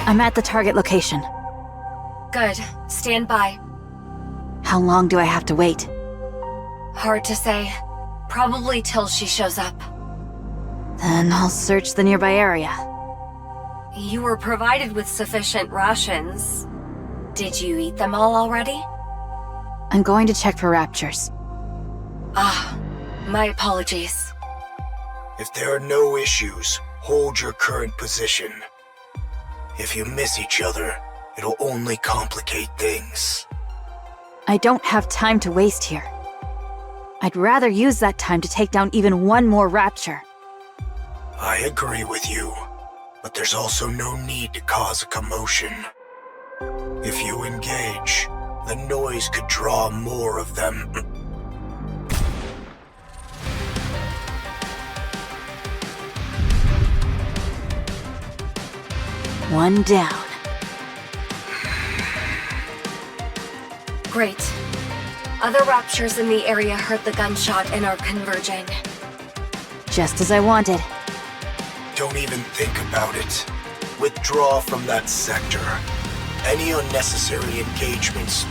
I'm at the target location. Good. Stand by. How long do I have to wait? Hard to say. Probably till she shows up. Then I'll search the nearby area. You were provided with sufficient rations. Did you eat them all already? I'm going to check for raptures. Ah, my apologies. If there are no issues, hold your current position. If you miss each other, it'll only complicate things. I don't have time to waste here. I'd rather use that time to take down even one more rapture. I agree with you, but there's also no need to cause a commotion. If you engage, the noise could draw more of them. One down. Great. Other raptures in the area heard the gunshot and are converging. Just as I wanted. Don't even think about it. Withdraw from that sector. Any unnecessary engagements.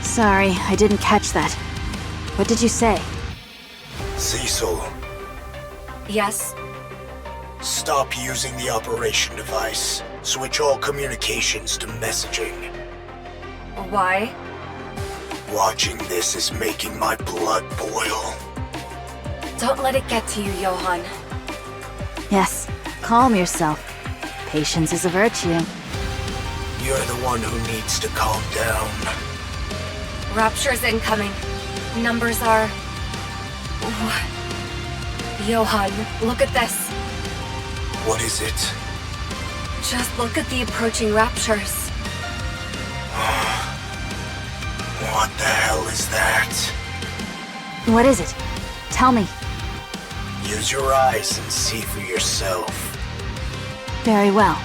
Sorry, I didn't catch that. What did you say? Cecil, Yes? stop using the operation device. Switch all communications to messaging. Why? Watching this is making my blood boil. Don't let it get to you, Johan. Yes, calm yourself. Patience is a virtue. You're the one who needs to calm down. Rapture's incoming. Numbers are... Johan, look at this. What is it? Just look at the approaching raptures. What the hell is that? What is it? Tell me. Use your eyes and see for yourself. Very well.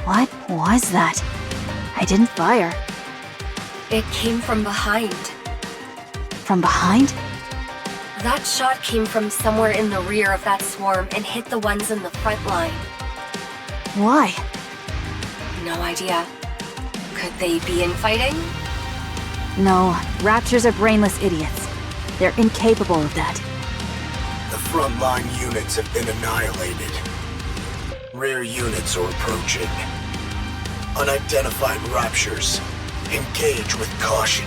What was that? I didn't fire. It came from behind. From behind? That shot came from somewhere in the rear of that swarm and hit the ones in the front line. Why? No idea. Could they be infighting? No, raptures are brainless idiots. They're incapable of that. The frontline units have been annihilated. Rear units are approaching. Unidentified raptures. Engage with caution.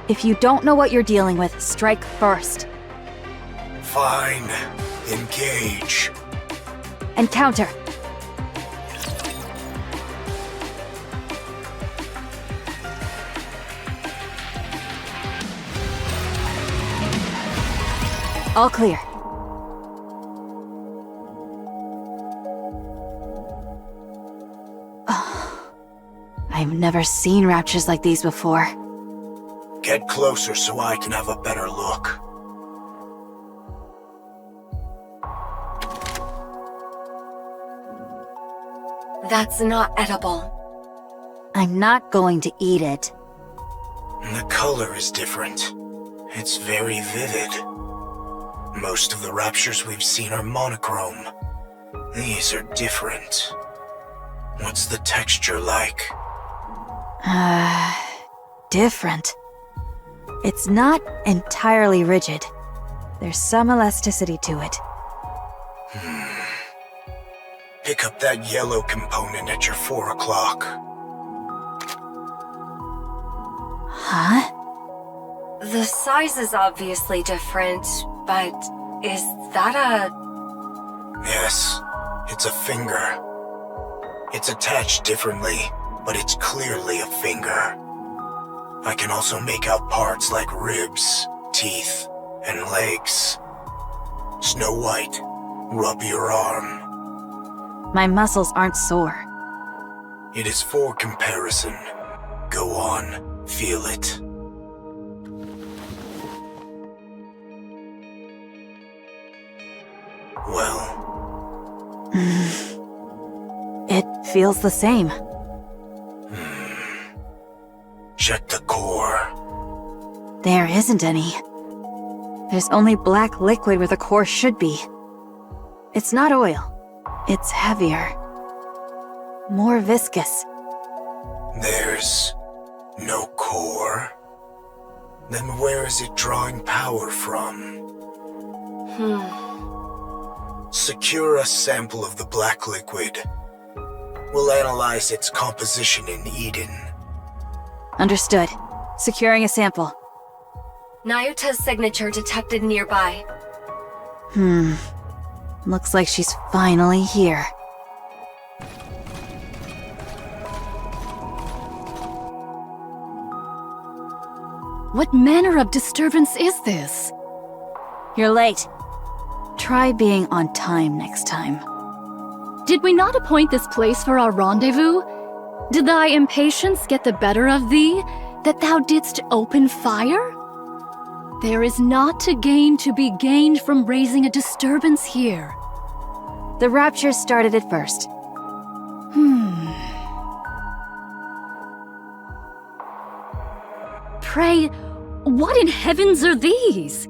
If you don't know what you're dealing with, strike first. Fine. Engage. And counter. All clear. I've never seen raptures like these before. Get closer so I can have a better look. That's not edible. I'm not going to eat it. The color is different. It's very vivid. Most of the raptures we've seen are monochrome. These are different. What's the texture like? Different. It's not entirely rigid. There's some elasticity to it. Pick up that yellow component at your 4 o'clock. Huh? The size is obviously different, but is that a... Yes, it's a finger. It's attached differently, but it's clearly a finger. I can also make out parts like ribs, teeth, and legs. Snow White, rub your arm. My muscles aren't sore. It is for comparison. Go on, feel it. Well... It feels the same. Check the core. There isn't any. There's only black liquid where the core should be. It's not oil. It's heavier. More viscous. There's no core? Then where is it drawing power from? Secure a sample of the black liquid. We'll analyze its composition in Eden. Understood. Securing a sample. Nayuta's signature detected nearby. Looks like she's finally here. What manner of disturbance is this? You're late. Try being on time next time. Did we not appoint this place for our rendezvous? Did thy impatience get the better of thee, that thou didst open fire? There is naught to gain to be gained from raising a disturbance here. The Rapture started it first. Pray, what in heavens are these?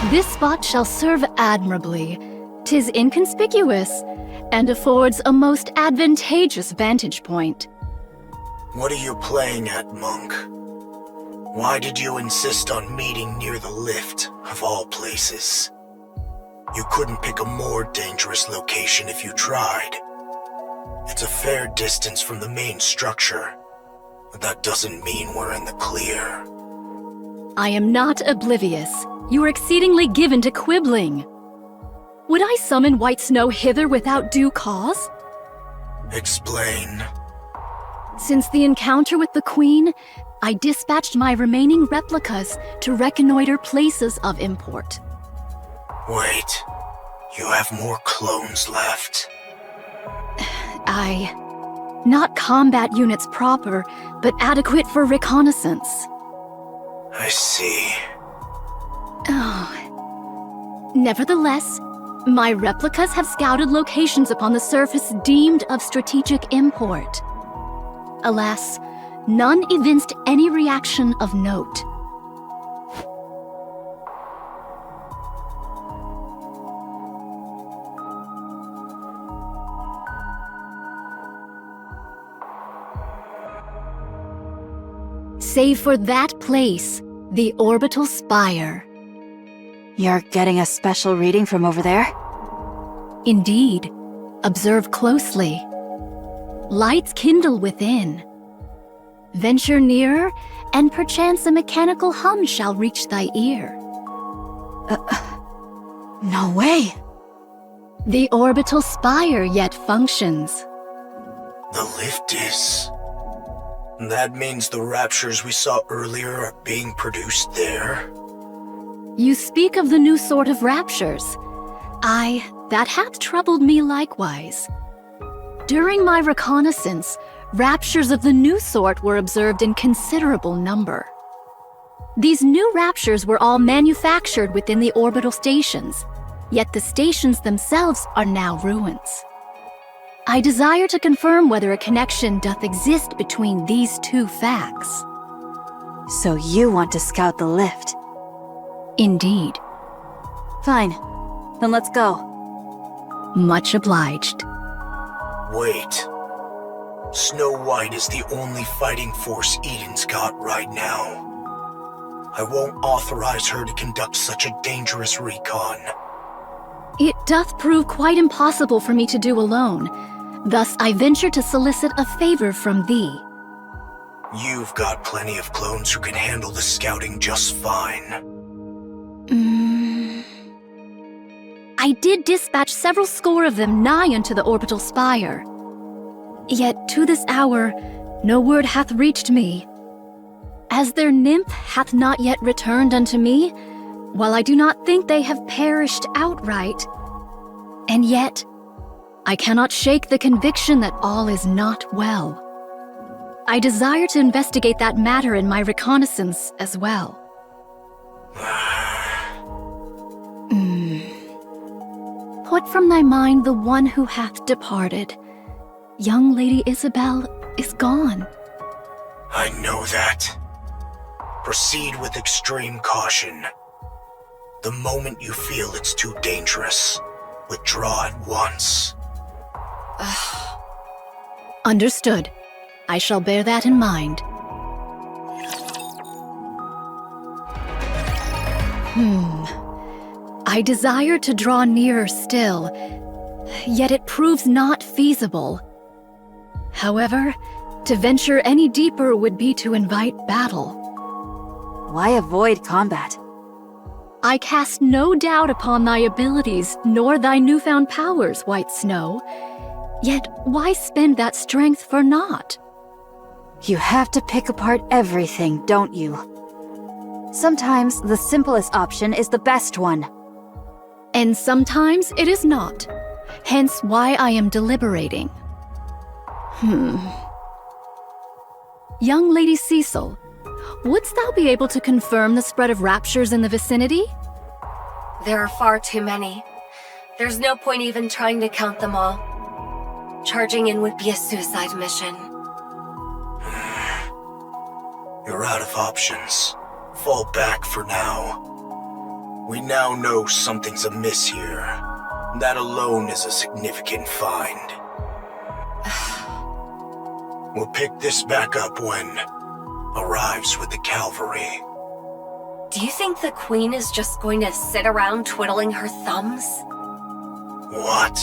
This spot shall serve admirably. 'Tis inconspicuous, and affords a most advantageous vantage point. What are you playing at, Monk? Why did you insist on meeting near the lift, of all places? You couldn't pick a more dangerous location if you tried. It's a fair distance from the main structure, but that doesn't mean we're in the clear. I am not oblivious. You are exceedingly given to quibbling. Would I summon White Snow hither without due cause? Explain. Since the encounter with the Queen, I dispatched my remaining replicas to reconnoiter places of import. Wait, you have more clones left. Not combat units proper, but adequate for reconnaissance. I see. Nevertheless, my replicas have scouted locations upon the surface deemed of strategic import. Alas, none evinced any reaction of note. Save for that place, the orbital spire. You're getting a special reading from over there? Indeed. Observe closely. Lights kindle within. Venture nearer, and perchance a mechanical hum shall reach thy ear. No way! The orbital spire yet functions. The lift is... That means the Raptures we saw earlier are being produced there? You speak of the new sort of raptures. That hath troubled me likewise. During my reconnaissance, raptures of the new sort were observed in considerable number. These new raptures were all manufactured within the orbital stations, yet the stations themselves are now ruins. I desire to confirm whether a connection doth exist between these two facts. So you want to scout the lift? Indeed. Fine. Then let's go. Much obliged. Wait. Snow White is the only fighting force Eden's got right now. I won't authorize her to conduct such a dangerous recon. It doth prove quite impossible for me to do alone. Thus I venture to solicit a favor from thee. You've got plenty of clones who can handle the scouting just fine. I did dispatch several score of them nigh unto the orbital spire. Yet to this hour, no word hath reached me. As their nymph hath not yet returned unto me, while I do not think they have perished outright. And yet, I cannot shake the conviction that all is not well. I desire to investigate that matter in my reconnaissance as well. Put from thy mind the one who hath departed. Young Lady Isabel is gone. I know that. Proceed with extreme caution. The moment you feel it's too dangerous, withdraw at once. Understood. I shall bear that in mind. I desire to draw nearer still, yet it proves not feasible. However, to venture any deeper would be to invite battle. Why avoid combat? I cast no doubt upon thy abilities, nor thy newfound powers, White Snow. Yet why spend that strength for naught? You have to pick apart everything, don't you? Sometimes the simplest option is the best one. And sometimes it is not. Hence why I am deliberating. Young Lady Cecil, wouldst thou be able to confirm the spread of raptures in the vicinity? There are far too many. There's no point even trying to count them all. Charging in would be a suicide mission. You're out of options. Fall back for now. We now know something's amiss here. That alone is a significant find. We'll pick this back up when arrives with the cavalry. Do you think the Queen is just going to sit around twiddling her thumbs? What?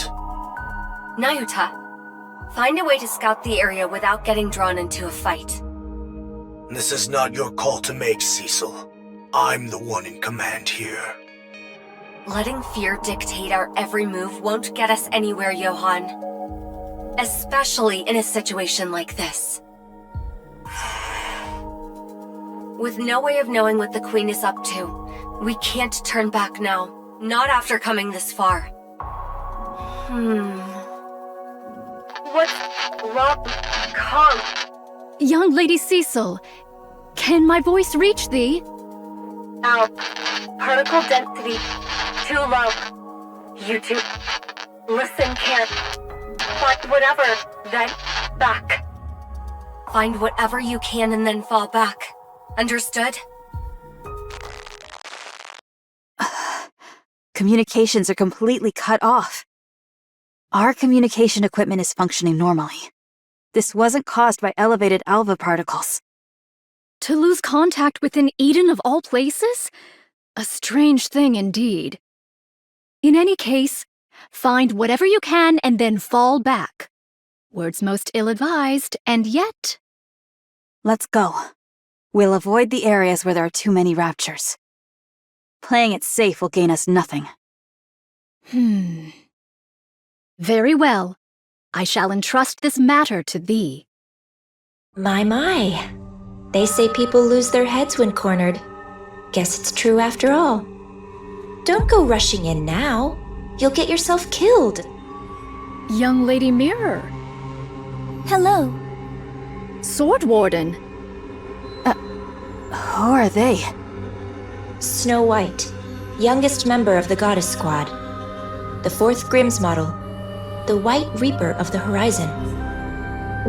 Nayuta, find a way to scout the area without getting drawn into a fight. This is not your call to make, Cecil. I'm the one in command here. Letting fear dictate our every move won't get us anywhere, Johann. Especially in a situation like this. With no way of knowing what the Queen is up to, we can't turn back now. Not after coming this far. What's wrong? Calm. Young Lady Cecil, can my voice reach thee? Ow. Particle density too low. You two, listen, can't. Find whatever, then back. Find whatever you can and then fall back. Understood? Communications are completely cut off. Our communication equipment is functioning normally. This wasn't caused by elevated alpha particles. To lose contact within Eden of all places? A strange thing indeed. In any case, find whatever you can and then fall back. Words most ill-advised, and yet... Let's go. We'll avoid the areas where there are too many raptures. Playing it safe will gain us nothing. Very well. I shall entrust this matter to thee. My. They say people lose their heads when cornered. Guess it's true after all. Don't go rushing in now. You'll get yourself killed. Young Lady Mirror. Hello. Sword Warden. Who are they? Snow White, youngest member of the Goddess Squad. The 4th Grimm's model. The White Reaper of the Horizon.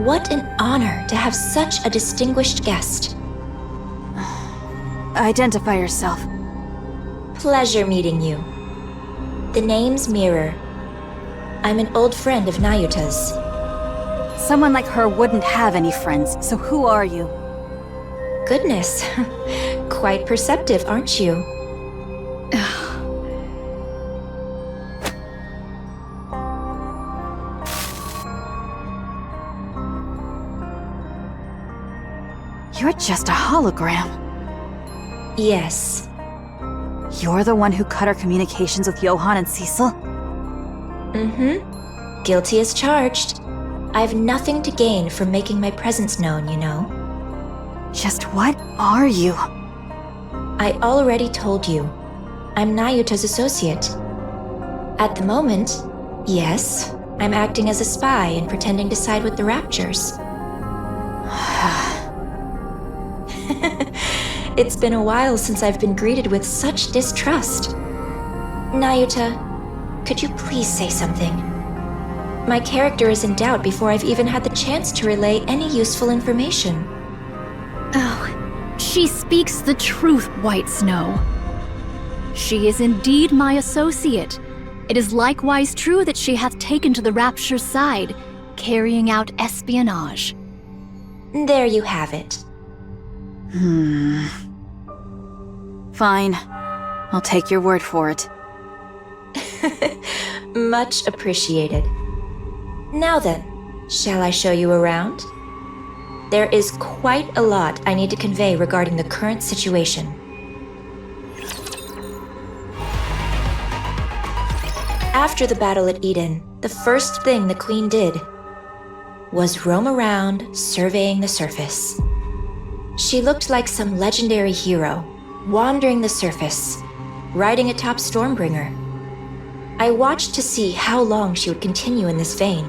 What an honor to have such a distinguished guest. Identify yourself. Pleasure meeting you. The name's Mirror. I'm an old friend of Nayuta's. Someone like her wouldn't have any friends, so who are you? Goodness. Quite perceptive, aren't you? You're just a hologram. Yes. You're the one who cut our communications with Johann and Cecil? Mm-hmm. Guilty as charged. I've nothing to gain from making my presence known, you know. Just what are you? I already told you. I'm Nayuta's associate. At the moment, yes, I'm acting as a spy and pretending to side with the Raptures. It's been a while since I've been greeted with such distrust. Nayuta, could you please say something? My character is in doubt before I've even had the chance to relay any useful information. Oh, she speaks the truth, White Snow. She is indeed my associate. It is likewise true that she hath taken to the Rapture's side, carrying out espionage. There you have it. Fine. I'll take your word for it. Much appreciated. Now then, shall I show you around? There is quite a lot I need to convey regarding the current situation. After the battle at Eden, the first thing the Queen did was roam around, surveying the surface. She looked like some legendary hero, wandering the surface, riding atop Stormbringer. I watched to see how long she would continue in this vein.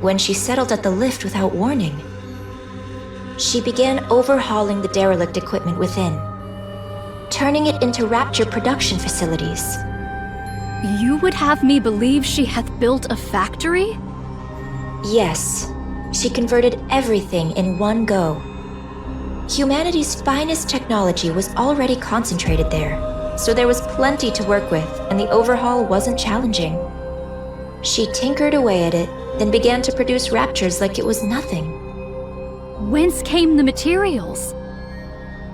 When she settled at the lift without warning, she began overhauling the derelict equipment within, turning it into Rapture production facilities. You would have me believe she hath built a factory? Yes, she converted everything in one go. Humanity's finest technology was already concentrated there, so there was plenty to work with, and the overhaul wasn't challenging. She tinkered away at it, then began to produce Raptures like it was nothing. Whence came the materials?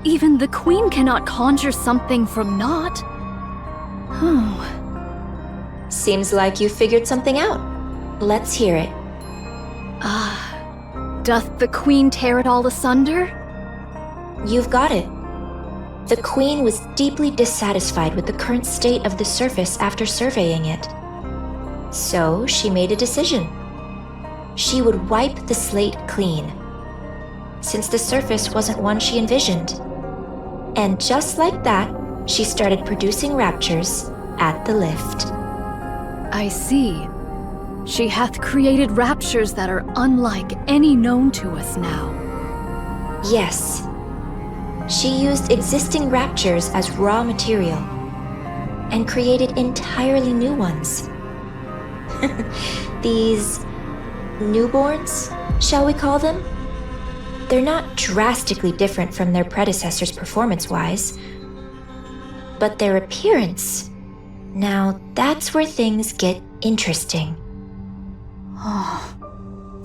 Even the Queen cannot conjure something from naught. Seems like you figured something out. Let's hear it. Doth the Queen tear it all asunder? You've got it. The Queen was deeply dissatisfied with the current state of the surface after surveying it. So she made a decision. She would wipe the slate clean, since the surface wasn't one she envisioned. And just like that, she started producing Raptures at the lift. I see. She hath created Raptures that are unlike any known to us now. Yes. She used existing Raptures as raw material and created entirely new ones. These newborns, shall we call them? They're not drastically different from their predecessors performance-wise, but their appearance, now that's where things get interesting.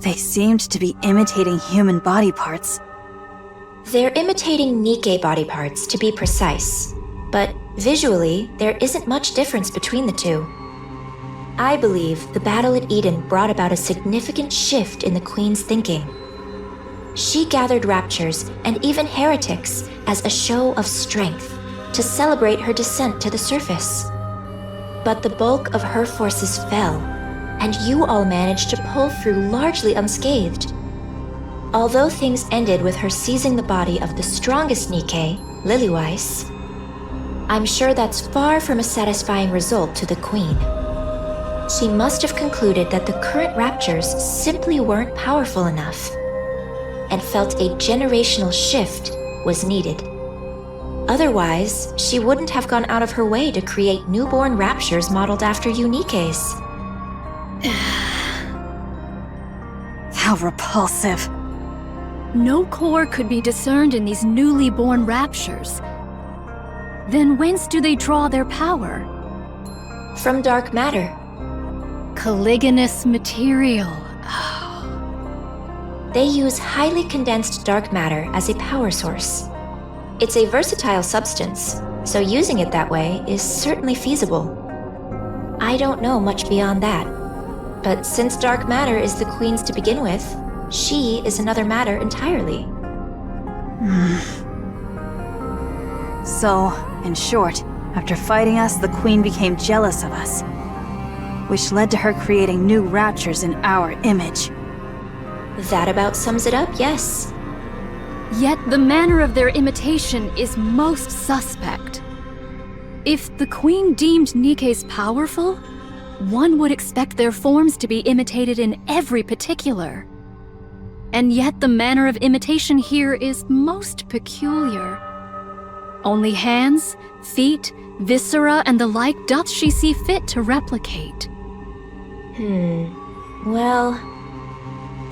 They seemed to be imitating human body parts. They're imitating Nikke body parts, to be precise, but visually, there isn't much difference between the two. I believe the battle at Eden brought about a significant shift in the Queen's thinking. She gathered Raptures and even heretics as a show of strength to celebrate her descent to the surface. But the bulk of her forces fell, and you all managed to pull through largely unscathed. Although things ended with her seizing the body of the strongest Nikke, Lilyweiss, I'm sure that's far from a satisfying result to the Queen. She must have concluded that the current Raptures simply weren't powerful enough, and felt a generational shift was needed. Otherwise, she wouldn't have gone out of her way to create newborn Raptures modeled after you Nikkes. How repulsive. No core could be discerned in these newly born Raptures. Then whence do they draw their power? From dark matter. Caliginous material. They use highly condensed dark matter as a power source. It's a versatile substance, so using it that way is certainly feasible. I don't know much beyond that, but since dark matter is the Queen's to begin with, she is another matter entirely. So, in short, after fighting us, the Queen became jealous of us, which led to her creating new Raptures in our image. That about sums it up, yes. Yet the manner of their imitation is most suspect. If the Queen deemed Nikke's powerful, one would expect their forms to be imitated in every particular. And yet the manner of imitation here is most peculiar. Only hands, feet, viscera, and the like doth she see fit to replicate. Well,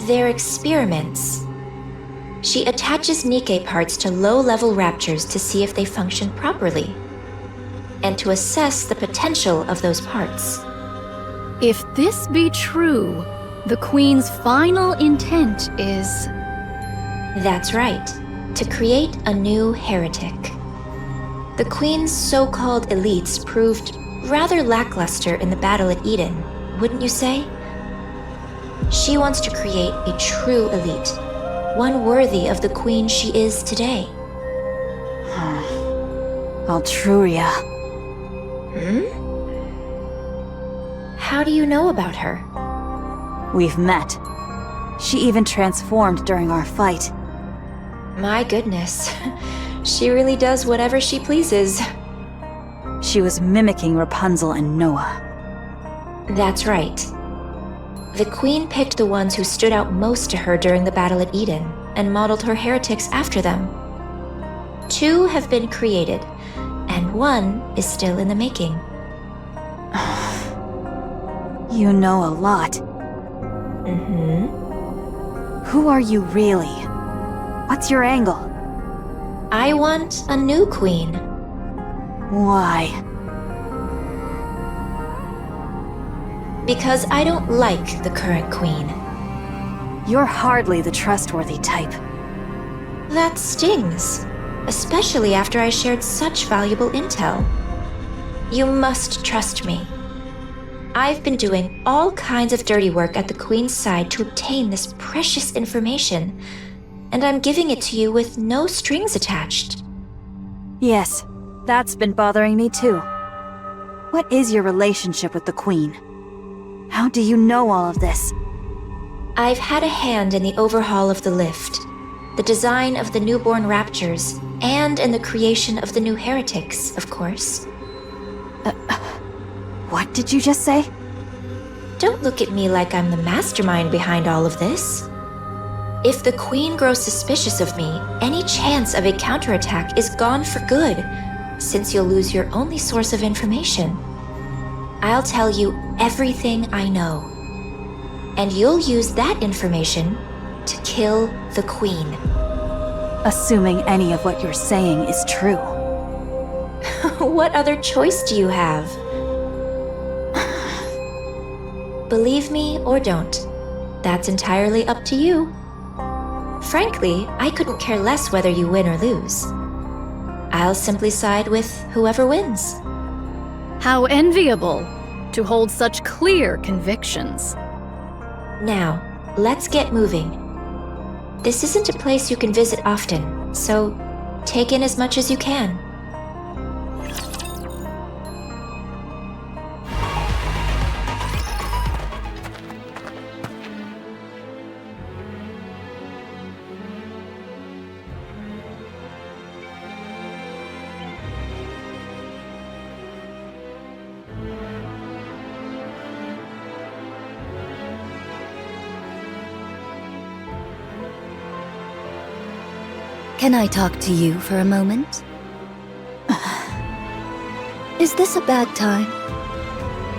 they're experiments. She attaches Nikke parts to low-level Raptures to see if they function properly, and to assess the potential of those parts. If this be true, the Queen's final intent is... That's right, to create a new heretic. The Queen's so-called elites proved rather lackluster in the battle at Eden, wouldn't you say? She wants to create a true elite, one worthy of the Queen she is today. Altruria. How do you know about her? We've met. She even transformed during our fight. My goodness, she really does whatever she pleases. She was mimicking Rapunzel and Noah. That's right. The Queen picked the ones who stood out most to her during the battle at Eden, and modeled her heretics after them. 2 have been created, and 1 is still in the making. You know a lot. Who are you really? What's your angle? I want a new queen. Why? Because I don't like the current queen. You're hardly the trustworthy type. That stings, especially after I shared such valuable intel. You must trust me. I've been doing all kinds of dirty work at the Queen's side to obtain this precious information, and I'm giving it to you with no strings attached. Yes, that's been bothering me too. What is your relationship with the Queen? How do you know all of this? I've had a hand in the overhaul of the lift, the design of the newborn Raptures, and in the creation of the new heretics, of course. What did you just say? Don't look at me like I'm the mastermind behind all of this. If the Queen grows suspicious of me, any chance of a counterattack is gone for good, since you'll lose your only source of information. I'll tell you everything I know, and you'll use that information to kill the Queen. Assuming any of what you're saying is true. What other choice do you have? Believe me or don't. That's entirely up to you. Frankly, I couldn't care less whether you win or lose. I'll simply side with whoever wins. How enviable to hold such clear convictions. Now, let's get moving. This isn't a place you can visit often, so take in as much as you can. Can I talk to you for a moment? Is this a bad time?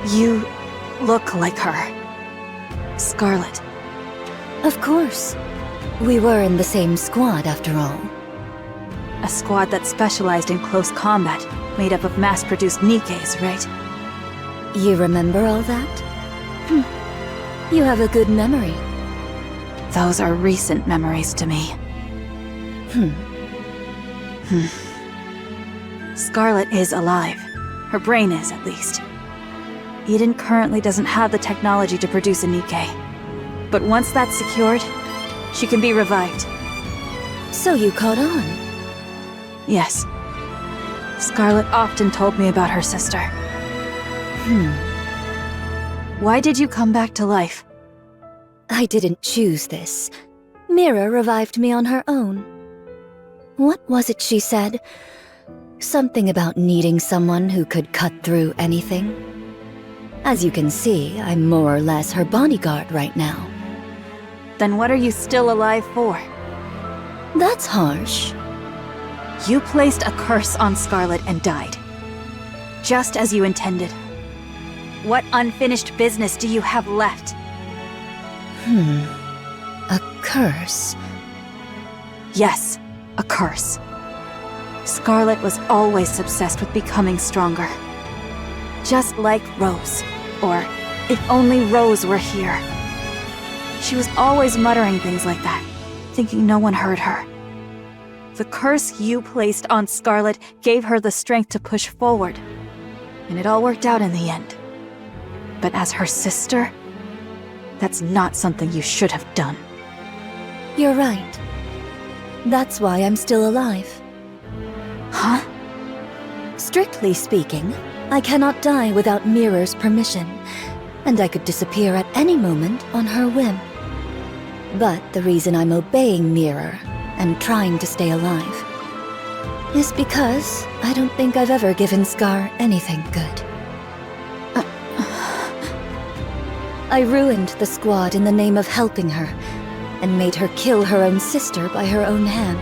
You look like her. Scarlet. Of course. We were in the same squad, after all. A squad that specialized in close combat, made up of mass-produced Nikkes, right? You remember all that? You have a good memory. Those are recent memories to me. Scarlet is alive. Her brain is, at least. Eden currently doesn't have the technology to produce a Nikke. But once that's secured, she can be revived. So you caught on? Yes. Scarlet often told me about her sister. Why did you come back to life? I didn't choose this. Mira revived me on her own. What was it she said? Something about needing someone who could cut through anything. As you can see, I'm more or less her bodyguard right now. Then what are you still alive for? That's harsh. You placed a curse on Scarlet and died. Just as you intended. What unfinished business do you have left? A curse? Yes, a curse. Scarlet was always obsessed with becoming stronger. Just like Rose. Or, if only Rose were here. She was always muttering things like that, thinking no one heard her. The curse you placed on Scarlet gave her the strength to push forward, and it all worked out in the end. But as her sister, that's not something you should have done. You're right. That's why I'm still alive. Huh? Strictly speaking, I cannot die without Mirror's permission, and I could disappear at any moment on her whim. But the reason I'm obeying Mirror and trying to stay alive is because I don't think I've ever given Scar anything good. I ruined the squad in the name of helping her, and made her kill her own sister by her own hand.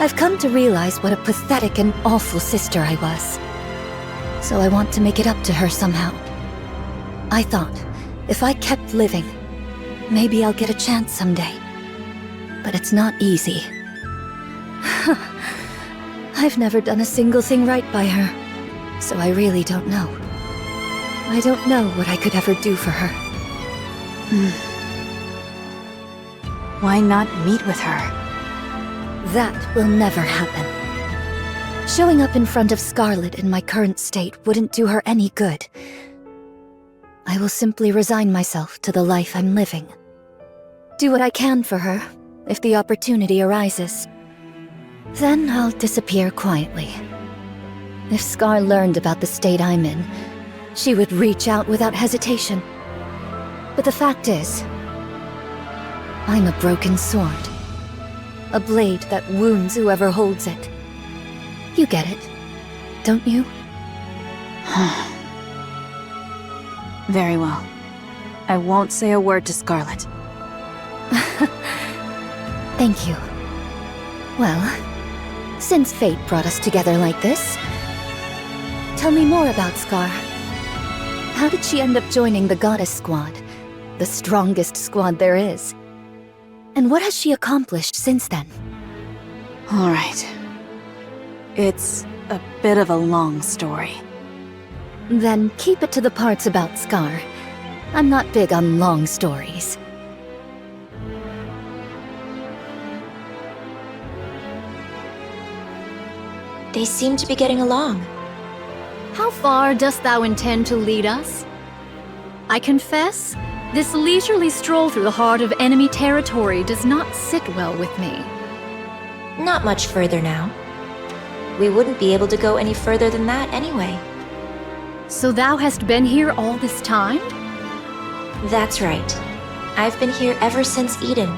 I've come to realize what a pathetic and awful sister I was. So I want to make it up to her somehow. I thought, if I kept living, maybe I'll get a chance someday. But it's not easy. I've never done a single thing right by her, so I really don't know. I don't know what I could ever do for her. Why not meet with her? That will never happen. Showing up in front of Scarlet in my current state wouldn't do her any good. I will simply resign myself to the life I'm living. Do what I can for her, if the opportunity arises. Then I'll disappear quietly. If Scar learned about the state I'm in, she would reach out without hesitation. But the fact is, I'm a broken sword. A blade that wounds whoever holds it. You get it, don't you? Very well. I won't say a word to Scarlet. Thank you. Well, since fate brought us together like this, tell me more about Scar. How did she end up joining the Goddess Squad? The strongest squad there is. And what has she accomplished since then? All right. It's a bit of a long story. Then keep it to the parts about Scar. I'm not big on long stories. They seem to be getting along. How far dost thou intend to lead us? I confess, this leisurely stroll through the heart of enemy territory does not sit well with me. Not much further now. We wouldn't be able to go any further than that anyway. So thou hast been here all this time? That's right. I've been here ever since Eden.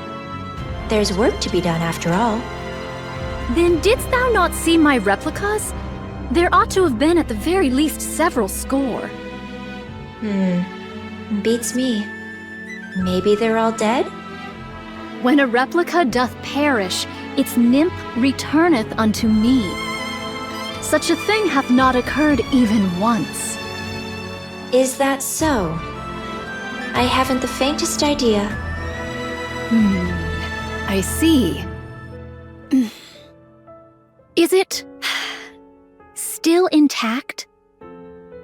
There's work to be done after all. Then didst thou not see my replicas? There ought to have been at the very least several score. Beats me. Maybe they're all dead? When a replica doth perish, its nymph returneth unto me. Such a thing hath not occurred even once. Is that so? I haven't the faintest idea. I see. Is it still intact?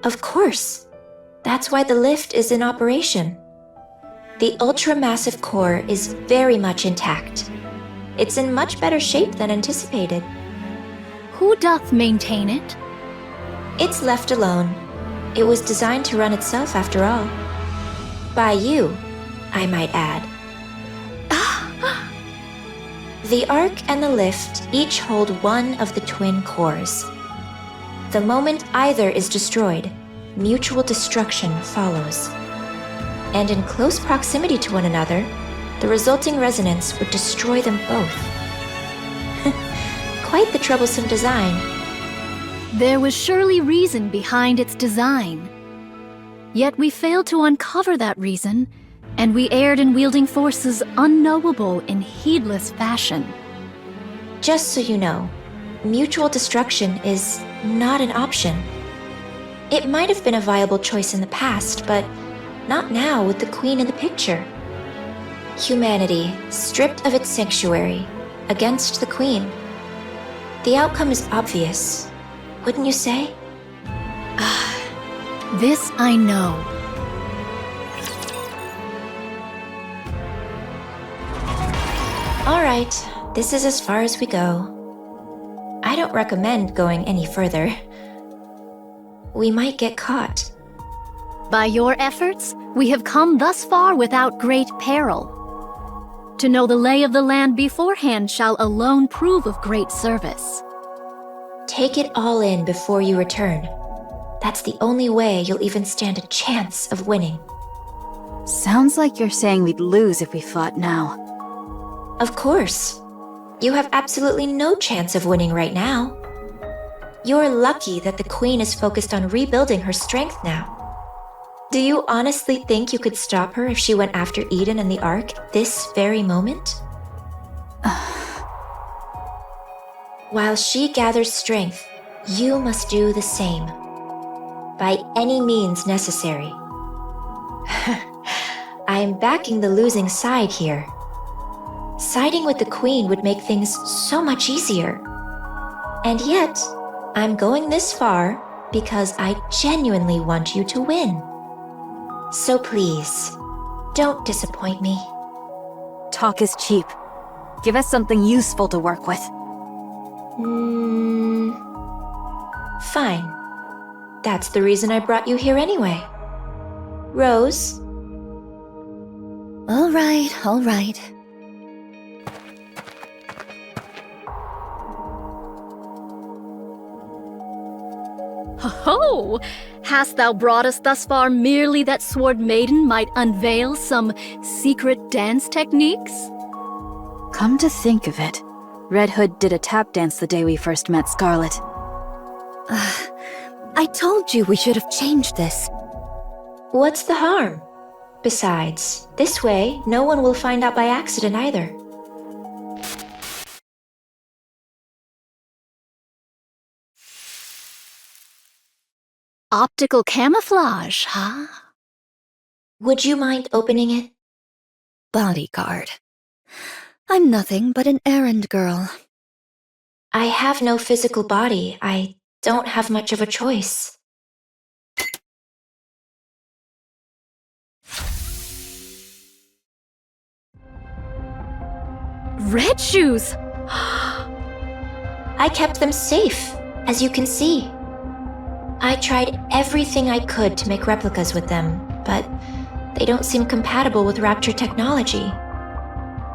Of course. That's why the lift is in operation. The ultra-massive core is very much intact. It's in much better shape than anticipated. Who doth maintain it? It's left alone. It was designed to run itself after all. By you, I might add. The Ark and the Lift each hold one of the twin cores. The moment either is destroyed, mutual destruction follows. And in close proximity to one another, the resulting resonance would destroy them both. Quite the troublesome design. There was surely reason behind its design. Yet we failed to uncover that reason, and we erred in wielding forces unknowable in heedless fashion. Just so you know, mutual destruction is not an option. It might have been a viable choice in the past, but not now with the Queen in the picture. Humanity, stripped of its sanctuary, against the Queen. The outcome is obvious, wouldn't you say? This I know. All right, this is as far as we go. I don't recommend going any further. We might get caught. By your efforts, we have come thus far without great peril. To know the lay of the land beforehand shall alone prove of great service. Take it all in before you return. That's the only way you'll even stand a chance of winning. Sounds like you're saying we'd lose if we fought now. Of course. You have absolutely no chance of winning right now. You're lucky that the Queen is focused on rebuilding her strength now. Do you honestly think you could stop her if she went after Eden and the Ark this very moment? While she gathers strength, you must do the same. By any means necessary. I am backing the losing side here. Siding with the Queen would make things so much easier. And yet, I'm going this far because I genuinely want you to win. So please, don't disappoint me. Talk is cheap. Give us something useful to work with. Fine. That's the reason I brought you here anyway. Rose? All right, all right. Ho-ho! Hast thou brought us thus far merely that Sword Maiden might unveil some secret dance techniques? Come to think of it, Red Hood did a tap dance the day we first met Scarlet. I told you we should have changed this. What's the harm? Besides, this way, no one will find out by accident either. Optical camouflage, huh? Would you mind opening it? Bodyguard. I'm nothing but an errand girl. I have no physical body. I don't have much of a choice. Red shoes! I kept them safe, as you can see. I tried everything I could to make replicas with them, but they don't seem compatible with Rapture technology.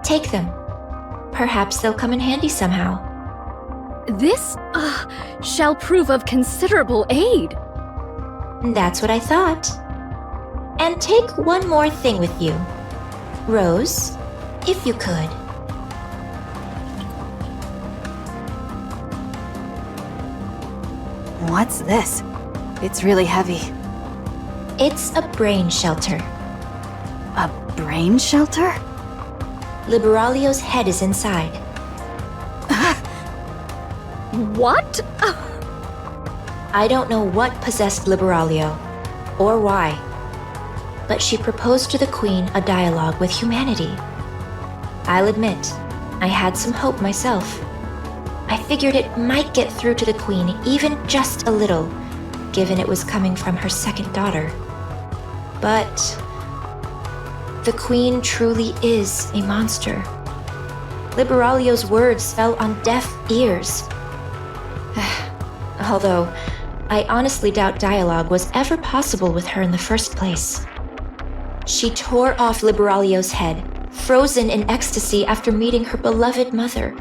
Take them. Perhaps they'll come in handy somehow. This, shall prove of considerable aid. That's what I thought. And take one more thing with you. Rose, if you could. What's this? It's really heavy. It's a brain shelter. A brain shelter? Liberalio's head is inside. What? I don't know what possessed Liberalio, or why. But she proposed to the Queen a dialogue with humanity. I'll admit, I had some hope myself. I figured it might get through to the Queen even just a little, given it was coming from her second daughter. But the Queen truly is a monster. Liberalio's words fell on deaf ears. Although, I honestly doubt dialogue was ever possible with her in the first place. She tore off Liberalio's head, frozen in ecstasy after meeting her beloved mother.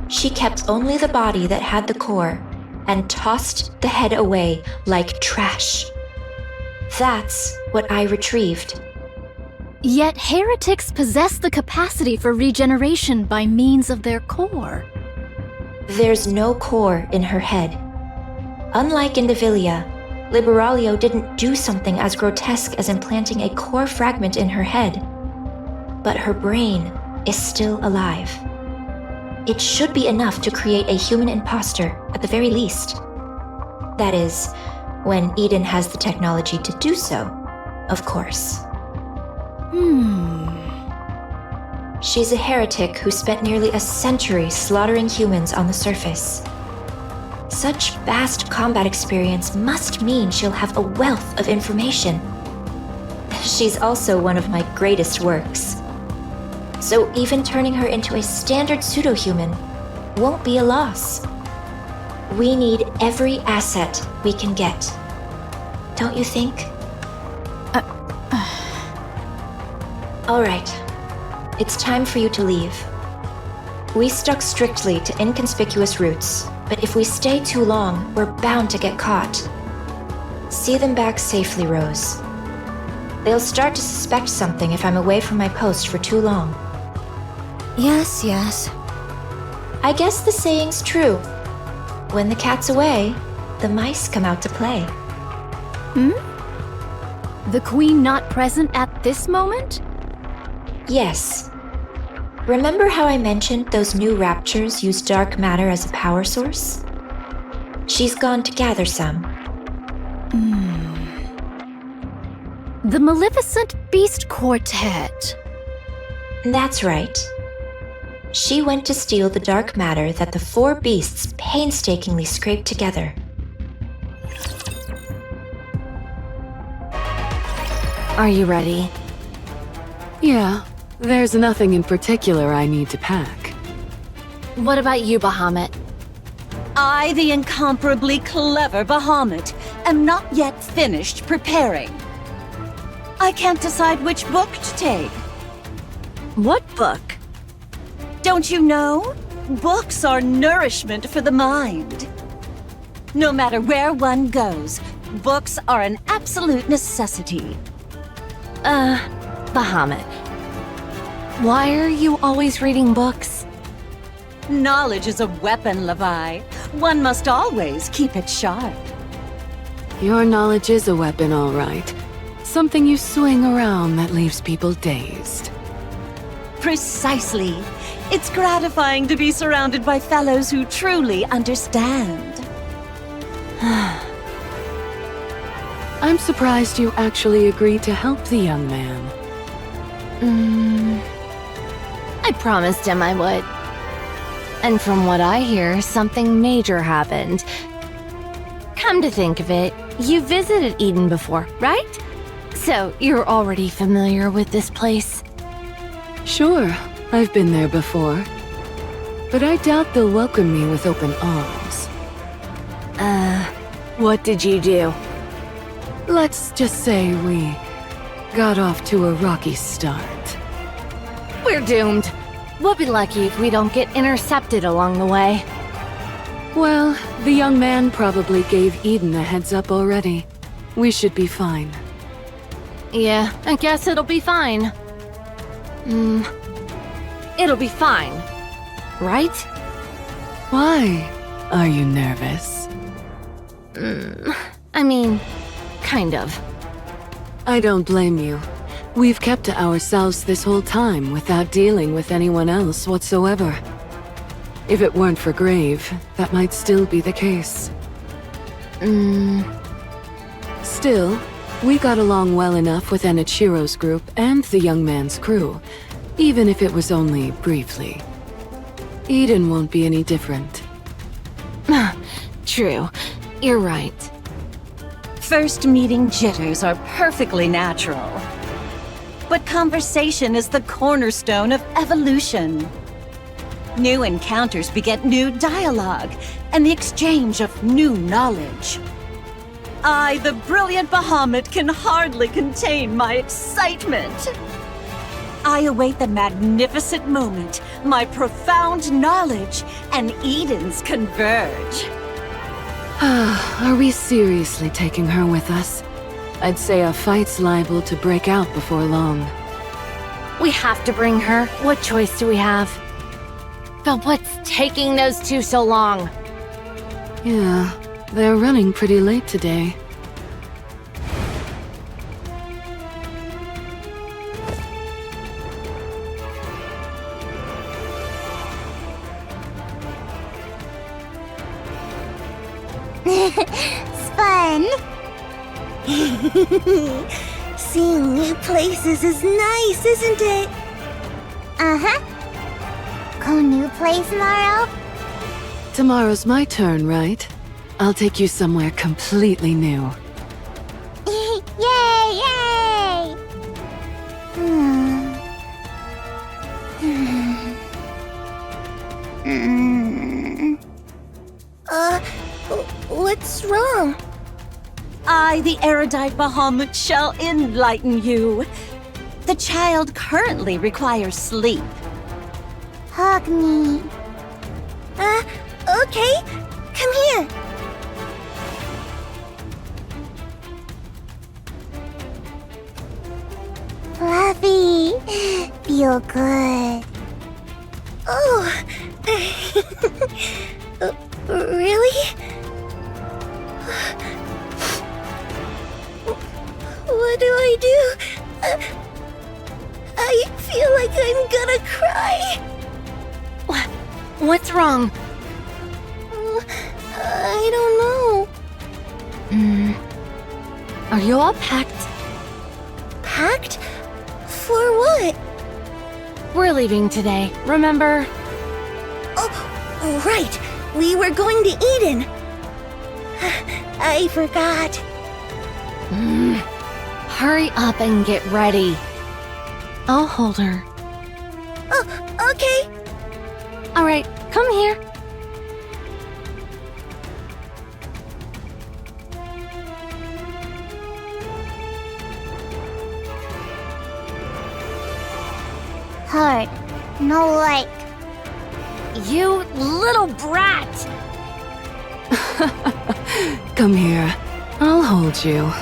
She kept only the body that had the core and tossed the head away like trash. That's what I retrieved. Yet heretics possess the capacity for regeneration by means of their core. There's no core in her head. Unlike Indivilia, Liberalio didn't do something as grotesque as implanting a core fragment in her head. But her brain is still alive. It should be enough to create a human imposter, at the very least. That is, when Eden has the technology to do so, of course. She's a heretic who spent nearly a century slaughtering humans on the surface. Such vast combat experience must mean she'll have a wealth of information. She's also one of my greatest works. So even turning her into a standard pseudo-human won't be a loss. We need every asset we can get. Don't you think? All right. It's time for you to leave. We stuck strictly to inconspicuous routes, but if we stay too long, we're bound to get caught. See them back safely, Rose. They'll start to suspect something if I'm away from my post for too long. Yes, yes. I guess the saying's true. When the cat's away, the mice come out to play. The Queen not present at this moment? Yes. Remember how I mentioned those new Raptures use dark matter as a power source? She's gone to gather some. The Maleficent Beast Quartet. That's right. She went to steal the dark matter that the four beasts painstakingly scraped together. Are you ready? Yeah, there's nothing in particular I need to pack. What about you, Bahamut? I, the incomparably clever Bahamut, am not yet finished preparing. I can't decide which book to take. What book? Don't you know? Books are nourishment for the mind. No matter where one goes, books are an absolute necessity. Bahamut. Why are you always reading books? Knowledge is a weapon, Levi. One must always keep it sharp. Your knowledge is a weapon, all right. Something you swing around that leaves people dazed. Precisely. It's gratifying to be surrounded by fellows who truly understand. I'm surprised you actually agreed to help the young man. I promised him I would. And from what I hear, something major happened. Come to think of it, you visited Eden before, right? So you're already familiar with this place? Sure, I've been there before. But I doubt they'll welcome me with open arms. What did you do? Let's just say we got off to a rocky start. We're doomed. We'll be lucky if we don't get intercepted along the way. Well, the young man probably gave Eden a heads up already. We should be fine. Yeah, I guess it'll be fine. It'll be fine. Right? Why? Are you nervous? I mean, kind of. I don't blame you. We've kept to ourselves this whole time without dealing with anyone else whatsoever. If it weren't for Grave, that might still be the case. Still, we got along well enough with Enichiro's group and the young man's crew, even if it was only briefly. Eden won't be any different. True. You're right. First meeting jitters are perfectly natural. But conversation is the cornerstone of evolution. New encounters beget new dialogue and the exchange of new knowledge. I, the brilliant Bahamut, can hardly contain my excitement. I await the magnificent moment my profound knowledge and Edens converge. Are we seriously taking her with us? I'd say a fight's liable to break out before long. We have to bring her. What choice do we have? But what's taking those two so long? Yeah, they're running pretty late today. It's fun. Seeing new places is nice, isn't it? Uh-huh. Go new place tomorrow? Tomorrow's my turn, right? I'll take you somewhere completely new. Yay, yay! What's wrong? I, the erudite Bahamut, shall enlighten you. The child currently requires sleep. Hug me. Okay. Come here. Fluffy. Feel good. Oh. Really? What do I do? I feel like I'm gonna cry. What's wrong? I don't know. Are you all packed? Packed? For what? We're leaving today, remember? Oh, right. We were going to Eden. I forgot. Hurry up and get ready. I'll hold her. Oh, okay. All right, come here. Hard. No like. You little brat! Come here. I'll hold you.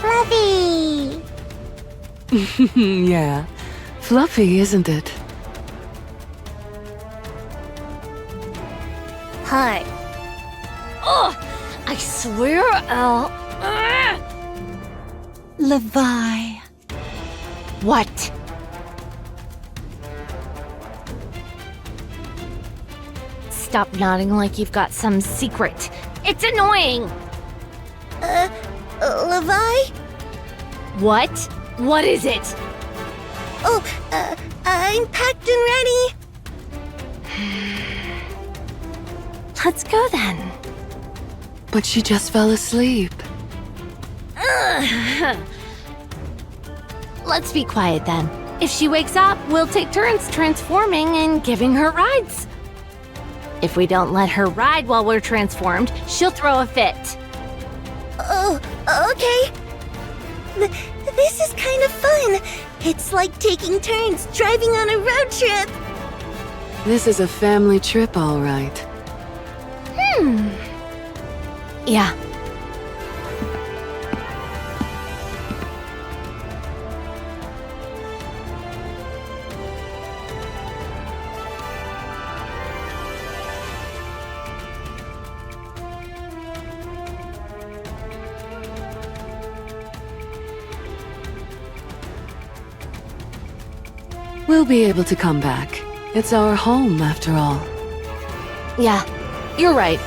Fluffy! Yeah. Fluffy, isn't it? Hard. Oh, I swear I'll... Levi. What? Stop nodding like you've got some secret. It's annoying! Levi? What? What is it? Oh, I'm packed and ready. Let's go then. But she just fell asleep. Let's be quiet then. If she wakes up, we'll take turns transforming and giving her rides. If we don't let her ride while we're transformed, she'll throw a fit. Oh, okay. This is kind of fun. It's like taking turns driving on a road trip. This is a family trip, all right. Yeah. We'll be able to come back. It's our home, after all. Yeah, you're right.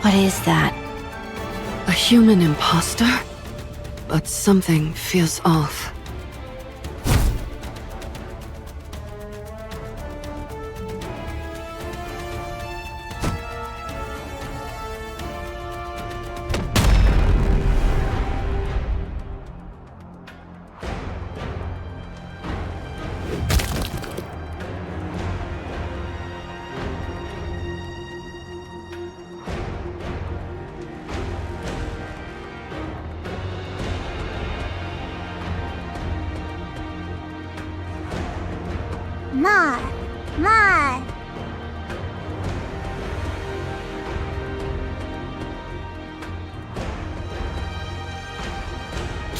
What is that? A human imposter? But something feels off. Ma! Ma!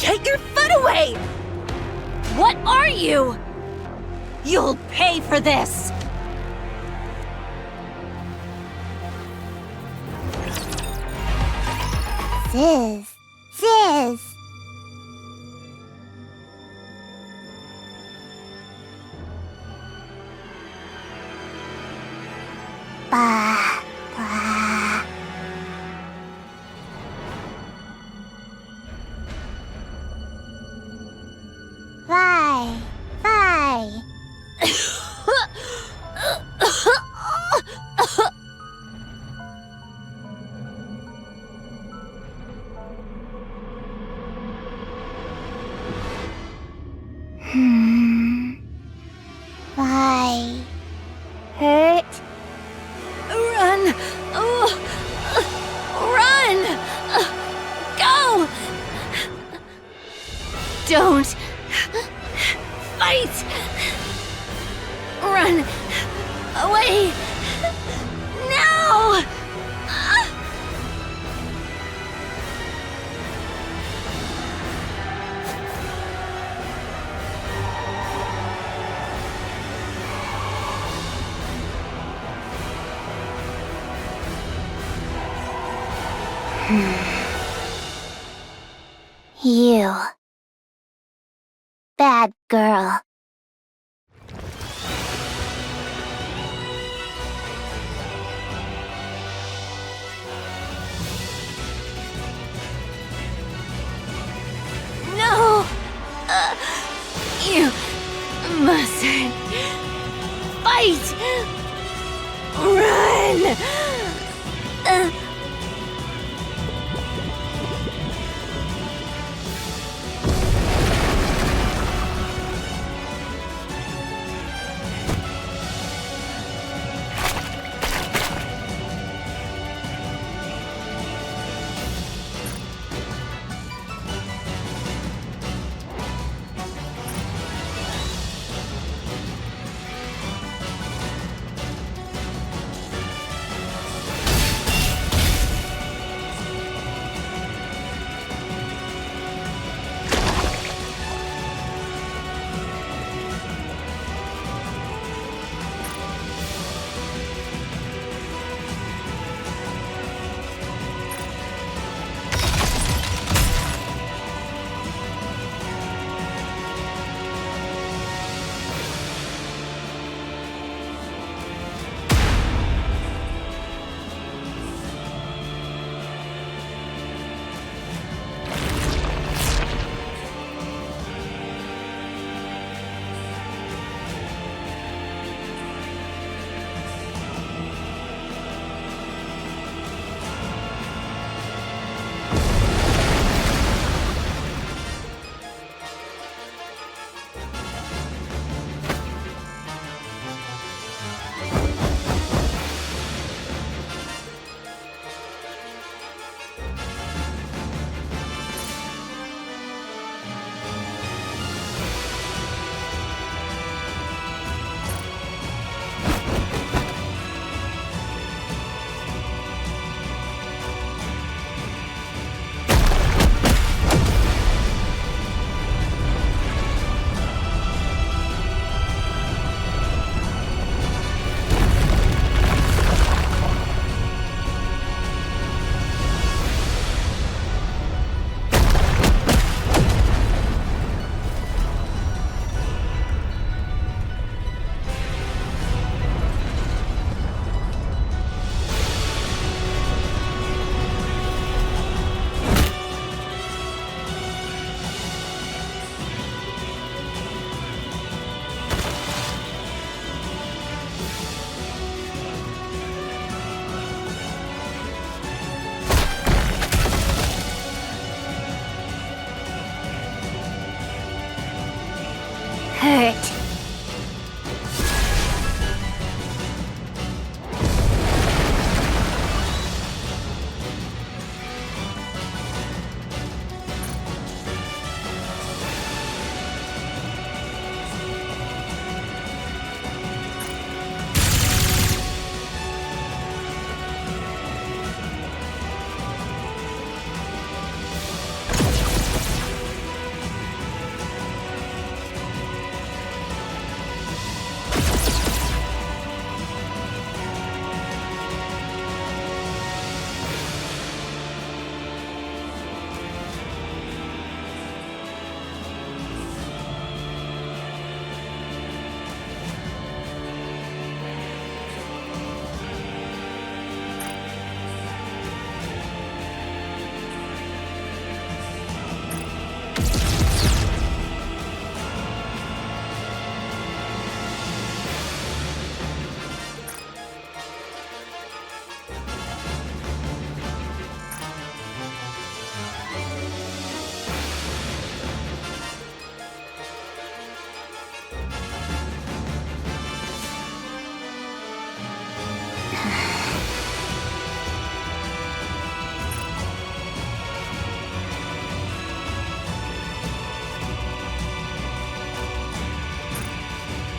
Get your foot away! What are you? You'll pay for this! Sis! Bah! Bah! Bye! Bye. Hurt? Run! Run! Go! Don't fight! Run away! Now! You. Bad girl. No! You mustn't fight! Run!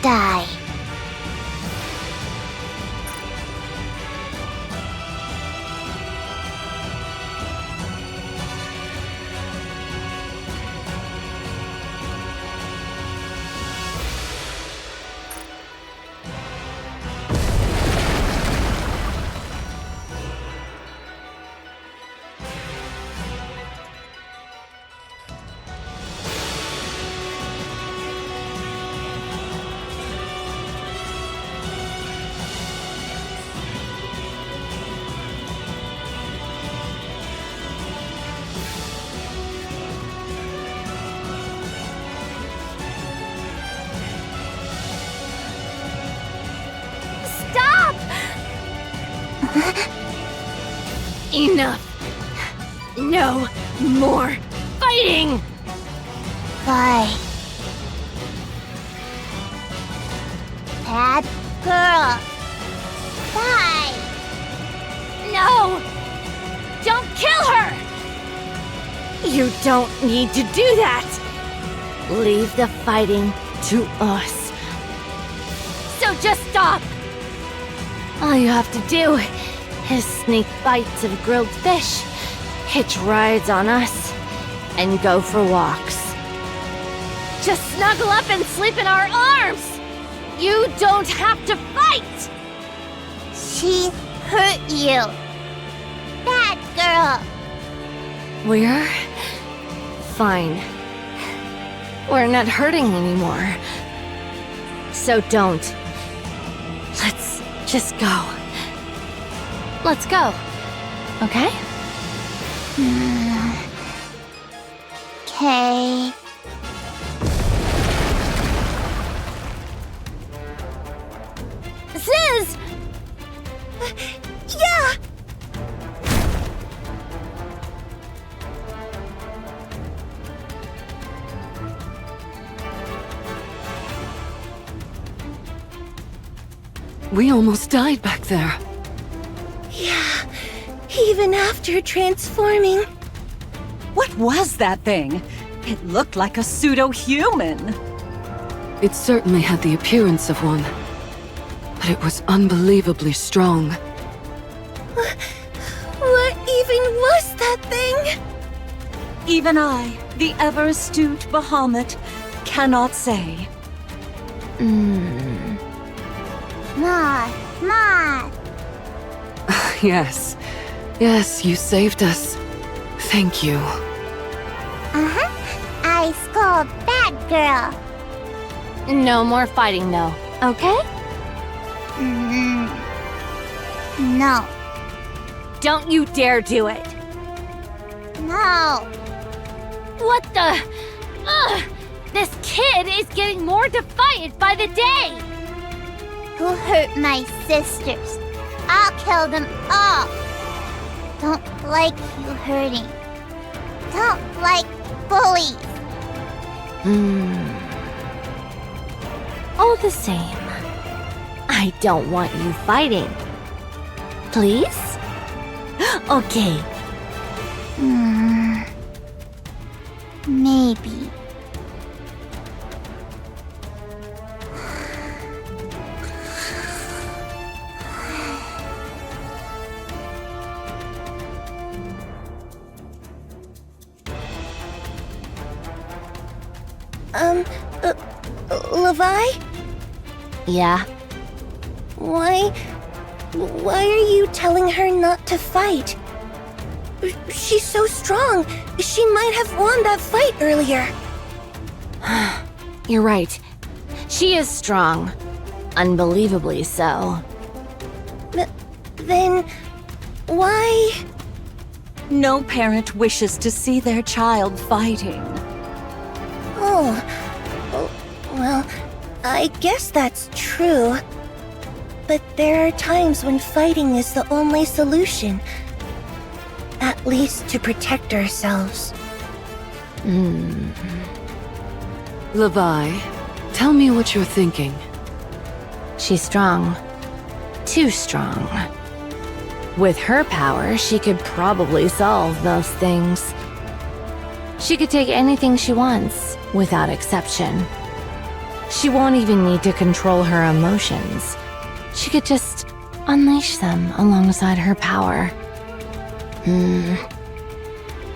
die. Enough! No more fighting! Bye. Bad girl. Bye. No! Don't kill her! You don't need to do that! Leave the fighting to us. So just stop! All you have to do is sneak bites of grilled fish, hitch rides on us, and go for walks. Just snuggle up and sleep in our arms! You don't have to fight! She hurt you. Bad girl. We're fine. We're not hurting anymore. So don't. Let's just go. Let's go. Okay? Okay. Ziz! Yeah! We almost died back there. Yeah, even after transforming. What was that thing? It looked like a pseudo-human. It certainly had the appearance of one. But it was unbelievably strong. What even was that thing? Even I, the ever-astute Bahamut, cannot say. Ma. Yes. Yes, you saved us. Thank you. I scold bad girl. No more fighting, though. Okay? No. Don't you dare do it! No. What the? Ugh! This kid is getting more defiant by the day! Who hurt my sisters? I'll kill them all. Don't like you hurting. Don't like bullies. All the same, I don't want you fighting. Please? Okay. Maybe. Levi? Yeah? Why are you telling her not to fight? She's so strong. She might have won that fight earlier. You're right. She is strong. Unbelievably so. Then, why? No parent wishes to see their child fighting. Oh, well, I guess that's true. But there are times when fighting is the only solution. At least to protect ourselves. Levi, tell me what you're thinking. She's strong. Too strong. With her power, she could probably solve most things. She could take anything she wants, without exception. She won't even need to control her emotions. She could just unleash them alongside her power.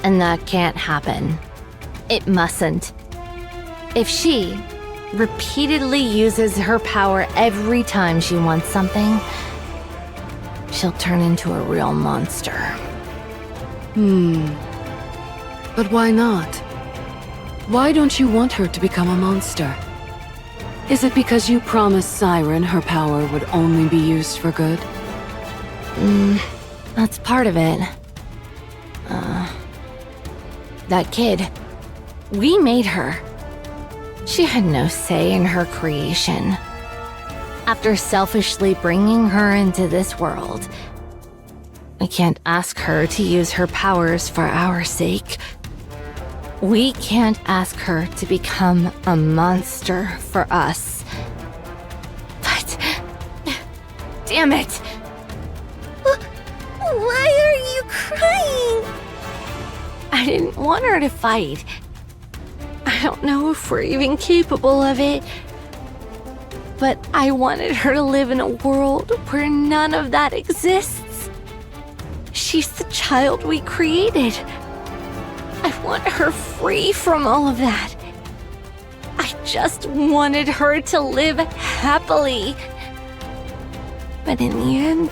And that can't happen. It mustn't. If she repeatedly uses her power every time she wants something, she'll turn into a real monster. But why not? Why don't you want her to become a monster? Is it because you promised Siren her power would only be used for good? That's part of it. That kid. We made her. She had no say in her creation. After selfishly bringing her into this world, we can't ask her to use her powers for our sake. We can't ask her to become a monster for us. But... damn it! Why are you crying? I didn't want her to fight. I don't know if we're even capable of it. But I wanted her to live in a world where none of that exists. She's the child we created. I want her free from all of that. I just wanted her to live happily. But in the end...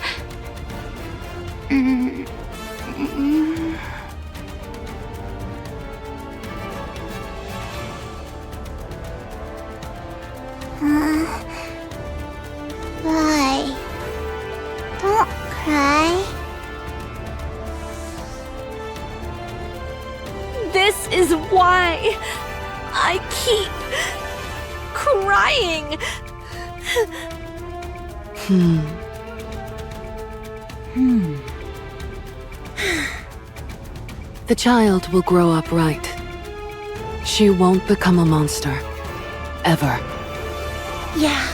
Why? Don't cry. This is why I keep crying. The child will grow up right. She won't become a monster. Ever. Yeah,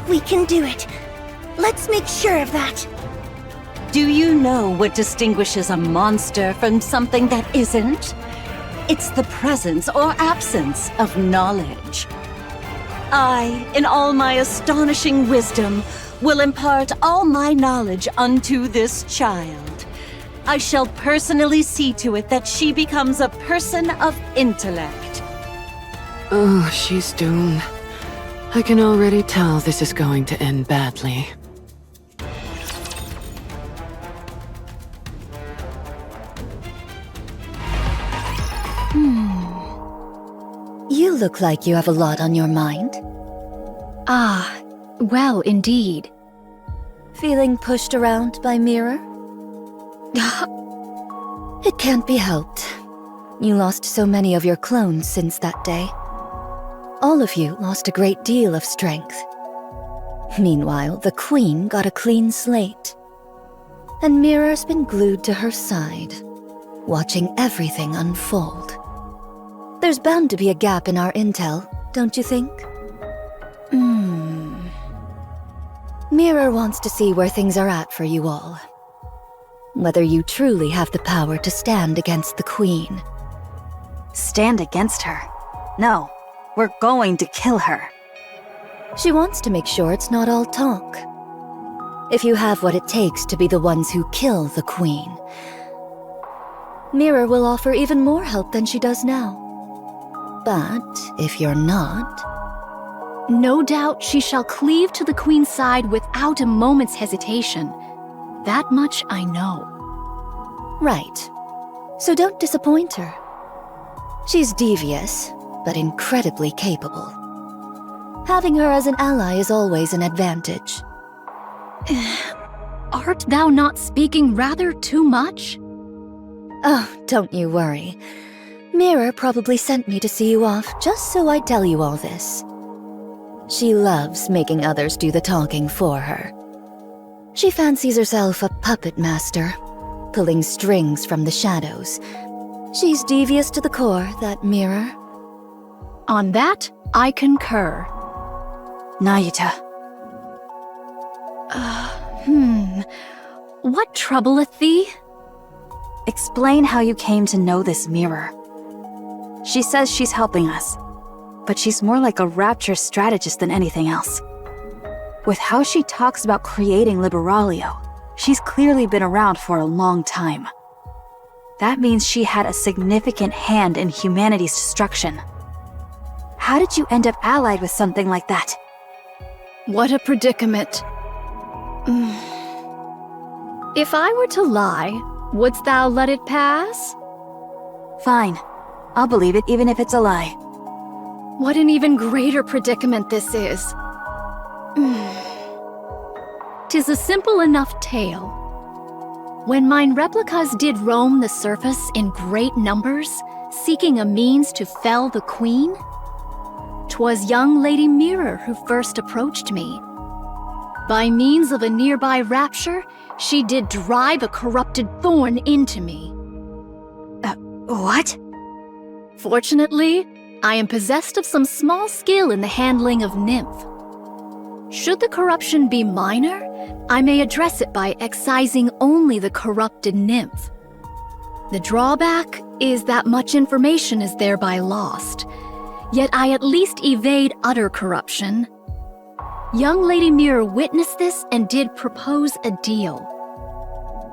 we can do it. Let's make sure of that. Do you know what distinguishes a monster from something that isn't? It's the presence or absence of knowledge. I, in all my astonishing wisdom, will impart all my knowledge unto this child. I shall personally see to it that she becomes a person of intellect. Oh, she's doomed. I can already tell this is going to end badly. You look like you have a lot on your mind. Ah, well, indeed. Feeling pushed around by Mirror? It can't be helped. You lost so many of your clones since that day. All of you lost a great deal of strength. Meanwhile, the Queen got a clean slate. And Mirror's been glued to her side, watching everything unfold. There's bound to be a gap in our intel, don't you think? Mirror wants to see where things are at for you all. Whether you truly have the power to stand against the Queen. Stand against her? No, we're going to kill her. She wants to make sure it's not all talk. If you have what it takes to be the ones who kill the Queen, Mirror will offer even more help than she does now. But if you're not... No doubt she shall cleave to the Queen's side without a moment's hesitation. That much I know. Right. So don't disappoint her. She's devious, but incredibly capable. Having her as an ally is always an advantage. Art thou not speaking rather too much? Oh, don't you worry. Mirror probably sent me to see you off just so I'd tell you all this. She loves making others do the talking for her. She fancies herself a puppet master, pulling strings from the shadows. She's devious to the core, that Mirror. On that, I concur. Nayuta. What troubleth thee? Explain how you came to know this mirror. She says she's helping us. but she's more like a Rapture strategist than anything else. With how she talks about creating Liberalia, she's clearly been around for a long time. That means she had a significant hand in humanity's destruction. How did you end up allied with something like that? What a predicament. If I were to lie, wouldst thou let it pass? Fine. I'll believe it even if it's a lie. What an even greater predicament this is. 'Tis a simple enough tale. When mine replicas did roam the surface in great numbers, seeking a means to fell the queen, 'twas young Lady Mirror who first approached me. By means of a nearby rapture, she did drive a corrupted thorn into me. What? Fortunately, I am possessed of some small skill in the handling of nymph. Should the corruption be minor, I may address it by excising only the corrupted nymph. The drawback is that much information is thereby lost, yet I at least evade utter corruption. Young Lady Mirror witnessed this and did propose a deal.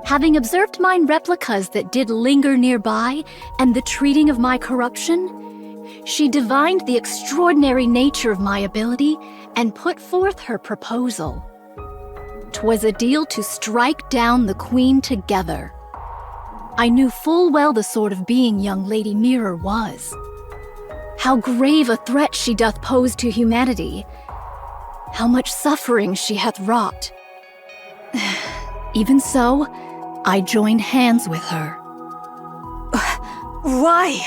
Having observed mine replicas that did linger nearby and the treating of my corruption, she divined the extraordinary nature of my ability and put forth her proposal. 'Twas a deal to strike down the queen together. I knew full well the sort of being young Lady Mirror was. How grave a threat she doth pose to humanity. How much suffering she hath wrought. Even so, I joined hands with her. Why?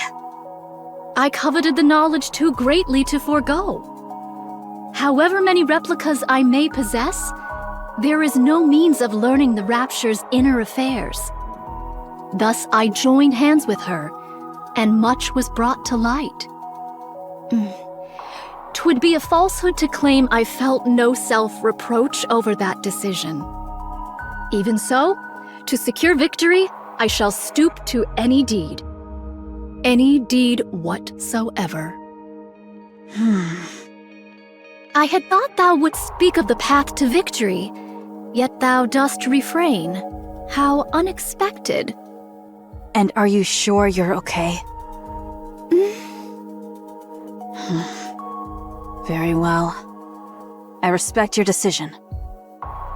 I coveted the knowledge too greatly to forego. However many replicas I may possess, there is no means of learning the Rapture's inner affairs. Thus I joined hands with her, and much was brought to light. 'Twould be a falsehood to claim I felt no self-reproach over that decision. Even so, to secure victory, I shall stoop to any deed. Any deed whatsoever. I had thought thou wouldst speak of the path to victory, yet thou dost refrain. How unexpected. And are you sure you're okay? Very well. I respect your decision.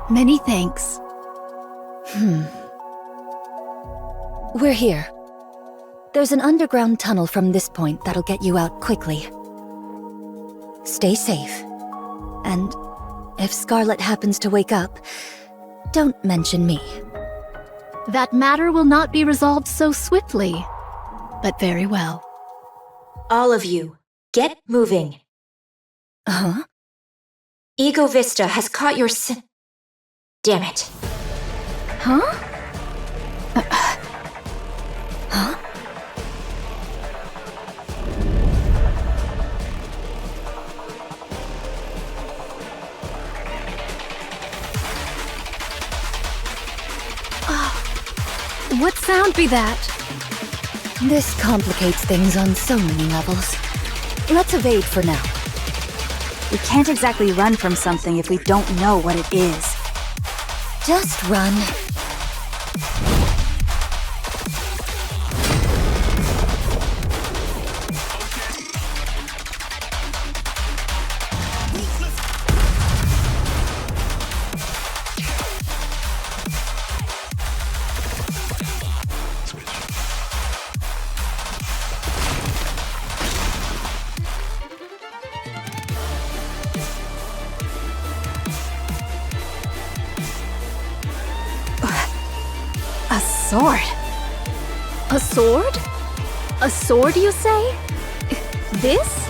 Many thanks. We're here. There's an underground tunnel from this point that'll get you out quickly. Stay safe. And if Scarlet happens to wake up, don't mention me. That matter will not be resolved so swiftly, but very well. All of you, get moving. Huh? Ego Vista has caught your Damn it. Huh? Huh? What sound be that? This complicates things on so many levels. Let's evade for now. We can't exactly run from something if we don't know what it is. Just run. A sword? A sword? A sword, you say? This?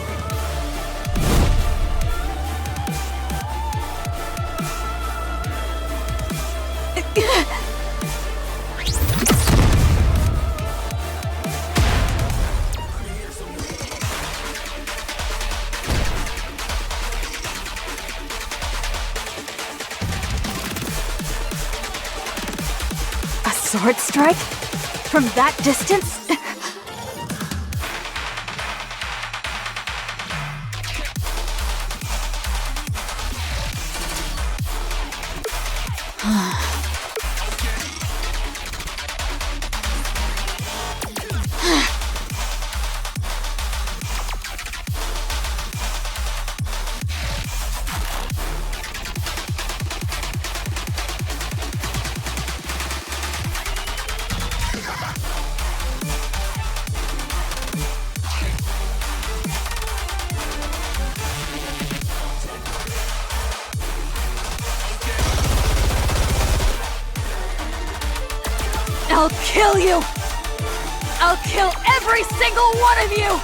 Sword strike? From that distance? I'll kill you! I'll kill every single one of you!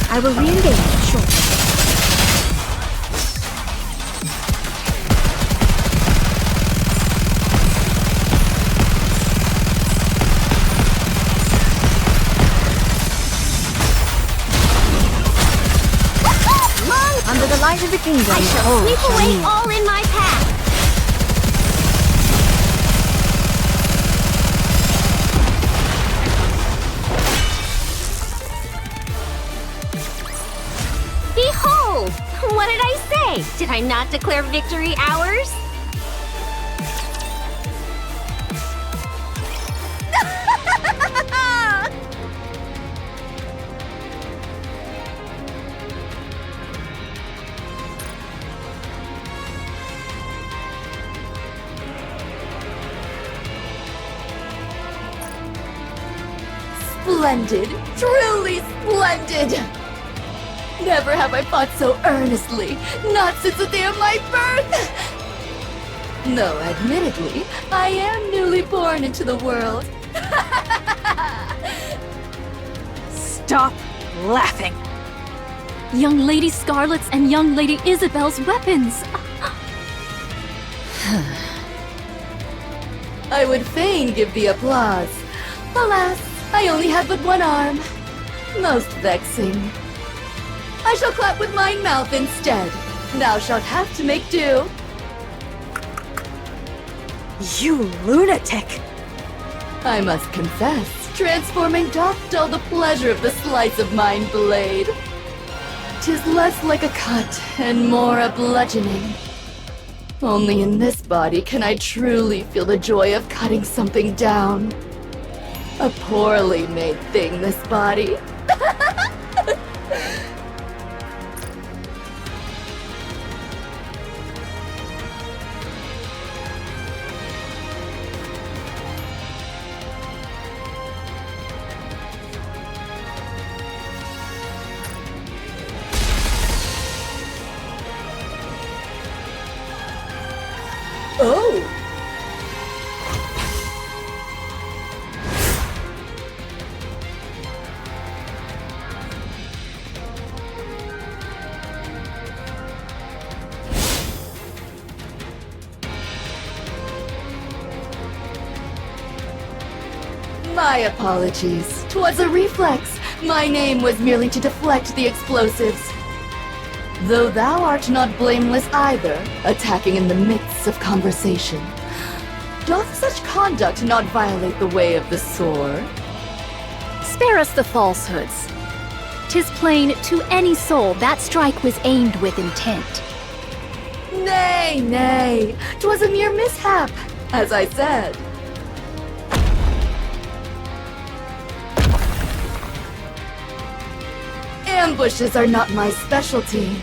I will re-engage shortly. Under the light of the kingdom, I shall sweep away all in my path. Behold! What did I say? Did I not declare victory ours? Splendid! Truly splendid! Never have I fought so earnestly, not since the day of my birth! Though, admittedly, I am newly born into the world. Stop laughing! Young Lady Scarlet's and Young Lady Isabel's weapons! I would fain give thee applause. Alas, I only have but one arm. Most vexing. I shall clap with my mouth instead. Thou shalt have to make do. You lunatic! I must confess, transforming doth dull the pleasure of the slice of mine blade. 'Tis less like a cut and more a bludgeoning. Only in this body can I truly feel the joy of cutting something down. A poorly made thing, this body. Oh! My apologies. 'Twas a reflex. My name was merely to deflect the explosives. Though thou art not blameless either, attacking in the midst of conversation. Doth such conduct not violate the way of the sword? Spare us the falsehoods. 'Tis plain to any soul that strike was aimed with intent. Nay, nay, 'twas a mere mishap, as I said. Ambushes are not my specialty.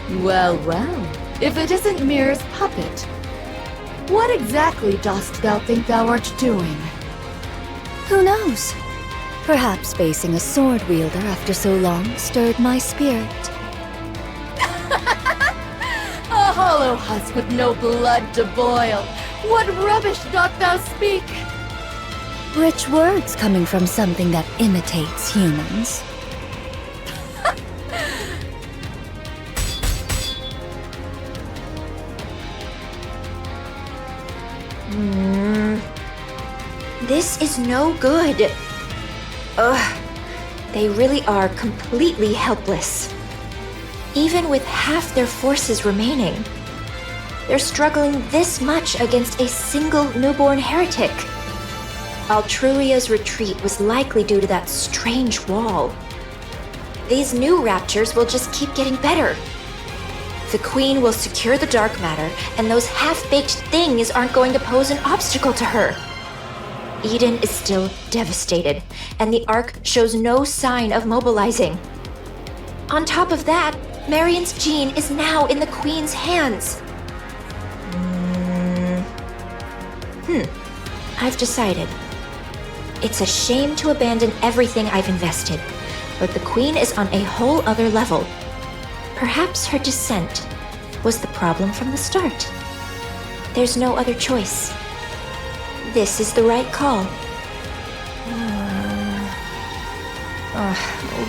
Well, well, if it isn't Mirror's puppet, what exactly dost thou think thou art doing? Who knows? Perhaps facing a sword wielder after so long stirred my spirit. A hollow husk with no blood to boil. What rubbish dost thou speak? Rich words coming from something that imitates humans. This is no good. Ugh. They really are completely helpless. Even with half their forces remaining, they're struggling this much against a single newborn heretic. Altruria's retreat was likely due to that strange wall. These new raptures will just keep getting better. The Queen will secure the dark matter, and those half-baked things aren't going to pose an obstacle to her. Eden is still devastated, and the Ark shows no sign of mobilizing. On top of that, Marion's gene is now in the Queen's hands. I've decided. It's a shame to abandon everything I've invested, but the Queen is on a whole other level. Perhaps her dissent was the problem from the start. There's no other choice. This is the right call.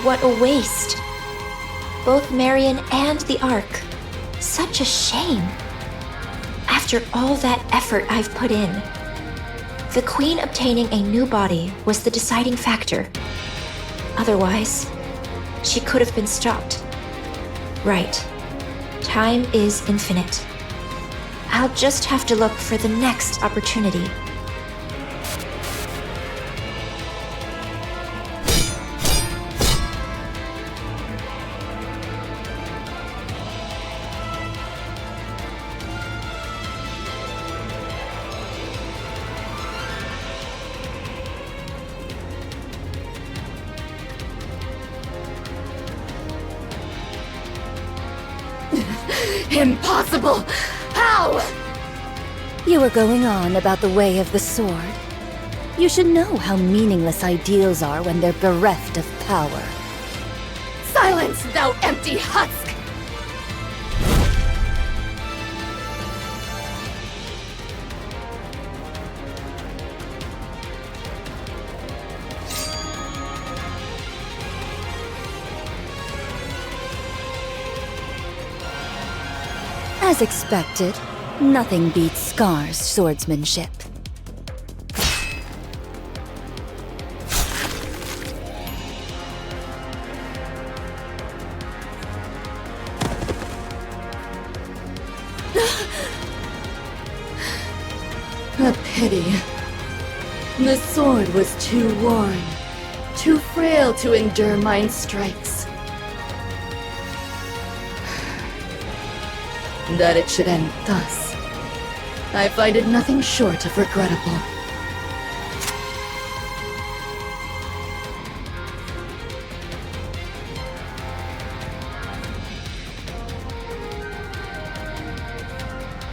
What a waste. Both Marion and the Ark. Such a shame. After all that effort I've put in, the Queen obtaining a new body was the deciding factor. Otherwise, she could have been stopped. Right. Time is infinite. I'll just have to look for the next opportunity. Impossible! How? You were going on about the way of the sword. You should know how meaningless ideals are when they're bereft of power. Silence, thou empty husk! As expected, nothing beats Scar's swordsmanship. A pity. The sword was too worn, too frail to endure mine strikes. That it should end thus, I find it nothing short of regrettable.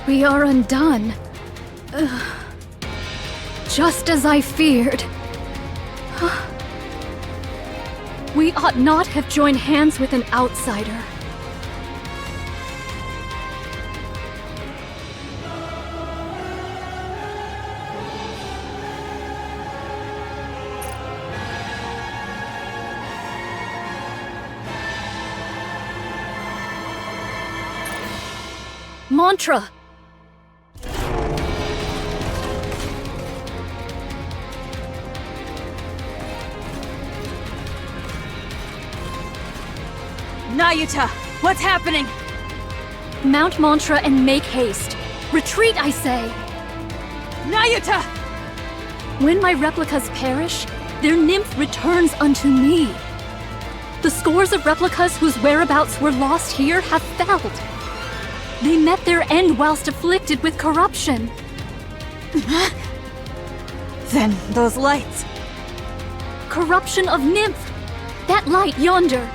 We are undone. Just as I feared. We ought not have joined hands with an outsider. Mantra! Nayuta, what's happening? Mount Mantra and make haste. Retreat, I say! Nayuta! When my replicas perish, their nymph returns unto me. The scores of replicas whose whereabouts were lost here have failed. They met their end whilst afflicted with corruption. Then those lights. Corruption of nymph! That light yonder!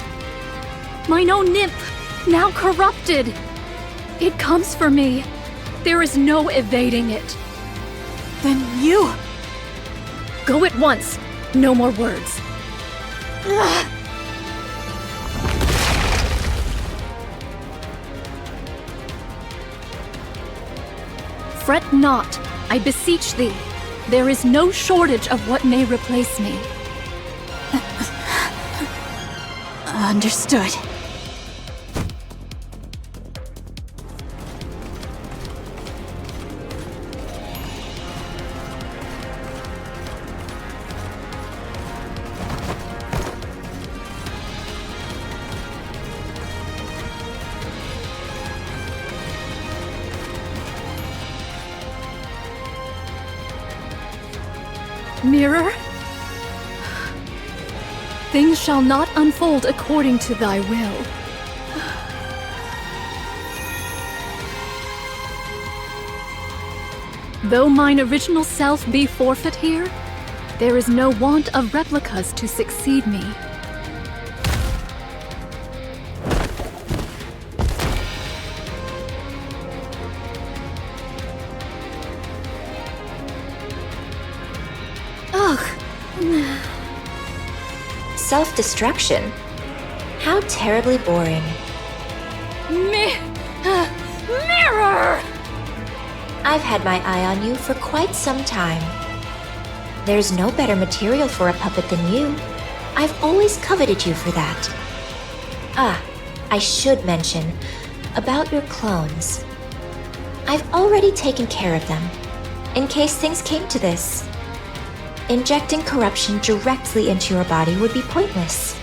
Mine own nymph! now corrupted. It comes for me. There is no evading it. Then you... Go at once. No more words. Fret not, I beseech thee. There is no shortage of what may replace me. Understood. Mirror? Things shall not unfold according to thy will. Though mine original self be forfeit here, there is no want of replicas to succeed me. Self-destruction? How terribly boring. Mirror! I've had my eye on you for quite some time. There's no better material for a puppet than you. I've always coveted you for that. Ah, I should mention about your clones. I've already taken care of them, in case things came to this. Injecting corruption directly into your body would be pointless.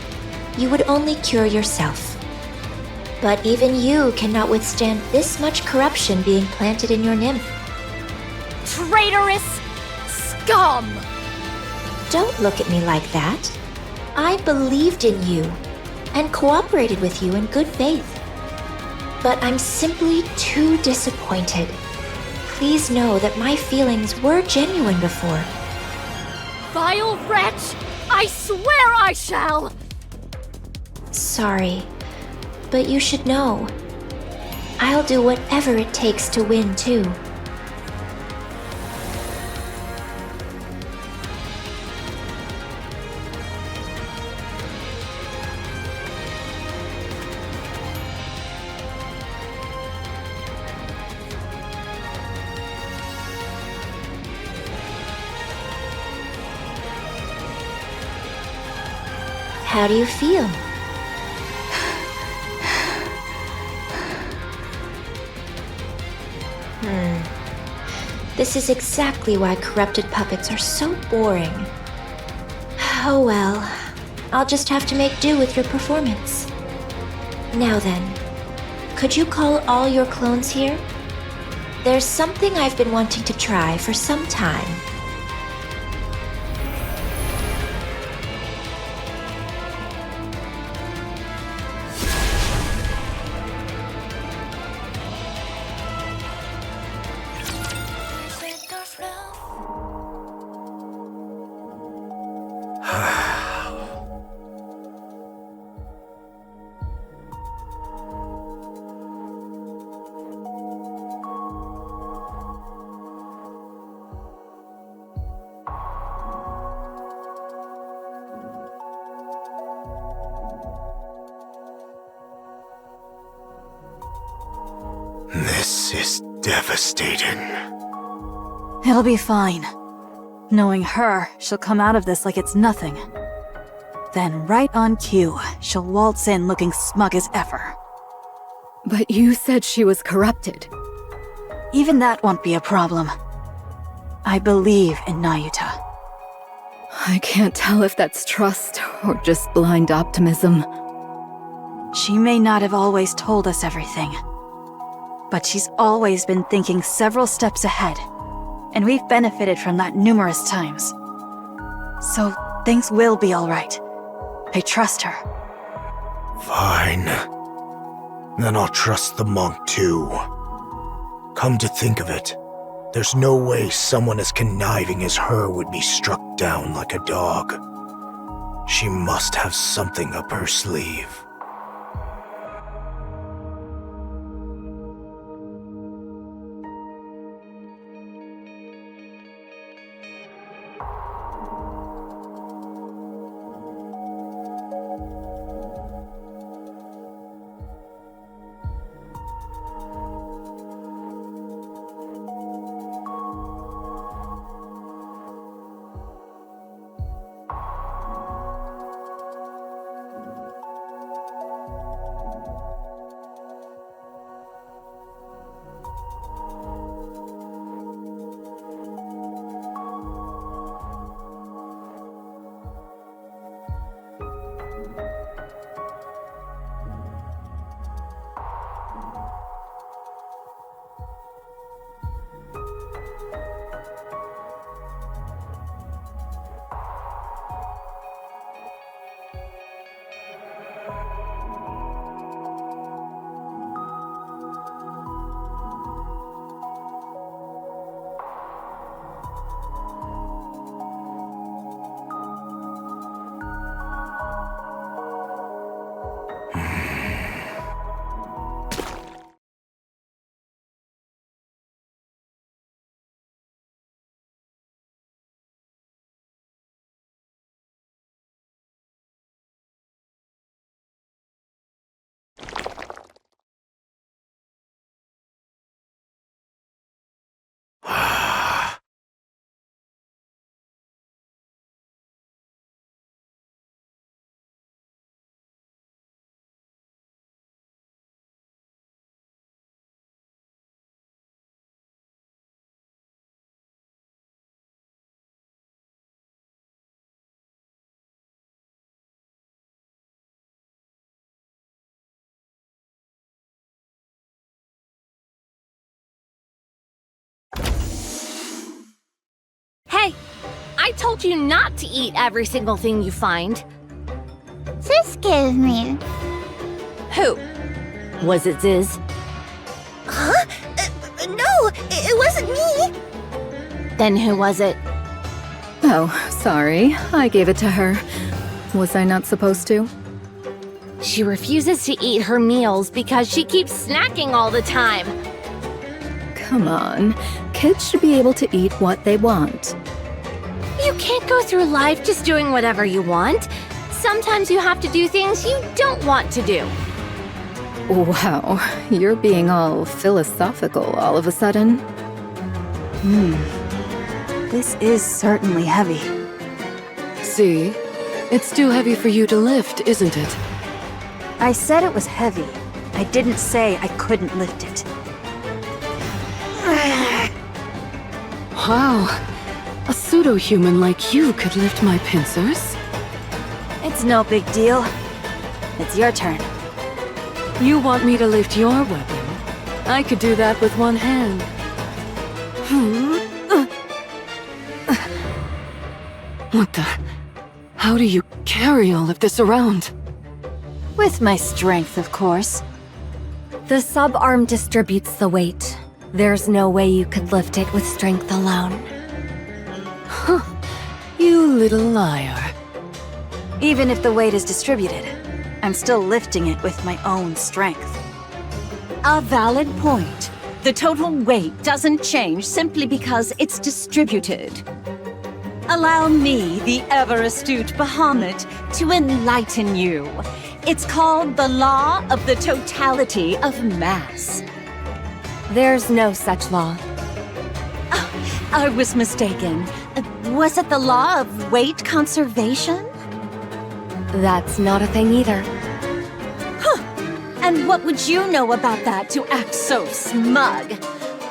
You would only cure yourself. But even you cannot withstand this much corruption being planted in your nymph. Traitorous scum! Don't look at me like that. I believed in you and cooperated with you in good faith. But I'm simply too disappointed. Please know that my feelings were genuine before. Vile wretch! I swear I shall! Sorry, but you should know. I'll do whatever it takes to win, too. How do you feel? This is exactly why corrupted puppets are so boring. Oh well, I'll just have to make do with your performance. Now then, could you call all your clones here? There's something I've been wanting to try for some time. This is devastating. It'll be fine. Knowing her, she'll come out of this like it's nothing. Then right on cue, she'll waltz in looking smug as ever. But you said she was corrupted. Even that won't be a problem. I believe in Nayuta. I can't tell if that's trust or just blind optimism. She may not have always told us everything, but she's always been thinking several steps ahead, and we've benefited from that numerous times. So things will be all right. I trust her. Fine. Then I'll trust the monk too. Come to think of it, there's no way someone as conniving as her would be struck down like a dog. She must have something up her sleeve. I told you not to eat every single thing you find. Excuse me. Who? Was it Ziz? Huh? No, it wasn't me. Then who was it? Oh, sorry. I gave it to her. Was I not supposed to? She refuses to eat her meals because she keeps snacking all the time. Come on. Kids should be able to eat what they want. You can't go through life just doing whatever you want. Sometimes you have to do things you don't want to do. Wow, you're being all philosophical all of a sudden. This is certainly heavy. See? It's too heavy for you to lift, isn't it? I said it was heavy. I didn't say I couldn't lift it. Wow. A pseudo-human like you could lift my pincers? It's no big deal. It's your turn. You want me to lift your weapon? I could do that with one hand. What the? How do you carry all of this around? With my strength, of course. The sub-arm distributes the weight. There's no way you could lift it with strength alone. Huh. You little liar. Even if the weight is distributed, I'm still lifting it with my own strength. A valid point. The total weight doesn't change simply because it's distributed. Allow me, the ever-astute Bahamut, to enlighten you. It's called the law of the totality of mass. There's no such law. Oh, I was mistaken. Was it the law of weight conservation? That's not a thing either. Huh. And what would you know about that to act so smug?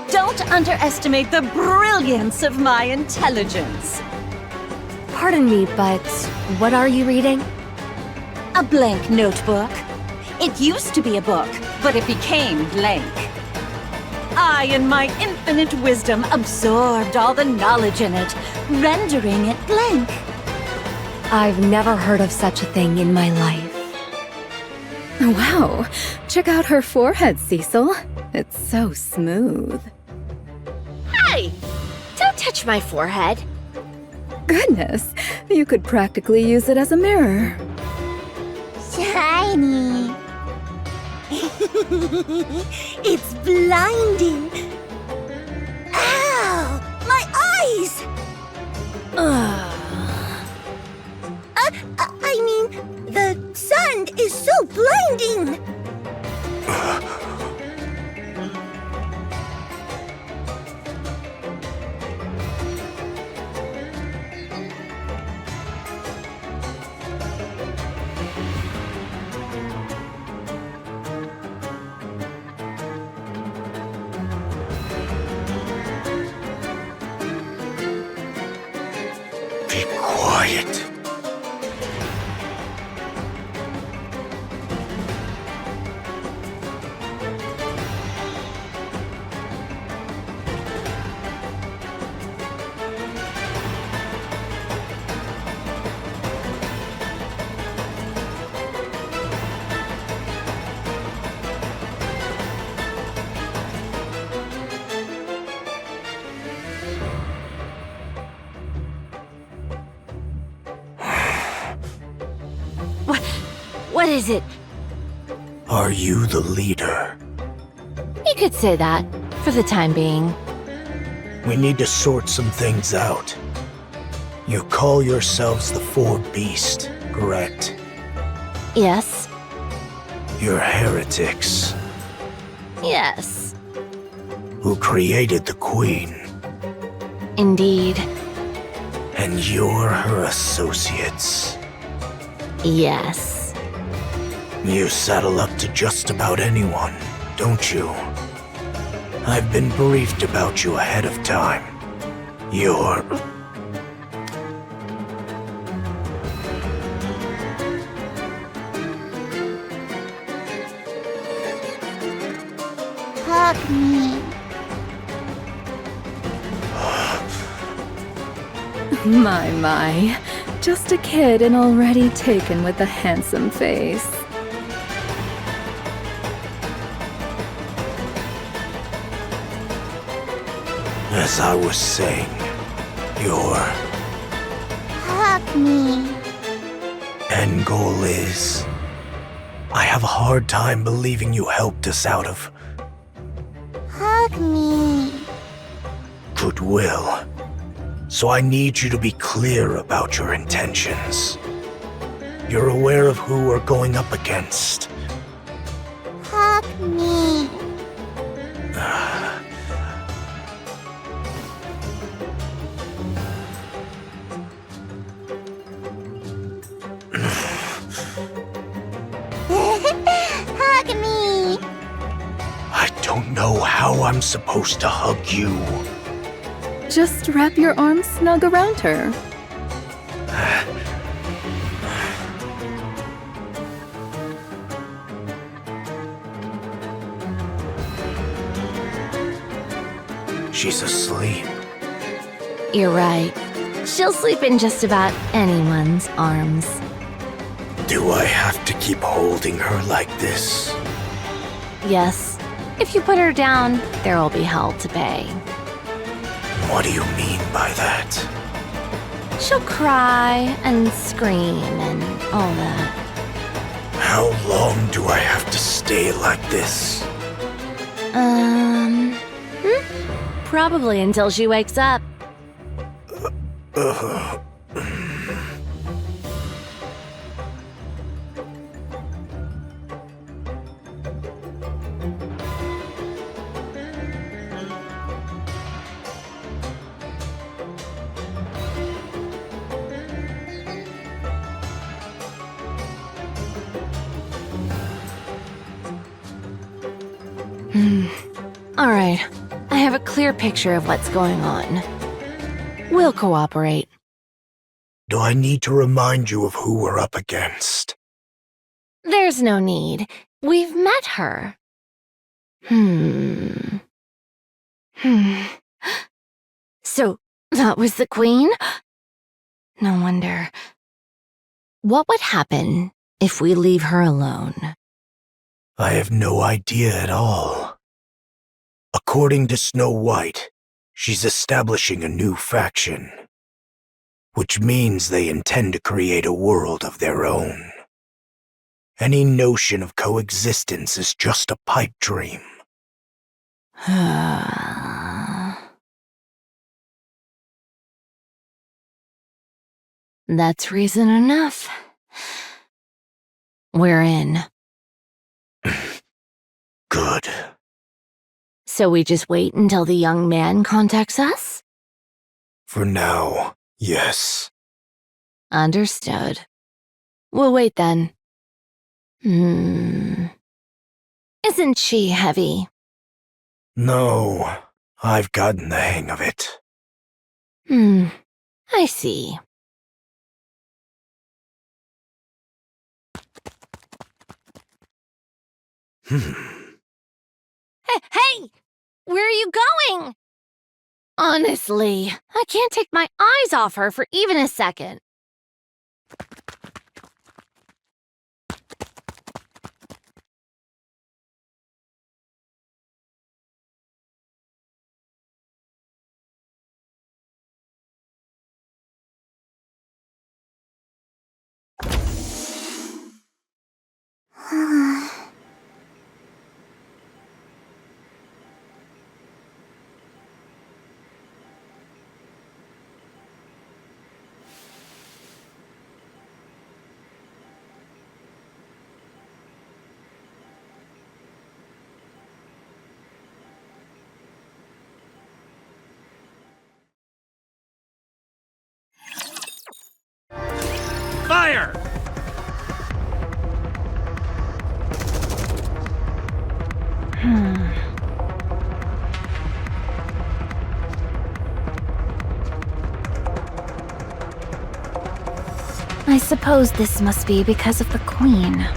Don't underestimate the brilliance of my intelligence. Pardon me, but what are you reading? A blank notebook. It used to be a book, but it became blank. I, in my infinite wisdom, absorbed all the knowledge in it, rendering it blank. I've never heard of such a thing in my life. Wow, check out her forehead, Cecil. It's so smooth. Hey! Don't touch my forehead. Goodness, you could practically use it as a mirror. Shiny. It's blinding. Ow! My eyes! I mean, the sun is so blinding! Be quiet. What is it? Are you the leader? You could say that, for the time being. We need to sort some things out. You call yourselves the Four Beasts, correct? Yes. You're heretics. Yes. Who created the Queen. Indeed. And you're her associates. Yes. You saddle up to just about anyone, don't you? I've been briefed about you ahead of time. You're... Hug me. My. Just a kid and already taken with the handsome face. As I was saying, your Hug me. end goal is... I have a hard time believing you helped us out of Hug me. goodwill. So I need you to be clear about your intentions. You're aware of who we're going up against. Hug me. Hug me. I don't know how I'm supposed to hug you. Just wrap your arms snug around her. She's asleep. You're right. She'll sleep in just about anyone's arms. Do I have to keep holding her like this? Yes. If you put her down, there will be hell to pay. What do you mean by that? She'll cry and scream and all that. How long do I have to stay like this? Probably until she wakes up. All right. I have a clear picture of what's going on. We'll cooperate. Do I need to remind you of who we're up against? There's no need. We've met her. So, that was the queen? No wonder. What would happen if we leave her alone? I have no idea at all. According to Snow White, she's establishing a new faction, which means they intend to create a world of their own. Any notion of coexistence is just a pipe dream. That's reason enough. We're in. Good. So we just wait until the young man contacts us? For now, yes. Understood. We'll wait then. Isn't she heavy? No, I've gotten the hang of it. I see. Hey! Where are you going? Honestly, I can't take my eyes off her for even a second. Fire! I suppose this must be because of the Queen.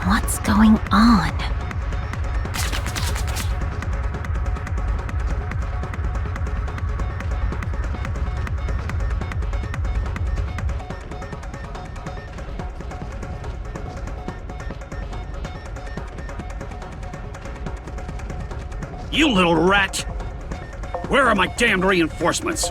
What's going on? You little rat! Where are my damned reinforcements?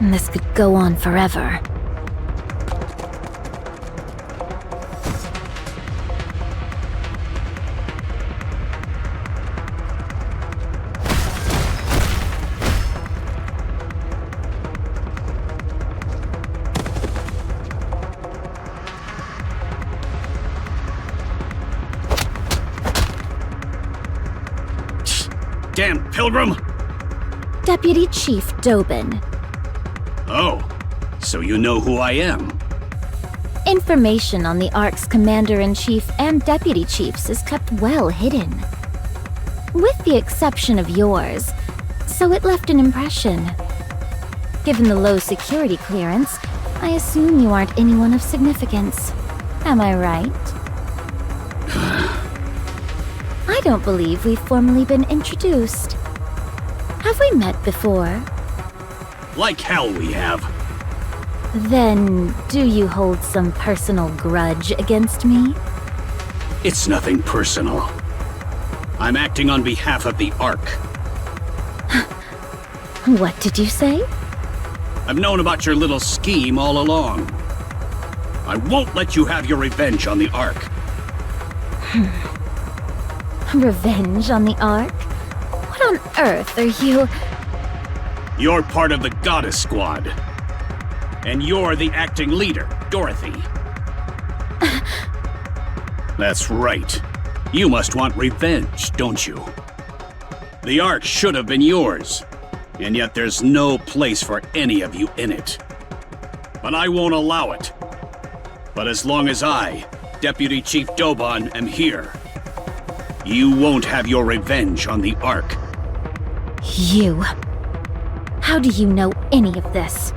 This could go on forever. Damn pilgrim! Deputy Chief Doban. Oh, so you know who I am? Information on the Ark's Commander-in-Chief and Deputy Chiefs is kept well hidden. With the exception of yours, so it left an impression. Given the low security clearance, I assume you aren't anyone of significance. Am I right? I don't believe we've formally been introduced. Have we met before? Like hell we have. Then, do you hold some personal grudge against me? It's nothing personal. I'm acting on behalf of the Ark. What did you say? I've known about your little scheme all along. I won't let you have your revenge on the Ark. Revenge on the Ark? What on earth are you... You're part of the Goddess Squad. And you're the acting leader, Dorothy. That's right. You must want revenge, don't you? The Ark should have been yours, and yet there's no place for any of you in it. But I won't allow it. But as long as I, Deputy Chief Doban, am here, you won't have your revenge on the Ark. You... How do you know any of this?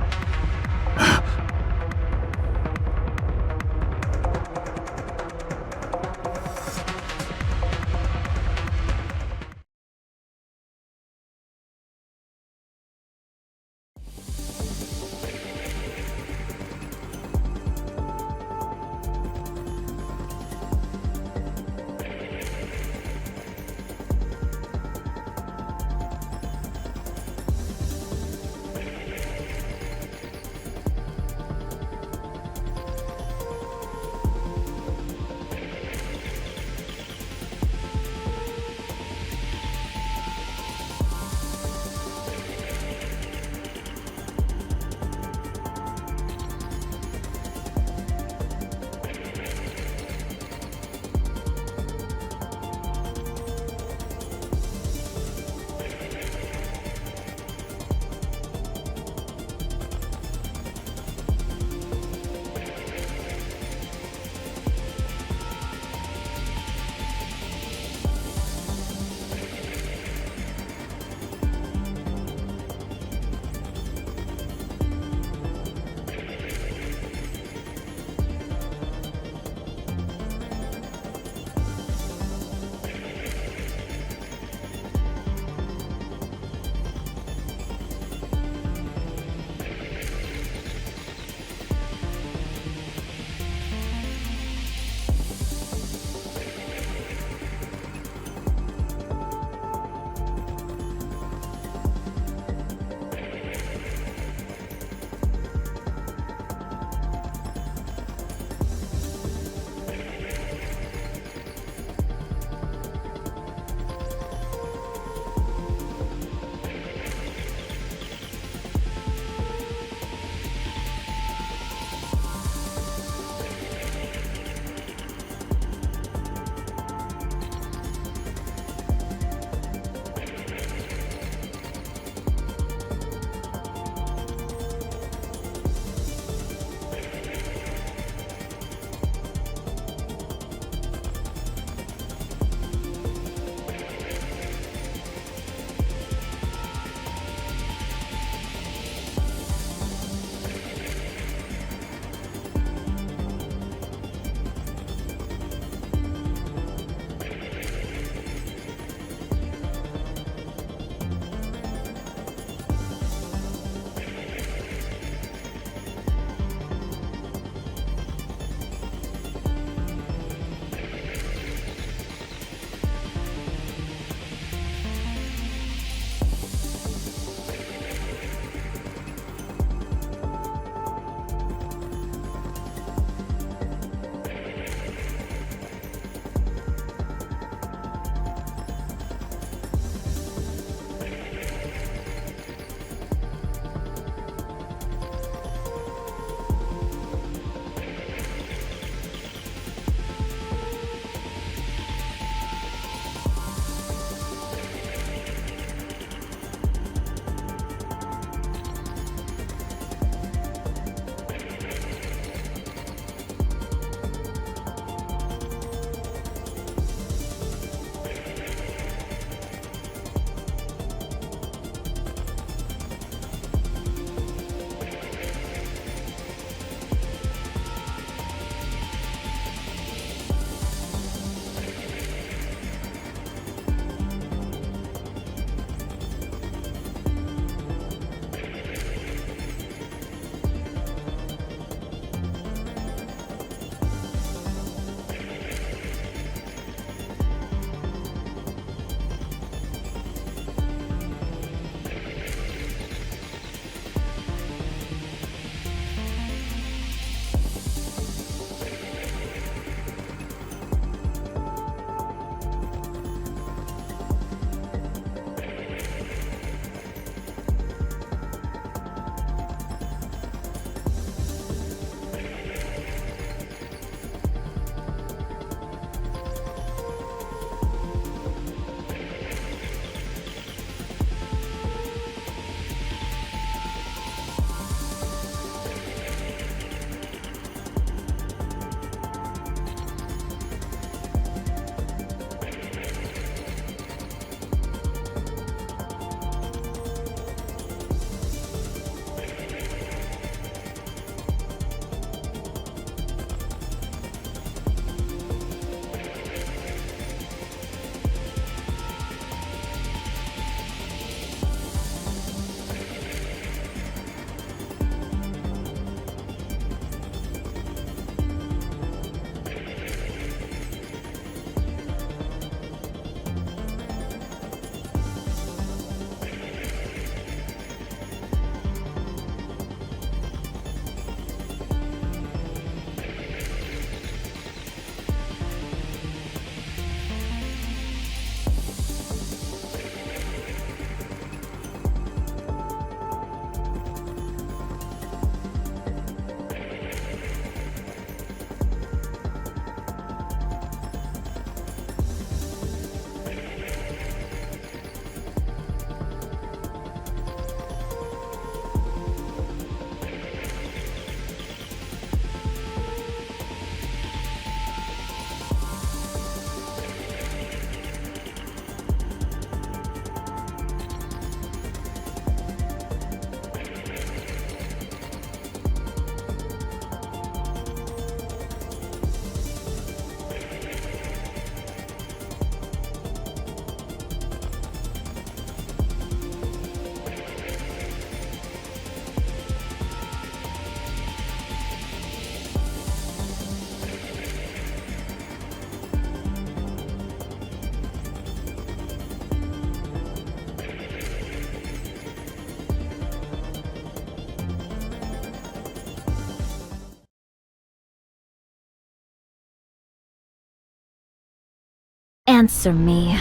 Answer me.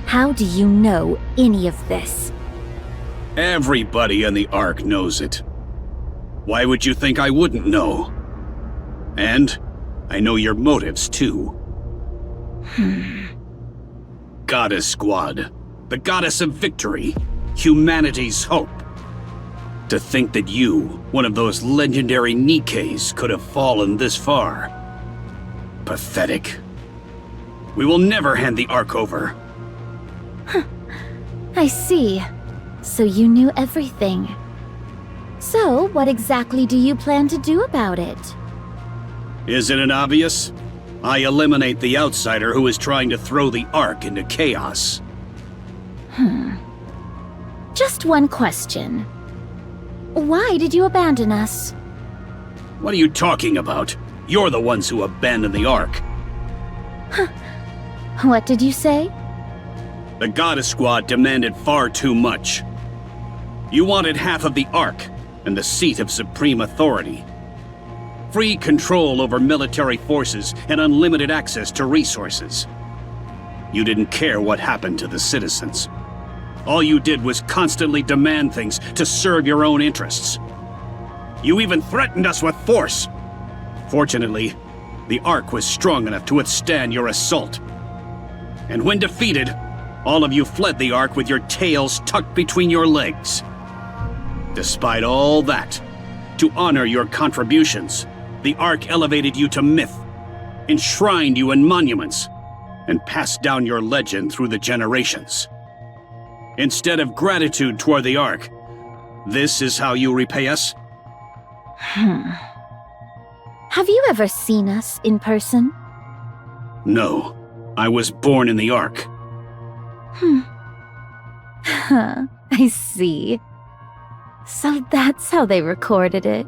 How do you know any of this? Everybody in the Ark knows it. Why would you think I wouldn't know? And I know your motives, too. Goddess Squad. The goddess of victory. Humanity's hope. To think that you, one of those legendary Nikkes, could have fallen this far. Pathetic. We will never hand the Ark over. I see. So you knew everything. So, what exactly do you plan to do about it? Isn't it obvious? I eliminate the outsider who is trying to throw the Ark into chaos. Just one question. Why did you abandon us? What are you talking about? You're the ones who abandoned the Ark. What did you say? The Goddess Squad demanded far too much. You wanted half of the Ark and the seat of supreme authority. Free control over military forces and unlimited access to resources. You didn't care what happened to the citizens. All you did was constantly demand things to serve your own interests. You even threatened us with force. Fortunately, the Ark was strong enough to withstand your assault. And when defeated, all of you fled the Ark with your tails tucked between your legs. Despite all that, to honor your contributions, the Ark elevated you to myth, enshrined you in monuments, and passed down your legend through the generations. Instead of gratitude toward the Ark, this is how you repay us? Have you ever seen us in person? No. I was born in the Ark. I see. So that's how they recorded it.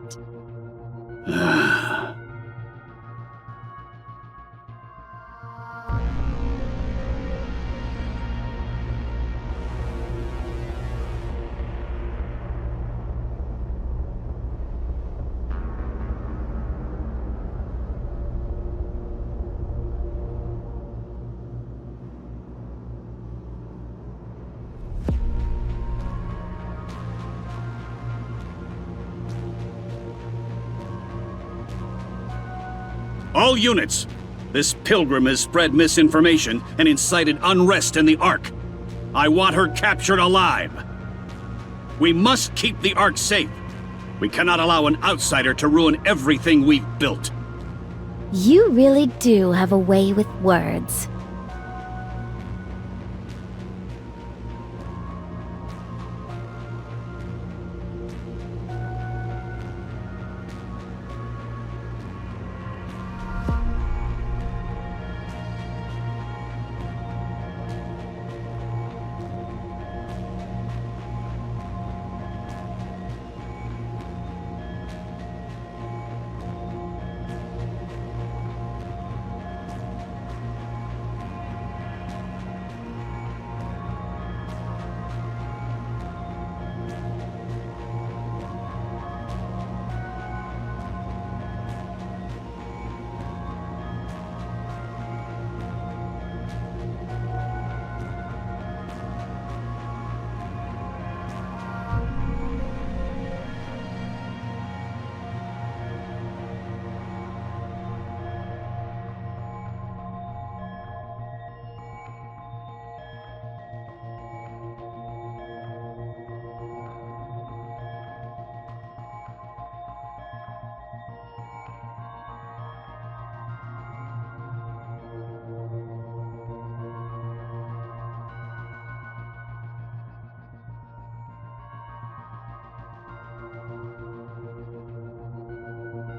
All units! This pilgrim has spread misinformation and incited unrest in the Ark. I want her captured alive. We must keep the Ark safe. We cannot allow an outsider to ruin everything we've built. You really do have a way with words.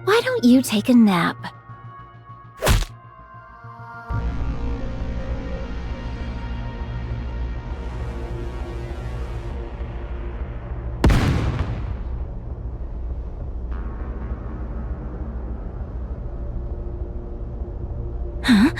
Why don't you take a nap? Huh?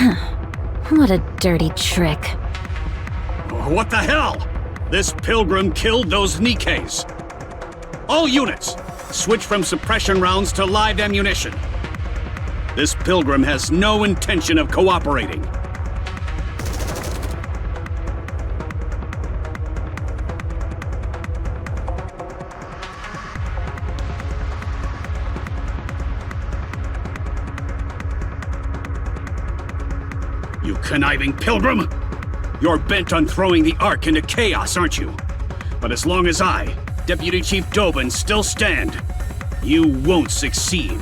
What a dirty trick. What the hell? This pilgrim killed those Nikkes. All units, switch from suppression rounds to live ammunition. This pilgrim has no intention of cooperating. You conniving pilgrim! You're bent on throwing the Ark into chaos, aren't you? But as long as I, Deputy Chief Doban, still stand, you won't succeed.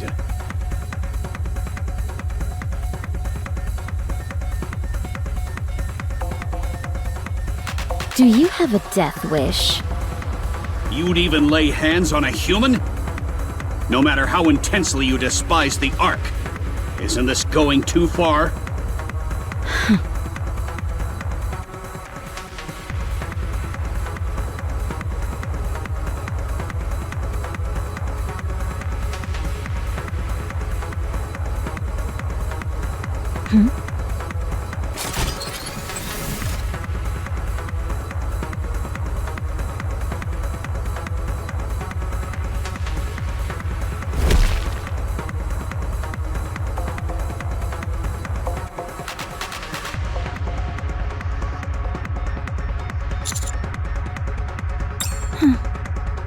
Do you have a death wish? You'd even lay hands on a human? No matter how intensely you despise the Ark, isn't this going too far?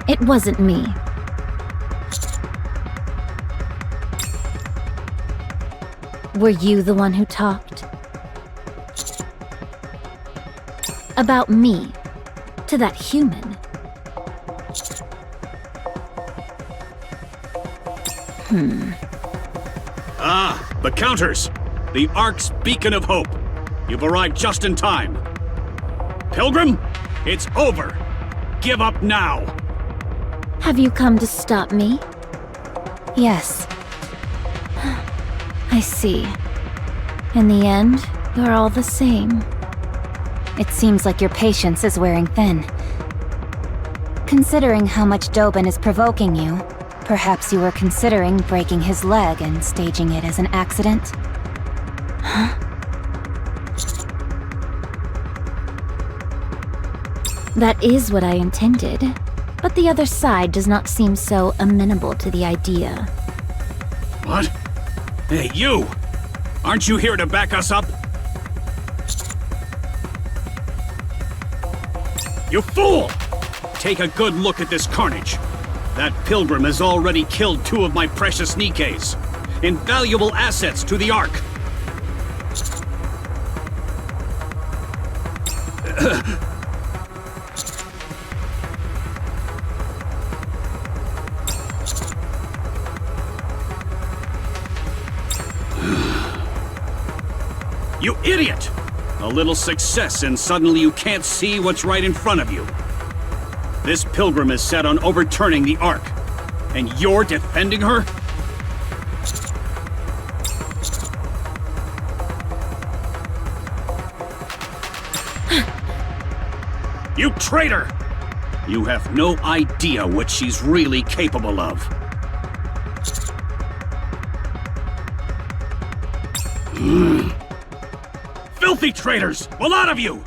It wasn't me. Were you the one who talked? About me, to that human? Ah, the counters! The Ark's beacon of hope. You've arrived just in time. Pilgrim, it's over. Give up now. Have you come to stop me? Yes. I see. In the end, you're all the same. It seems like your patience is wearing thin. Considering how much Doban is provoking you, perhaps you were considering breaking his leg and staging it as an accident? That is what I intended, but the other side does not seem so amenable to the idea. What? Hey, you! Aren't you here to back us up? You fool! Take a good look at this carnage. That pilgrim has already killed 2 of my precious Nikkes. Invaluable assets to the Ark. You idiot! A little success and suddenly you can't see what's right in front of you. This pilgrim is set on overturning the Ark, and you're defending her? You traitor! You have no idea what she's really capable of. Filthy traitors! A lot of you!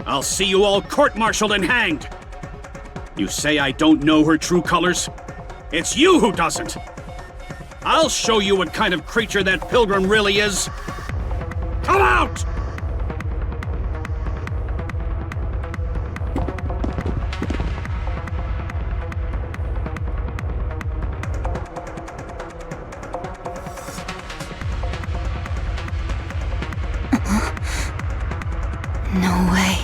I'll see you all court-martialed and hanged! You say I don't know her true colors? It's you who doesn't! I'll show you what kind of creature that pilgrim really is! Come out! No way.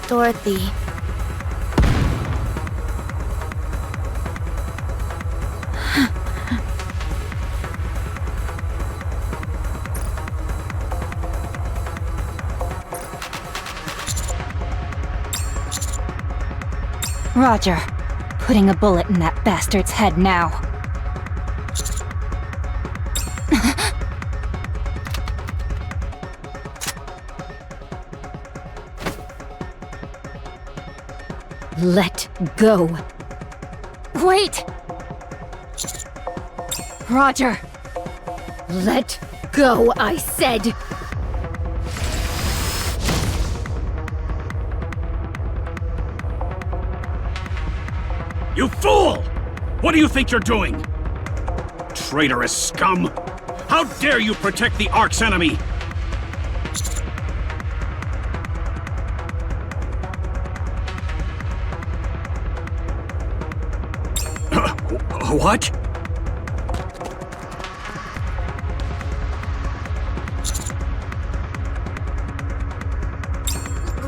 Dorothy. Roger. Putting a bullet in that bastard's head now. Let go. Wait! Roger! Let go, I said! You fool! What do you think you're doing? Traitorous scum! How dare you protect the Ark's enemy? What?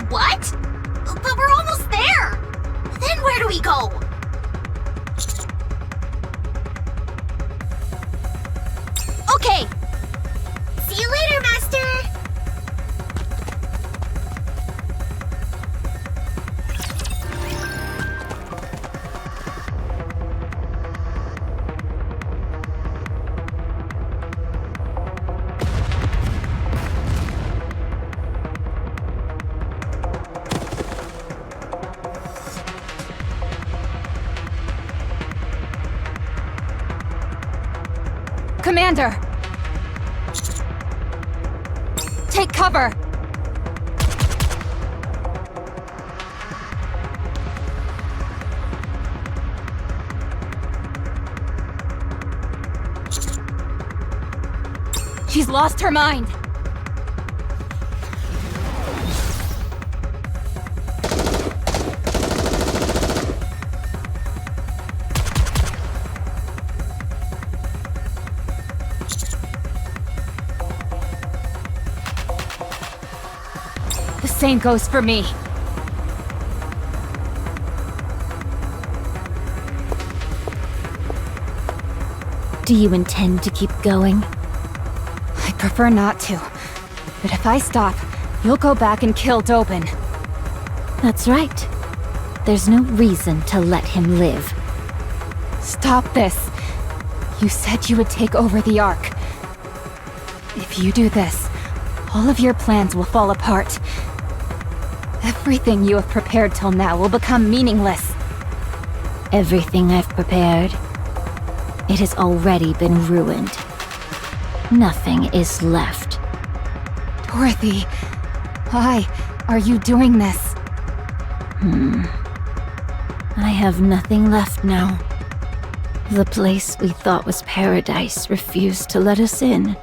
What? But we're almost there! Then where do we go? Okay! See you later, Master! Commander! Take cover! She's lost her mind! The same goes for me. Do you intend to keep going? I prefer not to. But if I stop, you'll go back and kill Doban. That's right. There's no reason to let him live. Stop this. You said you would take over the Ark. If you do this, all of your plans will fall apart. Everything you have prepared till now will become meaningless. Everything I've prepared, it has already been ruined. Nothing is left. Dorothy, why are you doing this? I have nothing left now. The place we thought was paradise refused to let us in.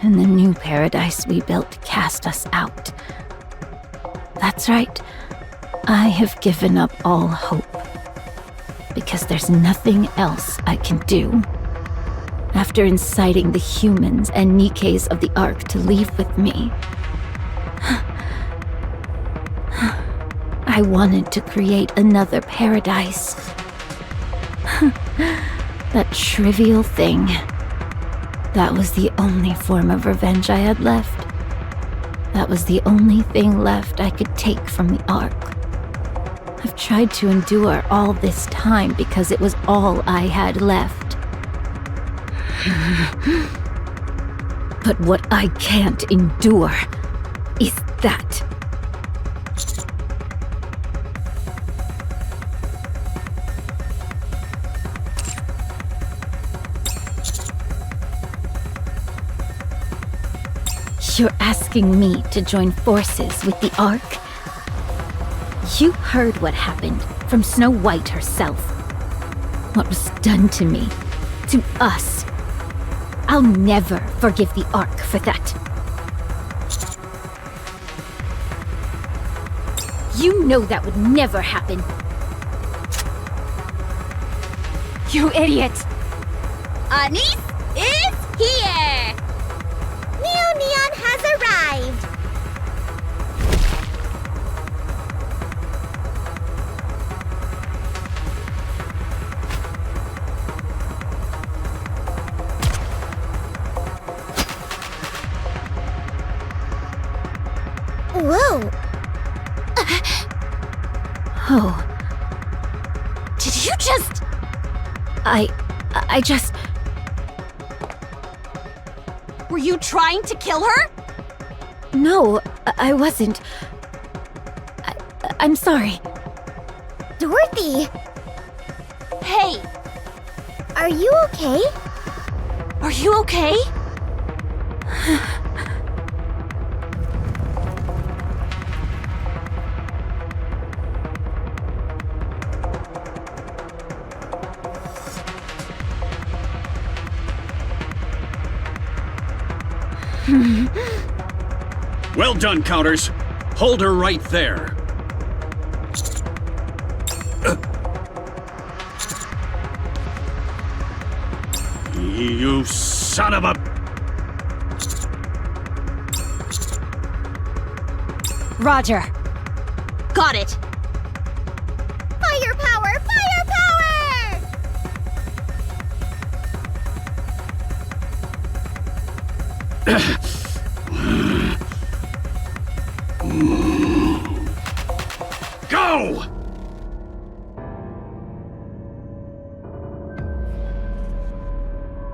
And the new paradise we built cast us out. That's right. I have given up all hope. Because there's nothing else I can do. After inciting the humans and Nikkes of the Ark to leave with me, I wanted to create another paradise. That trivial thing. That was the only form of revenge I had left. That was the only thing left I could take from the Ark. I've tried to endure all this time because it was all I had left. But what I can't endure is that. You're asking me to join forces with the Ark? You heard what happened from Snow White herself. What was done to me, to us. I'll never forgive the Ark for that. You know that would never happen. You idiot! Anise is here! Neo Neon has arrived! Did you just... I just... Were you trying to kill her? No, I wasn't. I'm sorry. Dorothy! Hey! Are you okay? Are you okay? Well done, Counters. Hold her right there. You son of a... Roger. Got it. Firepower! Firepower! Go!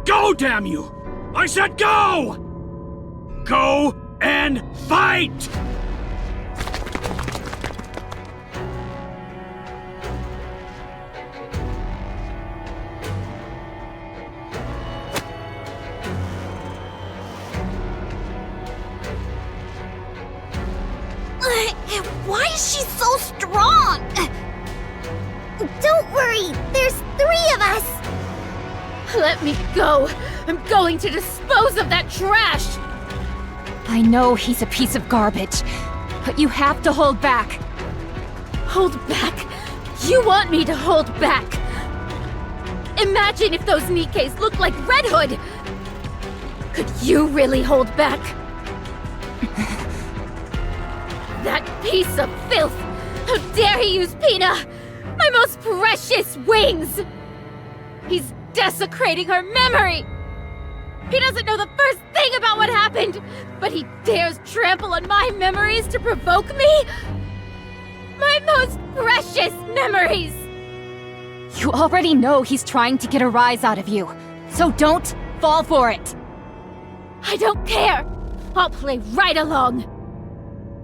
Go, damn you! I said go! Go and fight! Why is she so strong? Don't worry, there's 3 of us! Let me go! I'm going to dispose of that trash! I know he's a piece of garbage, but you have to hold back. Hold back? You want me to hold back? Imagine if those Nikkes looked like Red Hood! Could you really hold back? That piece of filth! How dare he use Pina! My most precious wings! He's desecrating her memory! He doesn't know the first thing about what happened, but he dares trample on my memories to provoke me? My most precious memories! You already know he's trying to get a rise out of you, so don't fall for it. I don't care! I'll play right along!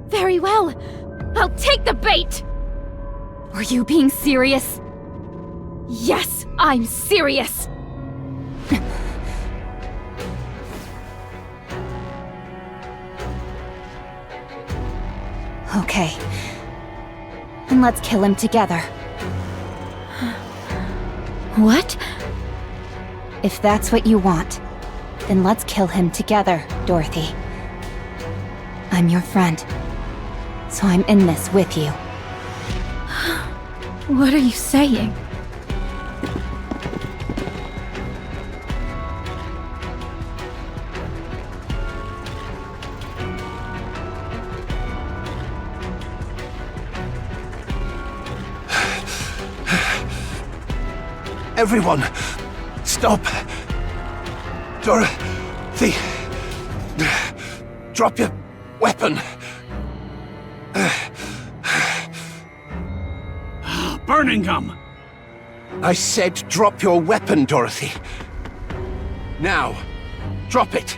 Very well. I'll take the bait! Are you being serious? Yes, I'm serious! Okay. And let's kill him together. What? If that's what you want, then let's kill him together, Dorothy. I'm your friend, so I'm in this with you. What are you saying? Everyone, stop! Dorothy, drop your weapon. Burning gum! I said drop your weapon, Dorothy. Now, drop it.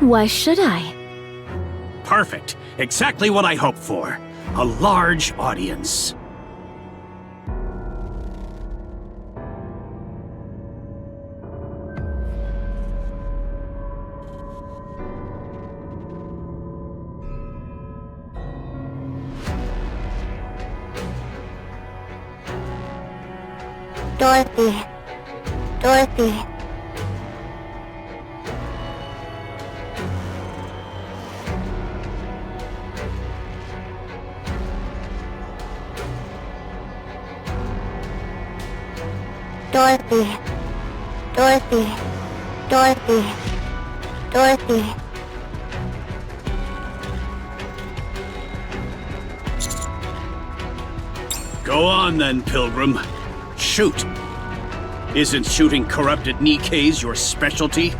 Why should I? Perfect. Exactly what I hoped for. A large audience. Dorothy. Dorothy. Dorothy. Dorothy. Dorothy. Dorothy. Go on then, Pilgrim. Shoot. Isn't shooting corrupted Nikkes your specialty?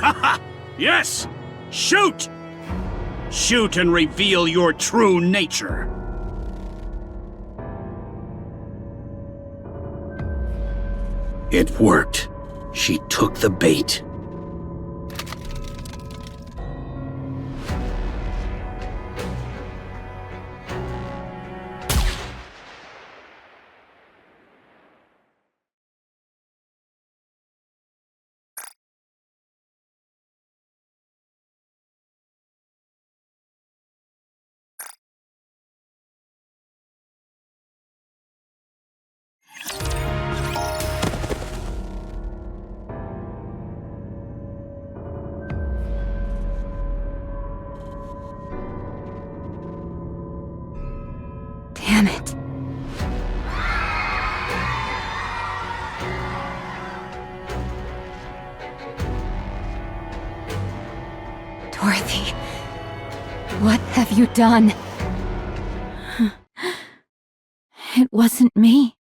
Haha! Yes! Shoot! Shoot and reveal your true nature. It worked. She took the bait. Damn it. Dorothy, what have you done? It wasn't me.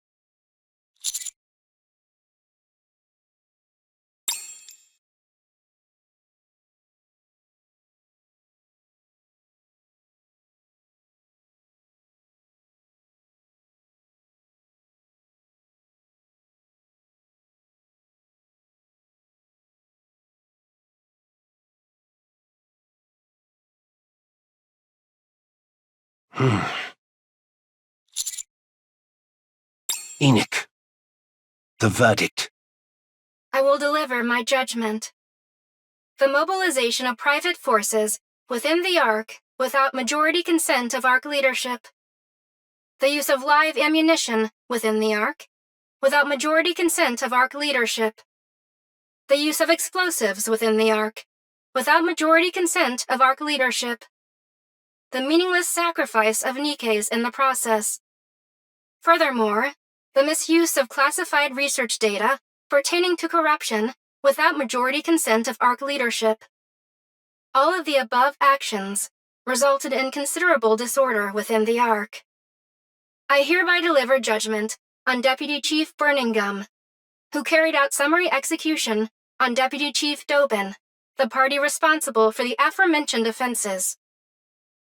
Enoch, the verdict. I will deliver my judgment. The mobilization of private forces within the Ark without majority consent of Ark leadership. The use of live ammunition within the Ark without majority consent of Ark leadership. The use of explosives within the Ark without majority consent of Ark leadership. The meaningless sacrifice of Nikkes in the process. Furthermore, the misuse of classified research data pertaining to corruption without majority consent of Ark leadership. All of the above actions resulted in considerable disorder within the Ark. I hereby deliver judgment on Deputy Chief Birmingham, who carried out summary execution on Deputy Chief Doban, the party responsible for the aforementioned offenses.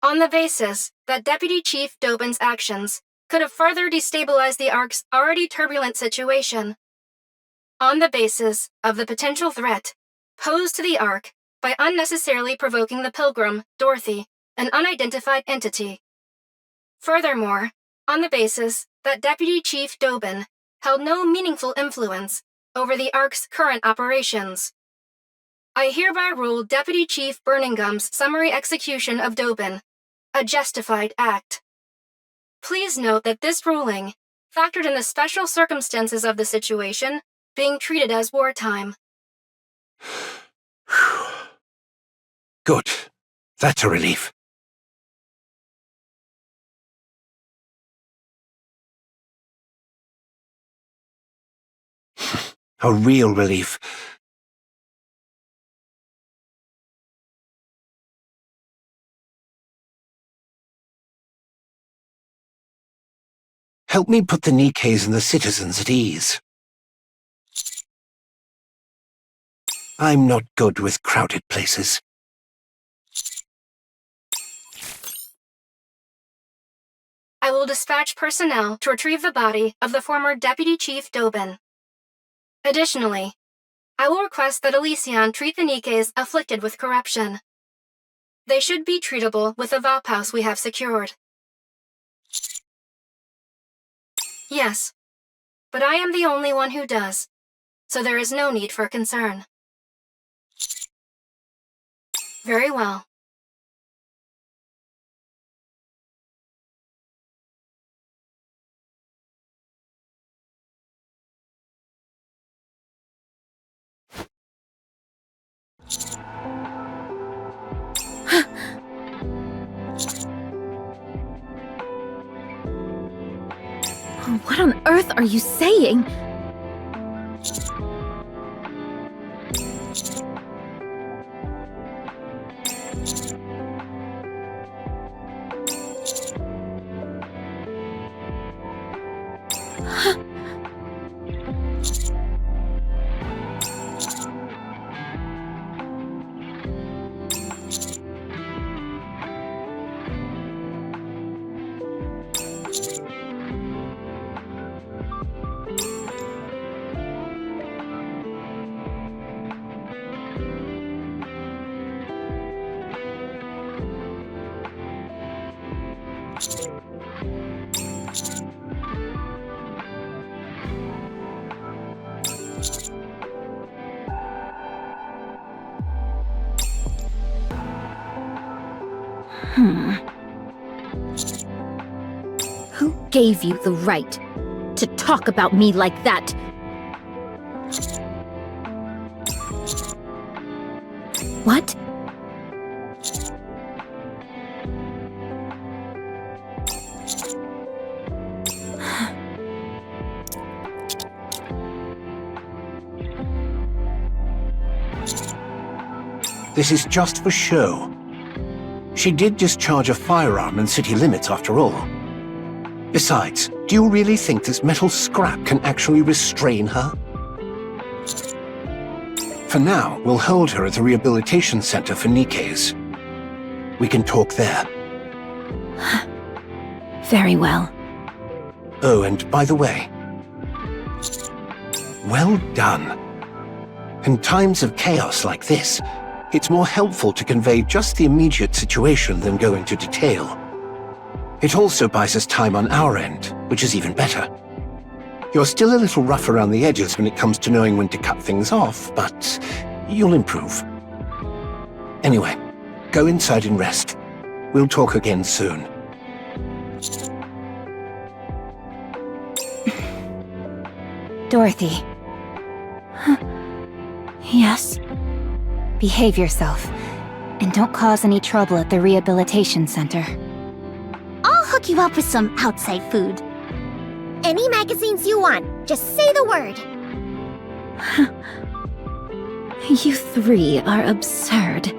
On the basis that Deputy Chief Doban's actions could have further destabilized the Ark's already turbulent situation. On the basis of the potential threat posed to the Ark by unnecessarily provoking the pilgrim, Dorothy, an unidentified entity. Furthermore, on the basis that Deputy Chief Doban held no meaningful influence over the Ark's current operations. I hereby rule Deputy Chief Birmingham's summary execution of Doban a justified act. Please note that this ruling factored in the special circumstances of the situation being treated as wartime. Good. That's a relief. A real relief. Help me put the Nikkes and the citizens at ease. I'm not good with crowded places. I will dispatch personnel to retrieve the body of the former Deputy Chief Doban. Additionally, I will request that Elysion treat the Nikkes afflicted with corruption. They should be treatable with the Vop House we have secured. Yes, but I am the only one who does, so there is no need for concern. Very well. What on earth are you saying? Who gave you the right to talk about me like that? What? This is just for show. She did discharge a firearm in city limits after all. Besides, do you really think this metal scrap can actually restrain her? For now, we'll hold her at the rehabilitation center for Nikke's. We can talk there. Very well. Oh, and by the way, well done. In times of chaos like this, it's more helpful to convey just the immediate situation than go into detail. It also buys us time on our end, which is even better. You're still a little rough around the edges when it comes to knowing when to cut things off, but you'll improve. Anyway, go inside and rest. We'll talk again soon. Dorothy. Yes? Behave yourself, and don't cause any trouble at the rehabilitation center. I'll hook you up with some outside food. Any magazines you want, just say the word. You three are absurd.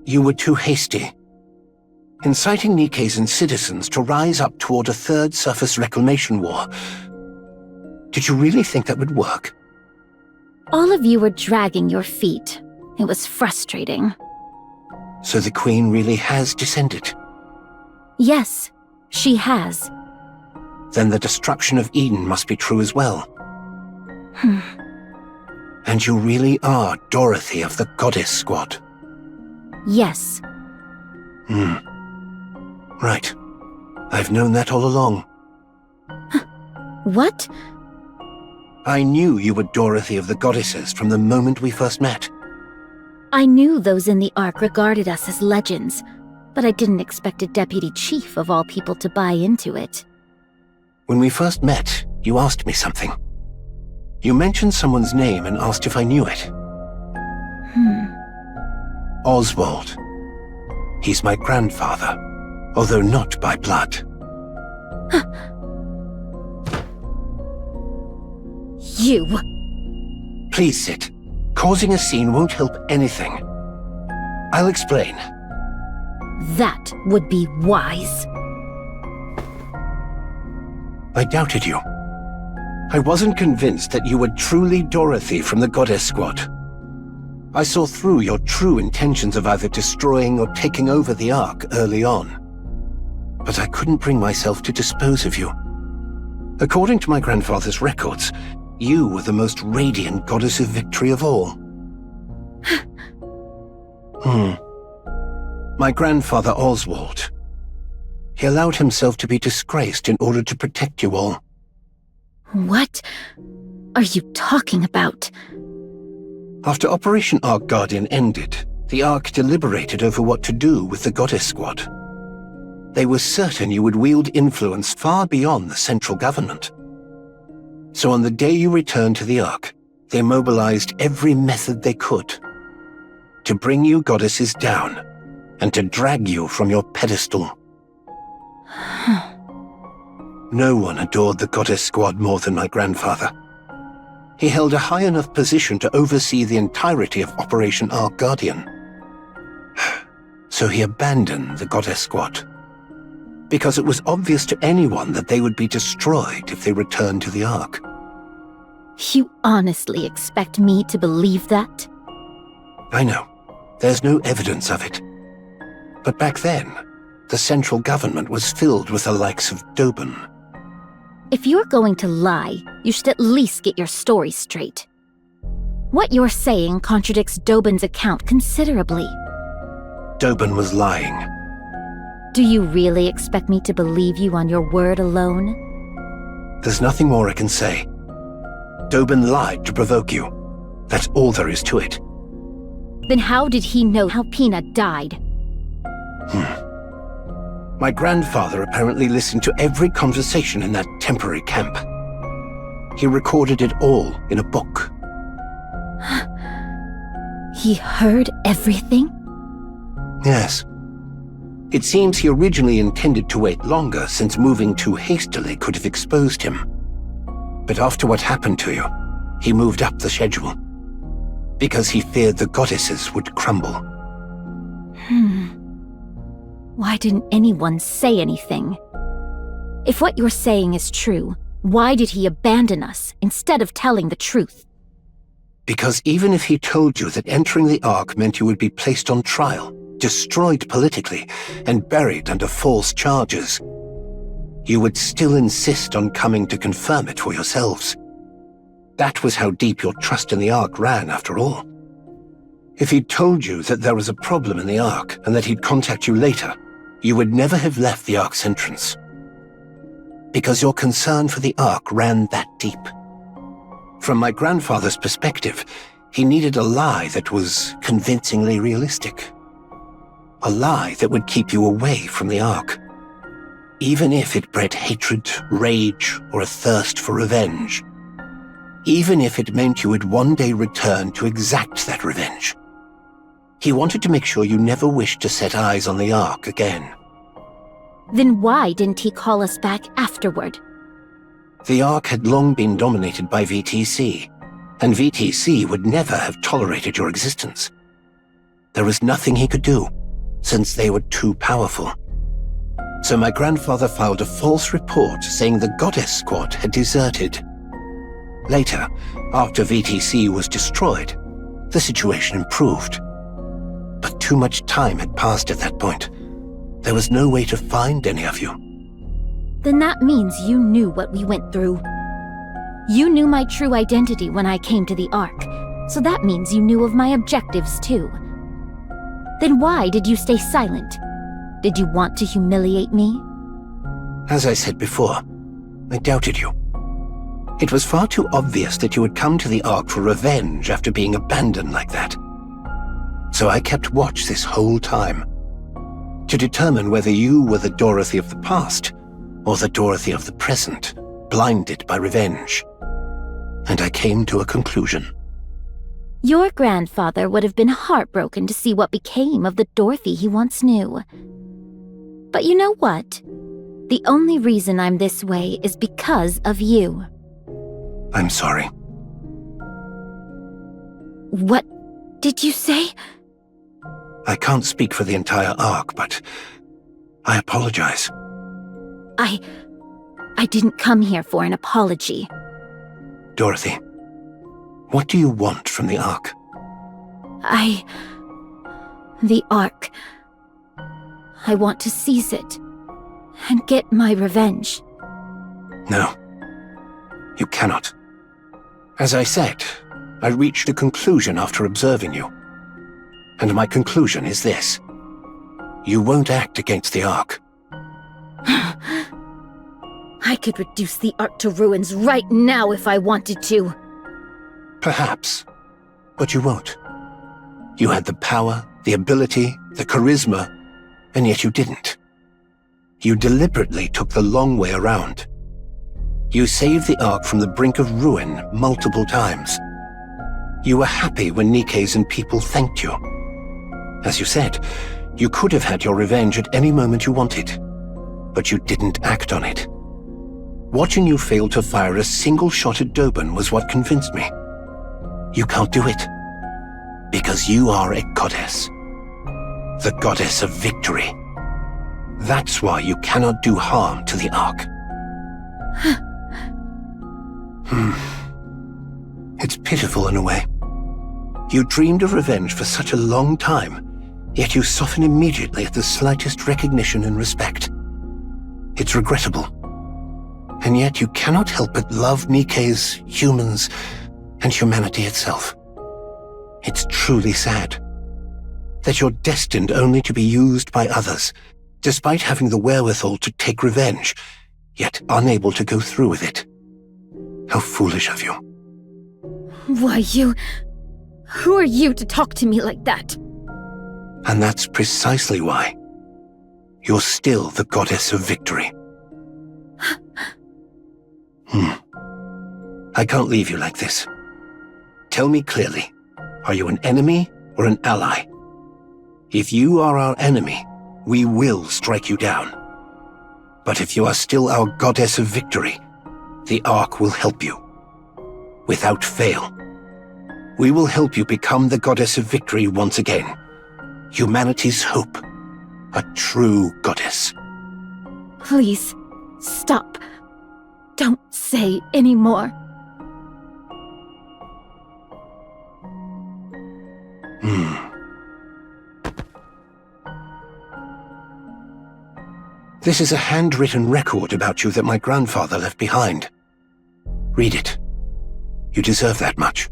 You were too hasty. Inciting Nikke's and citizens to rise up toward a third surface reclamation war. Did you really think that would work? All of you were dragging your feet. It was frustrating. So the Queen really has descended? Yes, she has. Then the destruction of Eden must be true as well. And you really are Dorothy of the Goddess Squad? Yes. Right. I've known that all along. What? I knew you were Dorothy of the Goddesses from the moment we first met. I knew those in the Ark regarded us as legends, but I didn't expect a deputy chief of all people to buy into it. When we first met, you asked me something. You mentioned someone's name and asked if I knew it. Oswald. He's my grandfather, although not by blood. You! Please sit. Causing a scene won't help anything. I'll explain. That would be wise. I doubted you. I wasn't convinced that you were truly Dorothy from the Goddess Squad. I saw through your true intentions of either destroying or taking over the Ark early on. But I couldn't bring myself to dispose of you. According to my grandfather's records, you were the most radiant goddess of victory of all. My grandfather Oswald. He allowed himself to be disgraced in order to protect you all. What are you talking about? After Operation Ark Guardian ended, the Ark deliberated over what to do with the Goddess Squad. They were certain you would wield influence far beyond the central government. So on the day you returned to the Ark, they mobilized every method they could to bring you goddesses down and to drag you from your pedestal. No one adored the Goddess Squad more than my grandfather. He held a high enough position to oversee the entirety of Operation Ark Guardian. So he abandoned the Goddess Squad, because it was obvious to anyone that they would be destroyed if they returned to the Ark. You honestly expect me to believe that? I know. There's no evidence of it. But back then, the central government was filled with the likes of Doban. If you're going to lie, you should at least get your story straight. What you're saying contradicts Doban's account considerably. Doban was lying. Do you really expect me to believe you on your word alone? There's nothing more I can say. Doban lied to provoke you. That's all there is to it. Then how did he know how Pina died? My grandfather apparently listened to every conversation in that temporary camp. He recorded it all in a book. He heard everything? Yes. It seems he originally intended to wait longer, since moving too hastily could have exposed him. But after what happened to you, he moved up the schedule. Because he feared the goddesses would crumble. Why didn't anyone say anything? If what you're saying is true, why did he abandon us instead of telling the truth? Because even if he told you that entering the Ark meant you would be placed on trial, destroyed politically, and buried under false charges, you would still insist on coming to confirm it for yourselves. That was how deep your trust in the Ark ran, after all. If he'd told you that there was a problem in the Ark and that he'd contact you later, you would never have left the Ark's entrance. Because your concern for the Ark ran that deep. From my grandfather's perspective, he needed a lie that was convincingly realistic. A lie that would keep you away from the Ark. Even if it bred hatred, rage, or a thirst for revenge. Even if it meant you would one day return to exact that revenge. He wanted to make sure you never wished to set eyes on the Ark again. Then why didn't he call us back afterward? The Ark had long been dominated by VTC, and VTC would never have tolerated your existence. There was nothing he could do, since they were too powerful. So my grandfather filed a false report saying the Goddess Squad had deserted. Later, after VTC was destroyed, the situation improved. But too much time had passed at that point. There was no way to find any of you. Then that means you knew what we went through. You knew my true identity when I came to the Ark, so that means you knew of my objectives too. Then why did you stay silent? Did you want to humiliate me? As I said before, I doubted you. It was far too obvious that you would come to the Ark for revenge after being abandoned like that. So I kept watch this whole time, to determine whether you were the Dorothy of the past, or the Dorothy of the present, blinded by revenge. And I came to a conclusion. Your grandfather would have been heartbroken to see what became of the Dorothy he once knew. But you know what? The only reason I'm this way is because of you. I'm sorry. What did you say? I can't speak for the entire Ark, but I apologize. I didn't come here for an apology. Dorothy, what do you want from the Ark? The Ark. I want to seize it and get my revenge. No, you cannot. As I said, I reached a conclusion after observing you. And my conclusion is this. You won't act against the Ark. I could reduce the Ark to ruins right now if I wanted to. Perhaps, but you won't. You had the power, the ability, the charisma, and yet you didn't. You deliberately took the long way around. You saved the Ark from the brink of ruin multiple times. You were happy when Nikke's and people thanked you. As you said, you could have had your revenge at any moment you wanted, but you didn't act on it. Watching you fail to fire a single shot at Doban was what convinced me. You can't do it. Because you are a goddess. The goddess of victory. That's why you cannot do harm to the Ark. It's pitiful in a way. You dreamed of revenge for such a long time, yet you soften immediately at the slightest recognition and respect. It's regrettable. And yet you cannot help but love Nikke's, humans, and humanity itself. It's truly sad that you're destined only to be used by others, despite having the wherewithal to take revenge, yet unable to go through with it. How foolish of you. Why, you... Who are you to talk to me like that? And that's precisely why. You're still the goddess of victory. I can't leave you like this. Tell me clearly, are you an enemy or an ally? If you are our enemy, we will strike you down. But if you are still our goddess of victory, the Ark will help you. Without fail. We will help you become the goddess of victory once again. Humanity's hope. A true goddess. Please, stop. Don't say any more. This is a handwritten record about you that my grandfather left behind. Read it. You deserve that much.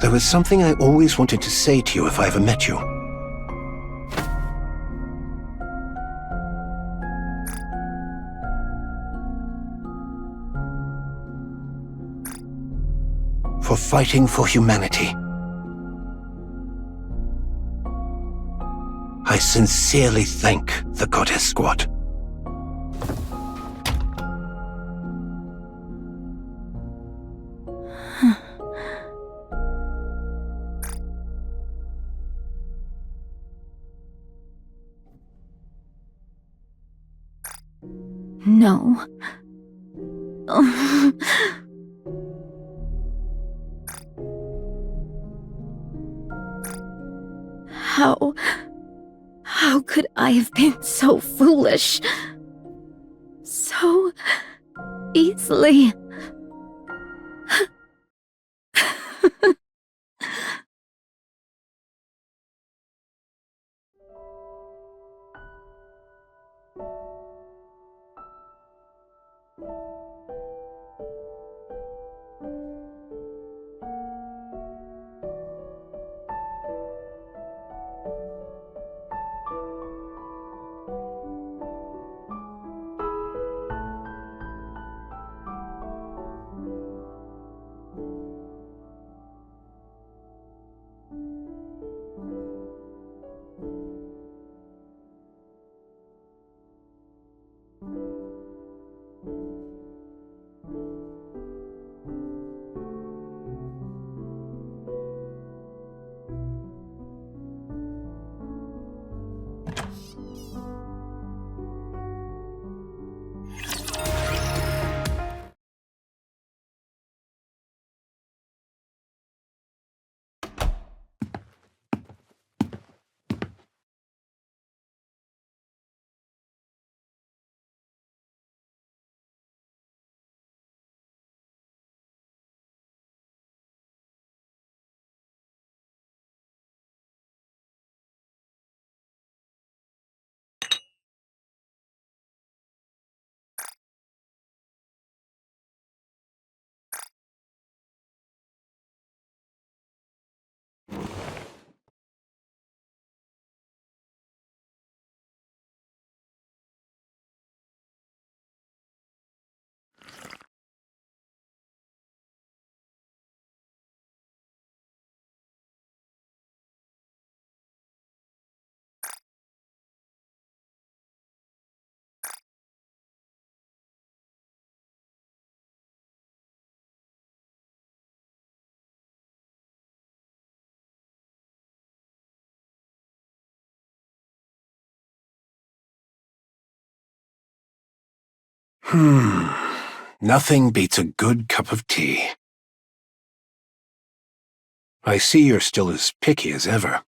There was something I always wanted to say to you if I ever met you. For fighting for humanity. I sincerely thank the Goddess Squad. No. How could I have been so foolish? So easily. Nothing beats a good cup of tea. I see you're still as picky as ever.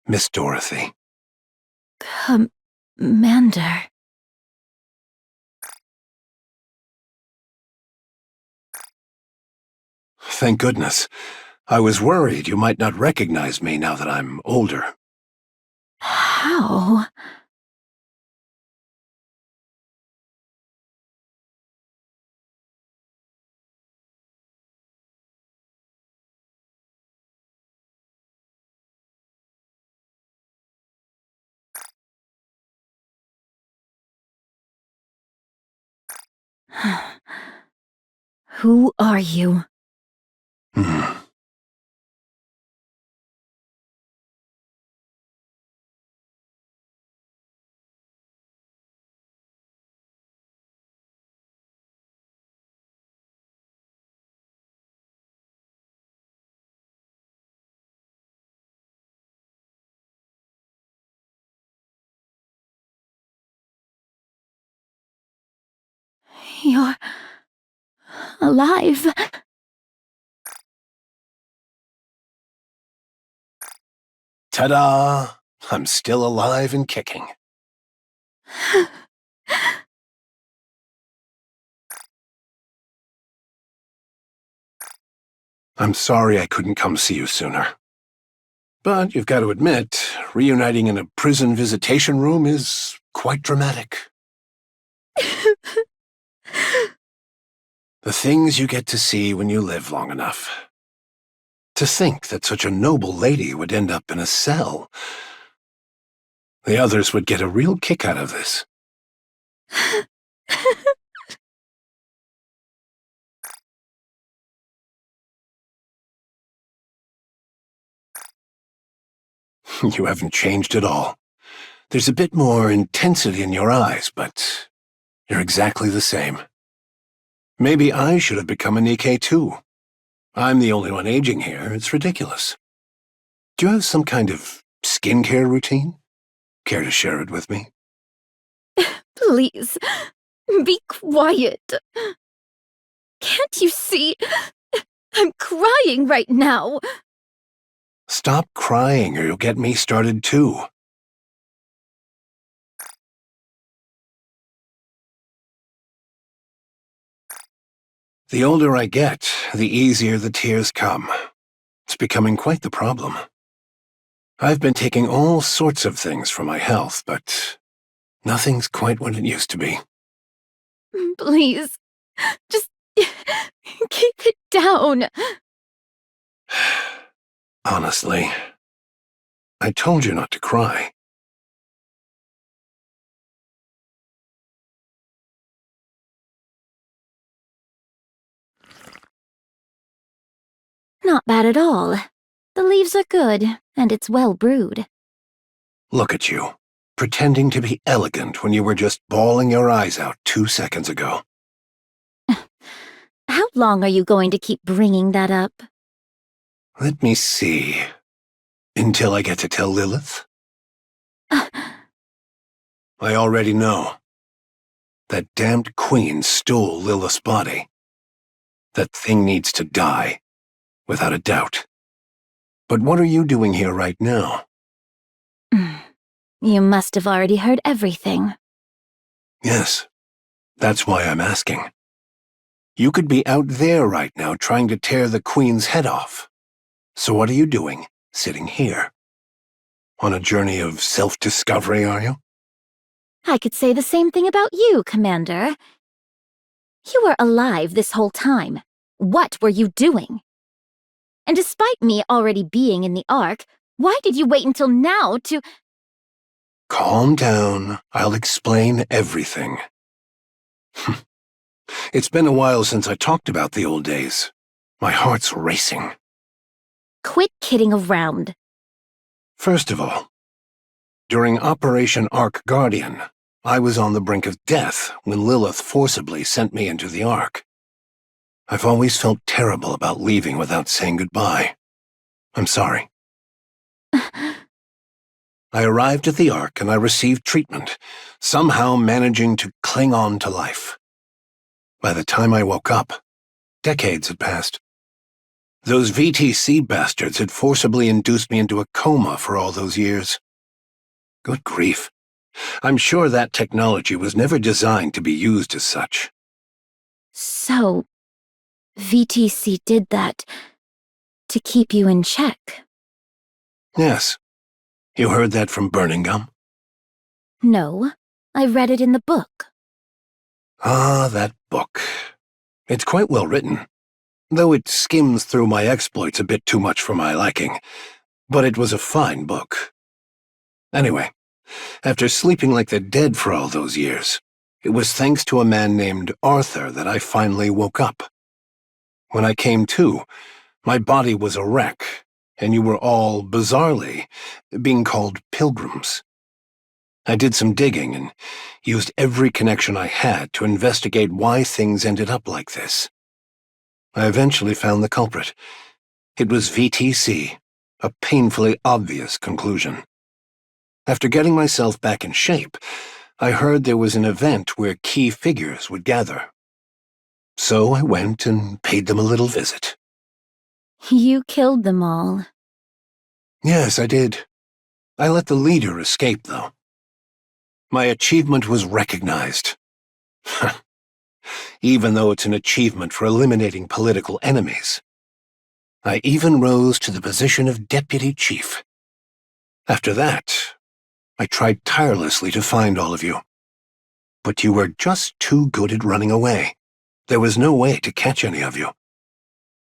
Miss Dorothy. Commander. Thank goodness. I was worried you might not recognize me now that I'm older. How? Who are you? You're alive. Ta-da! I'm still alive and kicking. I'm sorry I couldn't come see you sooner. But you've got to admit, reuniting in a prison visitation room is quite dramatic. The things you get to see when you live long enough. To think that such a noble lady would end up in a cell. The others would get a real kick out of this. You haven't changed at all. There's a bit more intensity in your eyes, but you're exactly the same. Maybe I should have become a Nikke too. I'm the only one aging here. It's ridiculous. Do you have some kind of skincare routine? Care to share it with me? Please, be quiet. Can't you see? I'm crying right now. Stop crying or you'll get me started too. The older I get, the easier the tears come. It's becoming quite the problem. I've been taking all sorts of things for my health, but nothing's quite what it used to be. Please, just keep it down. Honestly, I told you not to cry. Not bad at all. The leaves are good, and it's well brewed. Look at you, pretending to be elegant when you were just bawling your eyes out 2 seconds ago. How long are you going to keep bringing that up? Let me see. Until I get to tell Lilith? I already know. That damned queen stole Lilith's body. That thing needs to die, without a doubt. But what are you doing here right now? You must have already heard everything. Yes, that's why I'm asking. You could be out there right now trying to tear the queen's head off. So what are you doing, sitting here? On a journey of self-discovery, are you? I could say the same thing about you, Commander. You were alive this whole time. What were you doing? And despite me already being in the Ark, why did you wait until now to— Calm down. I'll explain everything. It's been a while since I talked about the old days. My heart's racing. Quit kidding around. First of all, during Operation Ark Guardian, I was on the brink of death when Lilith forcibly sent me into the Ark. I've always felt terrible about leaving without saying goodbye. I'm sorry. I arrived at the Ark and I received treatment, somehow managing to cling on to life. By the time I woke up, decades had passed. Those VTC bastards had forcibly induced me into a coma for all those years. Good grief. I'm sure that technology was never designed to be used as such. So, VTC did that to keep you in check? Yes. You heard that from Burning Gum? No, I read it in the book. Ah, that book. It's quite well written, though it skims through my exploits a bit too much for my liking. But it was a fine book. Anyway, after sleeping like the dead for all those years, it was thanks to a man named Arthur that I finally woke up. When I came to, my body was a wreck, and you were all, bizarrely, being called pilgrims. I did some digging and used every connection I had to investigate why things ended up like this. I eventually found the culprit. It was VTC, a painfully obvious conclusion. After getting myself back in shape, I heard there was an event where key figures would gather. So I went and paid them a little visit. You killed them all. Yes, I did. I let the leader escape, though. My achievement was recognized. Even though it's an achievement for eliminating political enemies. I even rose to the position of deputy chief. After that, I tried tirelessly to find all of you. But you were just too good at running away. There was no way to catch any of you.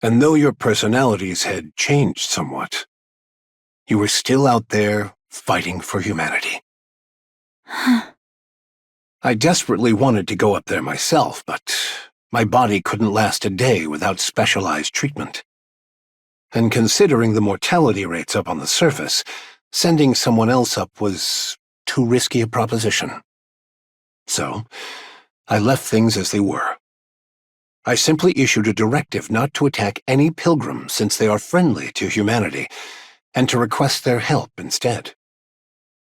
And though your personalities had changed somewhat, you were still out there fighting for humanity. I desperately wanted to go up there myself, but my body couldn't last a day without specialized treatment. And considering the mortality rates up on the surface, sending someone else up was too risky a proposition. So, I left things as they were. I simply issued a directive not to attack any pilgrims since they are friendly to humanity, and to request their help instead.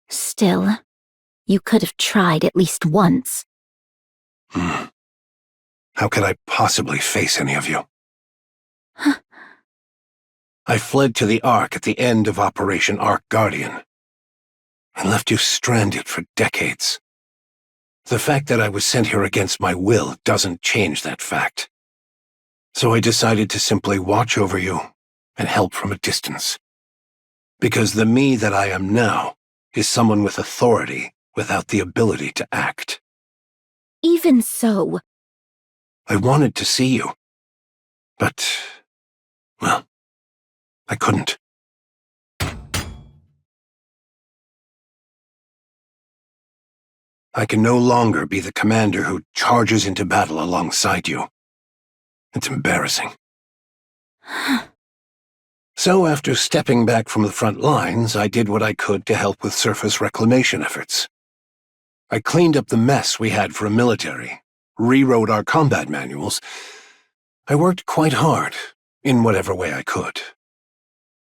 Still, you could have tried at least once. How could I possibly face any of you? I fled to the Ark at the end of Operation Ark Guardian, and left you stranded for decades. The fact that I was sent here against my will doesn't change that fact. So I decided to simply watch over you and help from a distance. Because the me that I am now is someone with authority without the ability to act. Even so. I wanted to see you. But, well, I couldn't. I can no longer be the commander who charges into battle alongside you. It's embarrassing. So after stepping back from the front lines, I did what I could to help with surface reclamation efforts. I cleaned up the mess we had for a military, rewrote our combat manuals. I worked quite hard, in whatever way I could.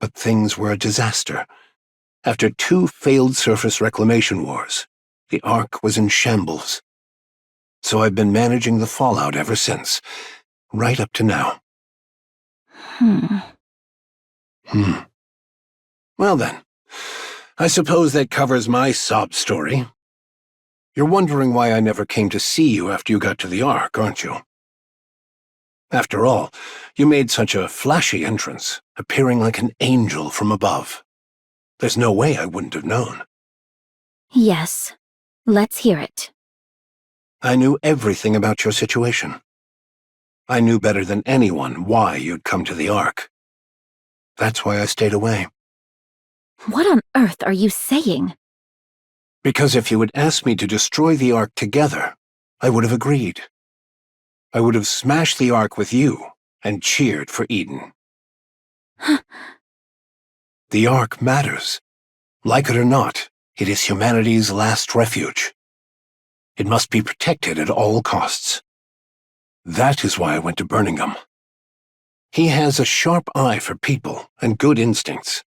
But things were a disaster. After 2 failed surface reclamation wars, the Ark was in shambles. So I've been managing the fallout ever since, right up to now. Well then, I suppose that covers my sob story. You're wondering why I never came to see you after you got to the Ark, aren't you? After all, you made such a flashy entrance, appearing like an angel from above. There's no way I wouldn't have known. Yes. Let's hear it. I knew everything about your situation. I knew better than anyone why you'd come to the Ark. That's why I stayed away. What on earth are you saying? Because if you had asked me to destroy the Ark together, I would have agreed. I would have smashed the Ark with you and cheered for Eden. The Ark matters. Like it or not, it is humanity's last refuge. It must be protected at all costs. That is why I went to Birmingham. He has a sharp eye for people and good instincts.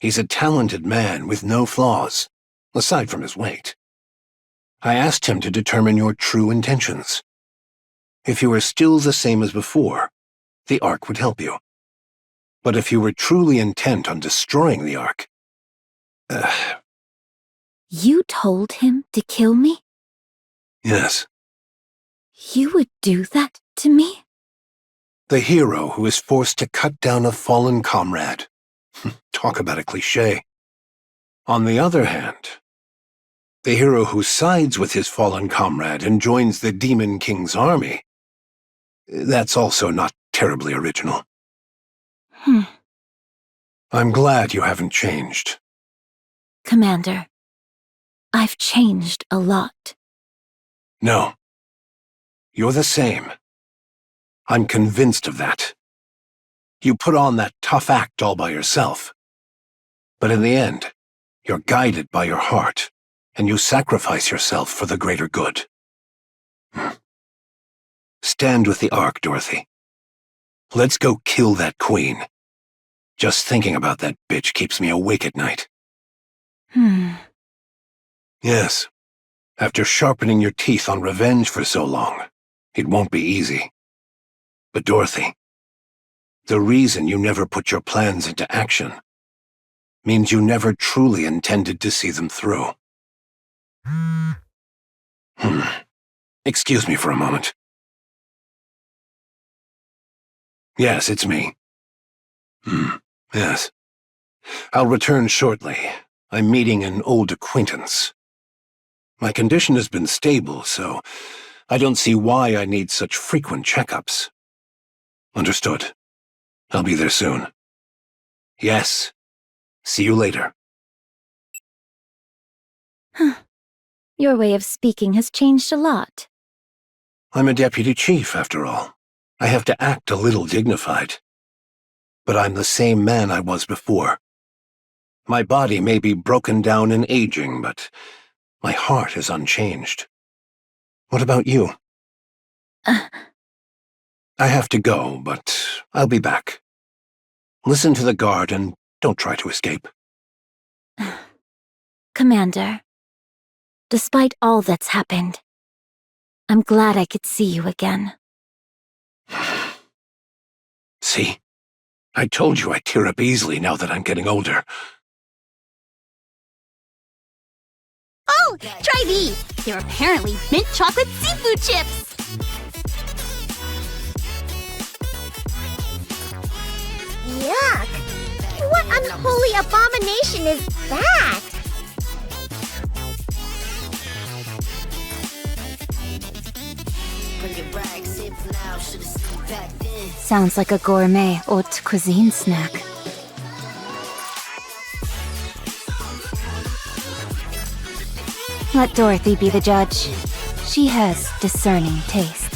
He's a talented man with no flaws, aside from his weight. I asked him to determine your true intentions. If you are still the same as before, the Ark would help you. But if you were truly intent on destroying the Ark... You told him to kill me? Yes. You would do that to me? The hero who is forced to cut down a fallen comrade. Talk about a cliché. On the other hand, the hero who sides with his fallen comrade and joins the Demon King's army. That's also not terribly original. I'm glad you haven't changed. Commander, I've changed a lot. No. You're the same. I'm convinced of that. You put on that tough act all by yourself. But in the end, you're guided by your heart, and you sacrifice yourself for the greater good. Stand with the Ark, Dorothy. Let's go kill that queen. Just thinking about that bitch keeps me awake at night. Yes. After sharpening your teeth on revenge for so long, it won't be easy. But Dorothy, the reason you never put your plans into action means you never truly intended to see them through. Excuse me for a moment. Yes, it's me. Yes. I'll return shortly. I'm meeting an old acquaintance. My condition has been stable, so I don't see why I need such frequent checkups. Understood. I'll be there soon. Yes. See you later. Your way of speaking has changed a lot. I'm a deputy chief, after all. I have to act a little dignified. But I'm the same man I was before. My body may be broken down and aging, but my heart is unchanged. What about you? I have to go, but I'll be back. Listen to the guard and don't try to escape. Commander, despite all that's happened, I'm glad I could see you again. See? I told you I tear up easily now that I'm getting older. Oh, try these! They're apparently mint chocolate seafood chips! Yuck! What unholy abomination is that? Sounds like a gourmet haute cuisine snack. Let Dorothy be the judge. She has discerning taste.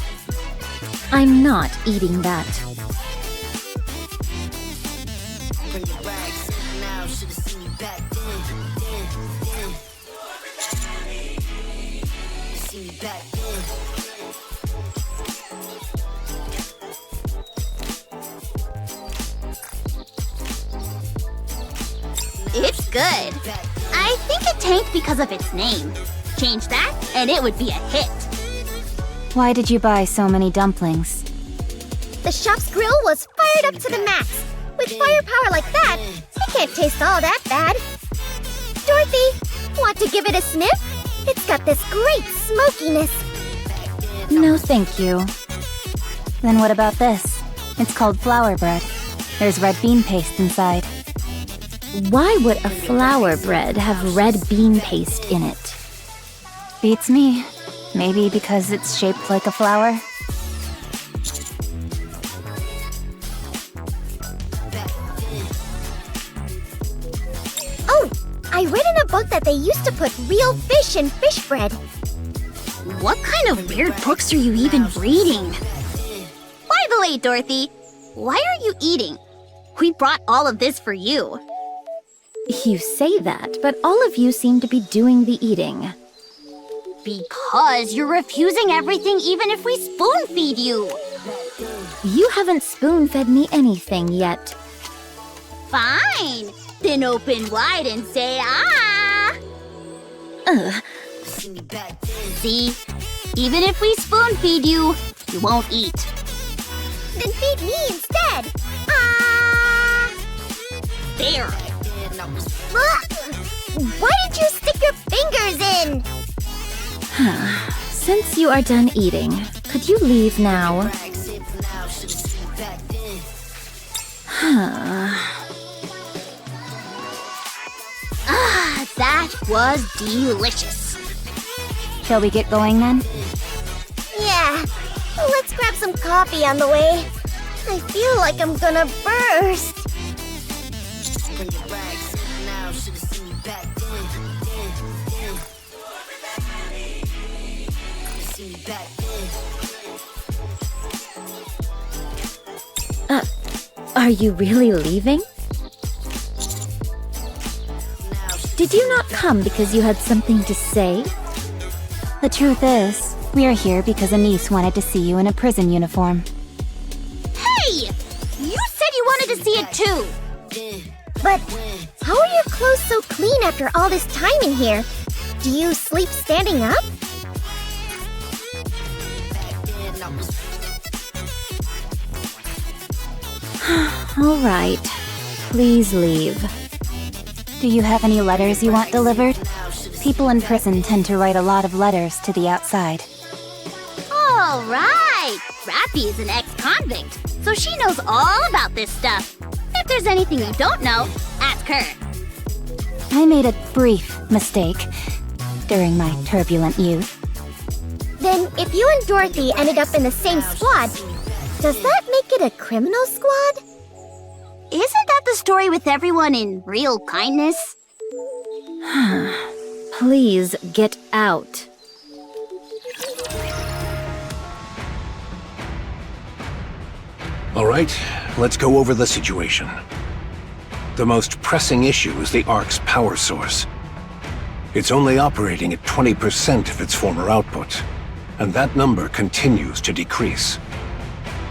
I'm not eating that. It's good. I think it tanked because of its name. Change that, and it would be a hit. Why did you buy so many dumplings? The shop's grill was fired up to the max. With firepower like that, it can't taste all that bad. Dorothy, want to give it a sniff? It's got this great smokiness. No, thank you. Then what about this? It's called flour bread. There's red bean paste inside. Why would a flour bread have red bean paste in it? Beats me. Maybe because it's shaped like a flower? Oh, I read in a book that they used to put real fish in fish bread. What kind of weird books are you even reading? By the way, Dorothy, why are you eating? We brought all of this for you. You say that, but all of you seem to be doing the eating. Because you're refusing everything even if we spoon-feed you. You haven't spoon-fed me anything yet. Fine. Then open wide and say, ah! See? Even if we spoon-feed you, you won't eat. Then feed me instead. Ah! here! Why did you stick your fingers in? Since you are done eating, could you leave now? That was delicious. Shall we get going then? Yeah, let's grab some coffee on the way. I feel like I'm gonna burst. Are you really leaving? Did you not come because you had something to say? The truth is, we are here because a niece wanted to see you in a prison uniform. Hey! You said you wanted to see it too! But how are your clothes so clean after all this time in here? Do you sleep standing up? All right. Please leave. Do you have any letters you want delivered? People in prison tend to write a lot of letters to the outside. All right! Rappy is an ex-convict, so she knows all about this stuff. If there's anything you don't know, ask her. I made a brief mistake during my turbulent youth. Then, if you and Dorothy ended up in the same squad, does that make it a criminal squad? Isn't that the story with everyone in Real Kindness? Please get out. All right, let's go over the situation. The most pressing issue is the Ark's power source. It's only operating at 20% of its former output, and that number continues to decrease.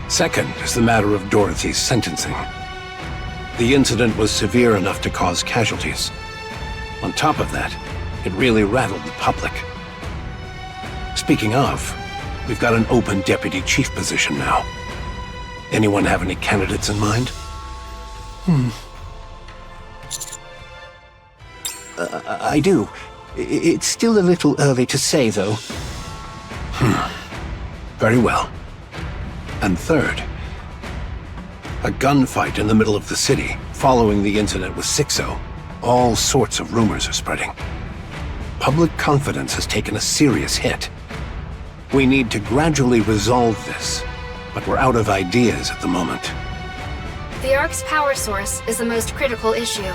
Second is the matter of Dorothy's sentencing. The incident was severe enough to cause casualties. On top of that, it really rattled the public. Speaking of, we've got an open deputy chief position now. Anyone have any candidates in mind? I do. It's still a little early to say, though. Very well. And third, a gunfight in the middle of the city following the incident with Sixo. All sorts of rumors are spreading. Public confidence has taken a serious hit. We need to gradually resolve this, but we're out of ideas at the moment. The Ark's power source is the most critical issue.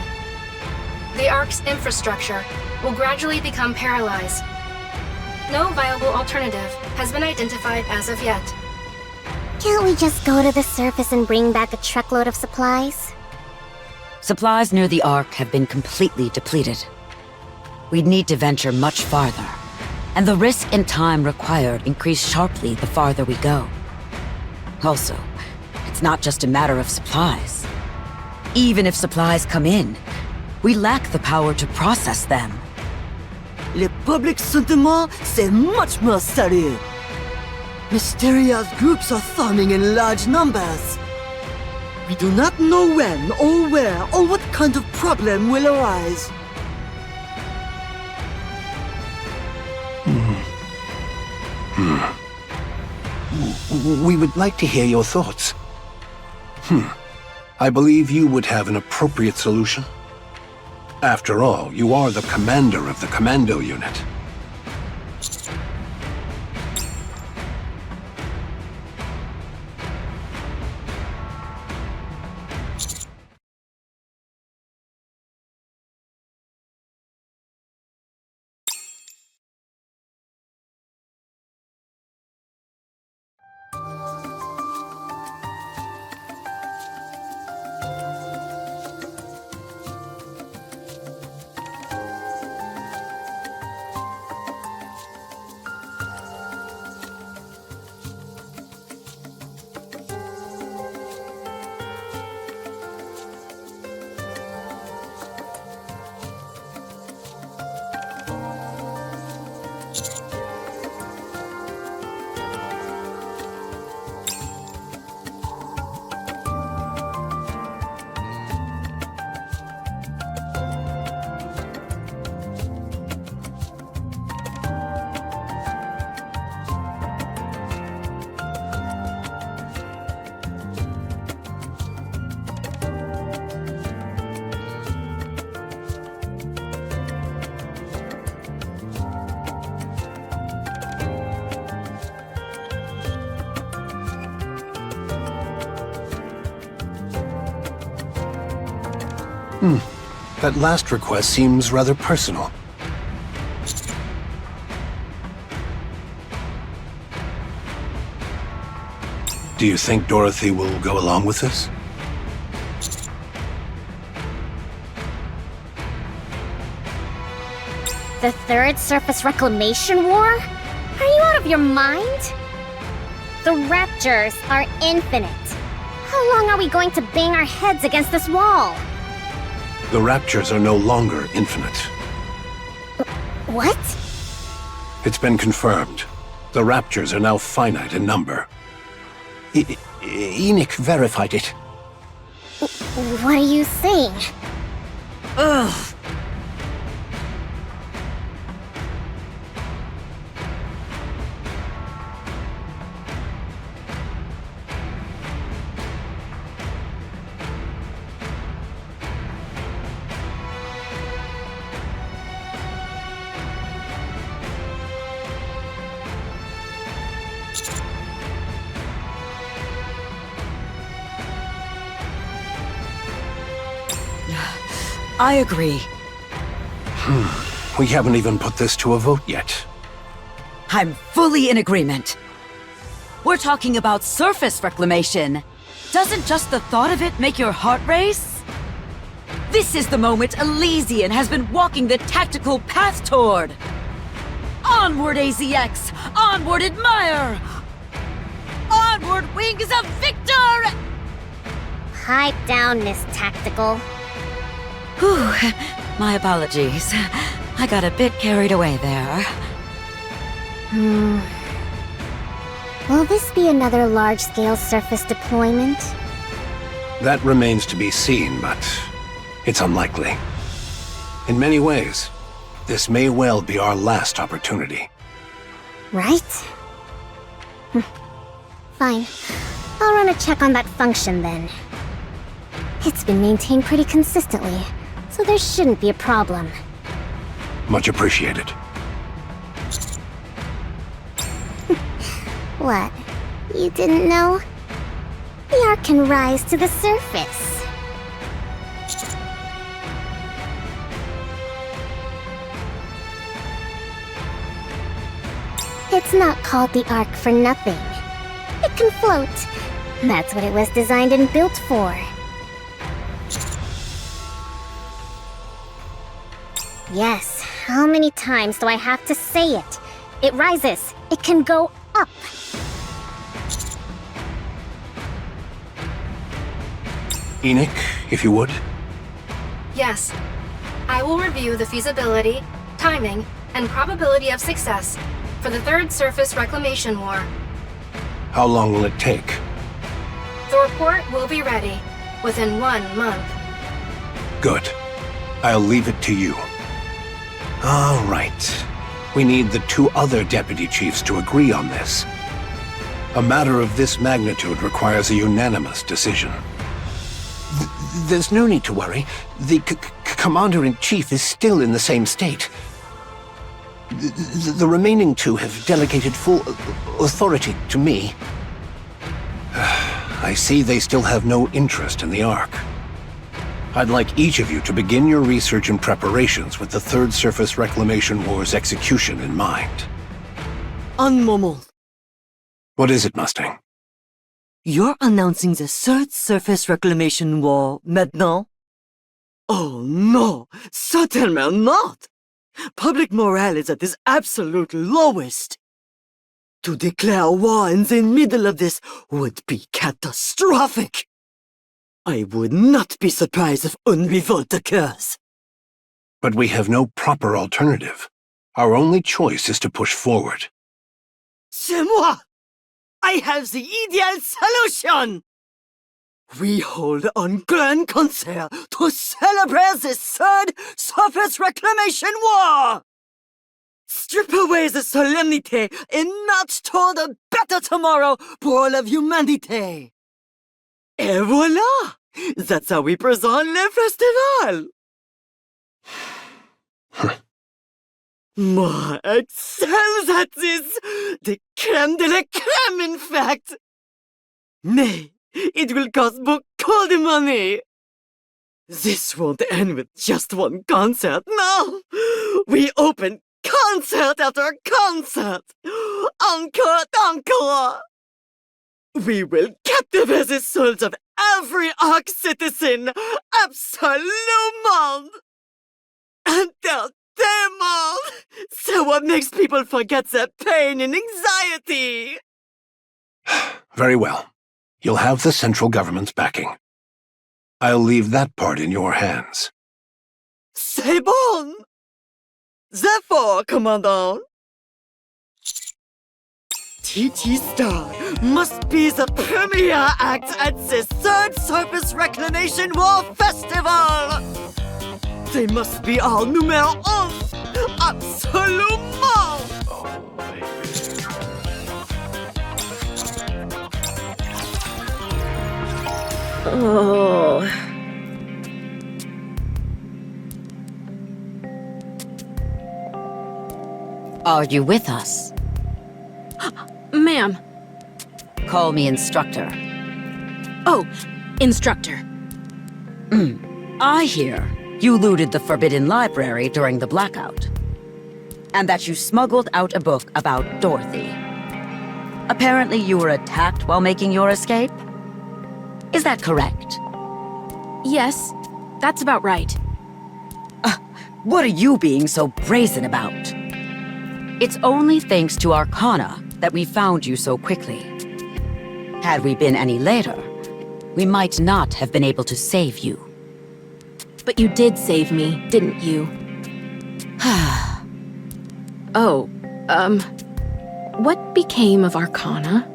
The Ark's infrastructure will gradually become paralyzed. No viable alternative has been identified as of yet. Can't we just go to the surface and bring back a truckload of supplies? Supplies near the Ark have been completely depleted. We'd need to venture much farther, and the risk and time required increase sharply the farther we go. Also, it's not just a matter of supplies. Even if supplies come in, we lack the power to process them. Le public sentiment, c'est much more sérieux. Mysterious groups are forming in large numbers. We do not know when or where or what kind of problem will arise. We would like to hear your thoughts. I believe you would have an appropriate solution. After all, you are the commander of the commando unit. That last request seems rather personal. Do you think Dorothy will go along with this? The Third Surface Reclamation War? Are you out of your mind? The Raptures are infinite. How long are we going to bang our heads against this wall? The Raptures are no longer infinite. What? It's been confirmed. The Raptures are now finite in number. Enoch verified it. What are you saying? Ugh. I agree. We haven't even put this to a vote yet. I'm fully in agreement. We're talking about surface reclamation. Doesn't just the thought of it make your heart race? This is the moment Elysian has been walking the tactical path toward. Onward, AZX! Onward, Admire! Onward, Wings of Victor! Pipe down, Miss Tactical. Whew, my apologies. I got a bit carried away there. Will this be another large-scale surface deployment? That remains to be seen, but it's unlikely. In many ways, this may well be our last opportunity. Right? Fine. I'll run a check on that function then. It's been maintained pretty consistently, so there shouldn't be a problem. Much appreciated. What? You didn't know? The Ark can rise to the surface. It's not called the Ark for nothing. It can float. That's what it was designed and built for. Yes, how many times do I have to say it? It rises. It can go up. Enoch, if you would. Yes. I will review the feasibility, timing, and probability of success for the Third Surface Reclamation War. How long will it take? The report will be ready within 1 month. Good. I'll leave it to you. All right. We need the 2 other deputy chiefs to agree on this. A matter of this magnitude requires a unanimous decision. There's no need to worry. The commander-in-chief is still in the same state. The remaining 2 have delegated full authority to me. I see they still have no interest in the Ark. I'd like each of you to begin your research and preparations with the Third Surface Reclamation War's execution in mind. Un moment. What is it, Mustang? You're announcing the Third Surface Reclamation War maintenant? Oh no, certainly not! Public morale is at its absolute lowest. To declare war in the middle of this would be catastrophic. I would not be surprised if une revolt occurs. But we have no proper alternative. Our only choice is to push forward. C'est moi! I have the ideal solution! We hold on grand concert to celebrate the Third Surface Reclamation War! Strip away the solemnity and march toward a better tomorrow for all of humanity! Et voilà! That's how we present le festival! Moi excels at this! The crème de la crème, in fact! Mais it will cost beaucoup de money! This won't end with just one concert, no! We open concert after concert! Encore, encore! We will captivate the souls of every Ark citizen, absolument! Entertainment! So what makes people forget their pain and anxiety? Very well. You'll have the central government's backing. I'll leave that part in your hands. C'est bon! Therefore, Commandant, TT Star must be the premier act at the Third Surface Reclamation War Festival! They must be our numéro 1! Absolument! Oh. Are you with us? Ma'am. Call me Instructor. Oh, Instructor. I hear you looted the Forbidden Library during the blackout. And that you smuggled out a book about Dorothy. Apparently you were attacked while making your escape? Is that correct? Yes, that's about right. What are you being so brazen about? It's only thanks to Arcana that we found you so quickly. Had we been any later, we might not have been able to save you. But you did save me, didn't you? What became of Arcana?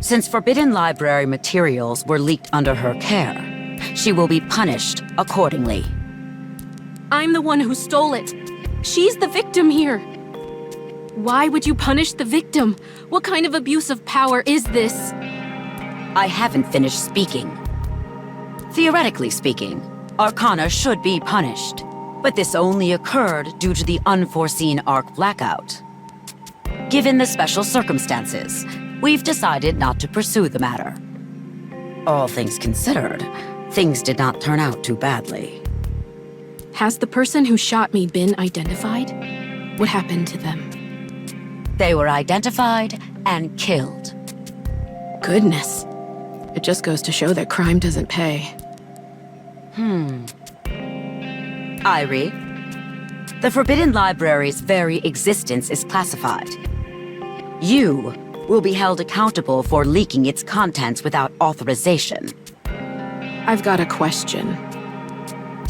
Since Forbidden Library materials were leaked under her care, she will be punished accordingly. I'm the one who stole it. She's the victim here. Why would you punish the victim? What kind of abuse of power is this? I haven't finished speaking. Theoretically speaking, Arcana should be punished, but this only occurred due to the unforeseen Ark blackout. Given the special circumstances, we've decided not to pursue the matter. All things considered, things did not turn out too badly. Has the person who shot me been identified? What happened to them? They were identified and killed. Goodness. It just goes to show that crime doesn't pay. Irie, the Forbidden Library's very existence is classified. You will be held accountable for leaking its contents without authorization. I've got a question.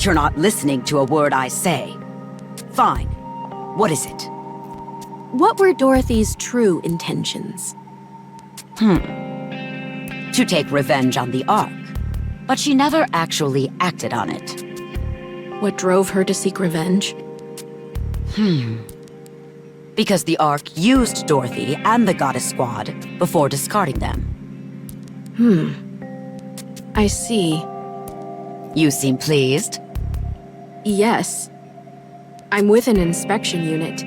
You're not listening to a word I say. Fine. What is it? What were Dorothy's true intentions? To take revenge on the Ark, but she never actually acted on it. What drove her to seek revenge? Because the Ark used Dorothy and the Goddess Squad before discarding them. I see. You seem pleased. Yes. I'm with an inspection unit.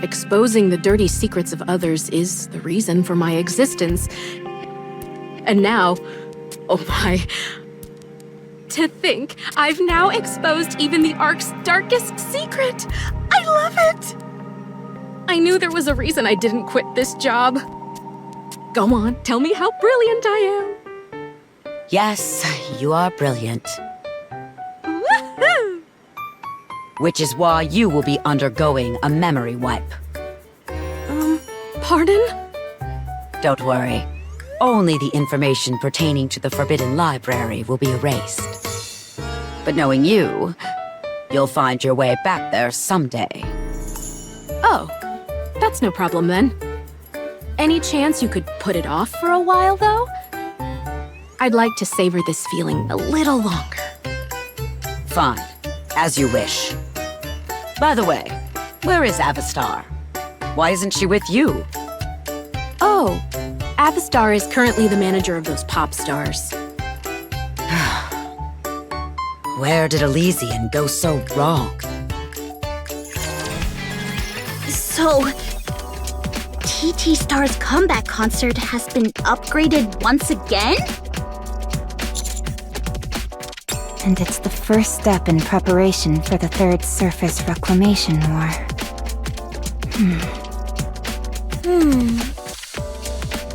Exposing the dirty secrets of others is the reason for my existence. And now, oh my... To think, I've now exposed even the Ark's darkest secret! I love it! I knew there was a reason I didn't quit this job. Go on, tell me how brilliant I am. Yes, you are brilliant. Woohoo! Which is why you will be undergoing a memory wipe. Pardon? Don't worry. Only the information pertaining to the Forbidden Library will be erased. But knowing you, you'll find your way back there someday. Oh, that's no problem then. Any chance you could put it off for a while, though? I'd like to savor this feeling a little longer. Fine. As you wish. By the way, where is Avastar? Why isn't she with you? Oh, Avastar is currently the manager of those pop stars. Where did Elysian go so wrong? So, TT Star's comeback concert has been upgraded once again? And it's the first step in preparation for the Third Surface Reclamation War.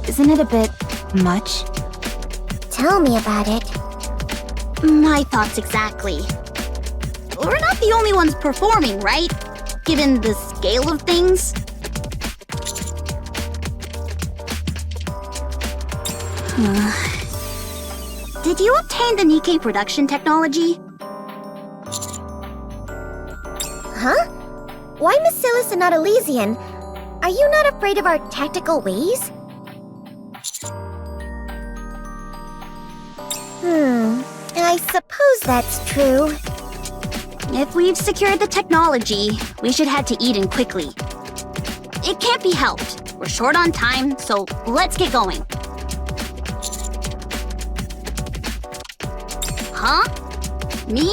Isn't it a bit much? Tell me about it. My thoughts exactly. We're not the only ones performing, right? Given the scale of things? Did you obtain the Nikke production technology? Huh? Why Bacillus and not Elysian? Are you not afraid of our tactical ways? I suppose that's true. If we've secured the technology, we should head to Eden quickly. It can't be helped. We're short on time, so let's get going. Huh? Me?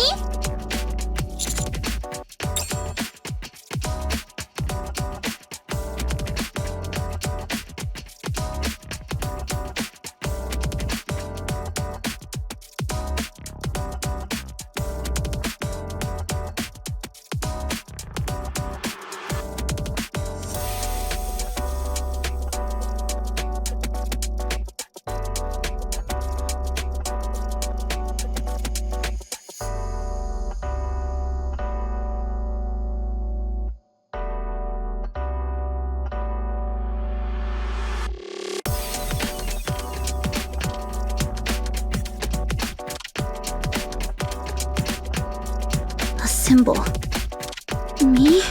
Symbol. Me?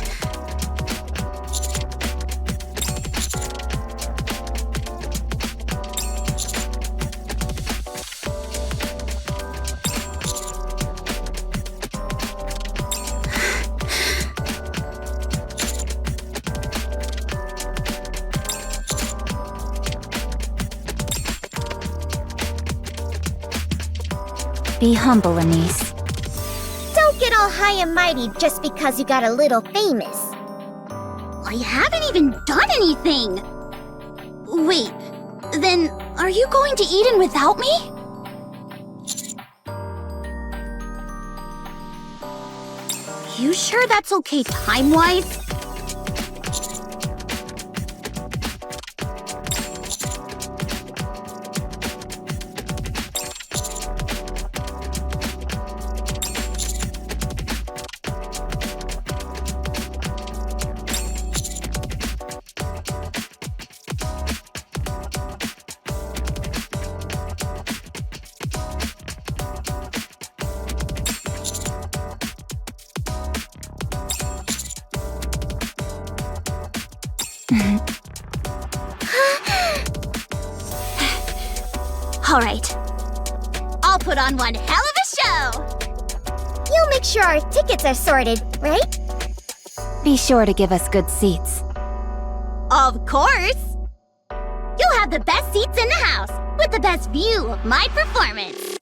Be humble, Anise. Don't get all high and mighty just because you got a little famous. I haven't even done anything! Wait, then are you going to Eden without me? You sure that's okay time-wise? Alright. I'll put on one hell of a show! You'll make sure our tickets are sorted, right? Be sure to give us good seats. Of course! You'll have the best seats in the house, with the best view of my performance.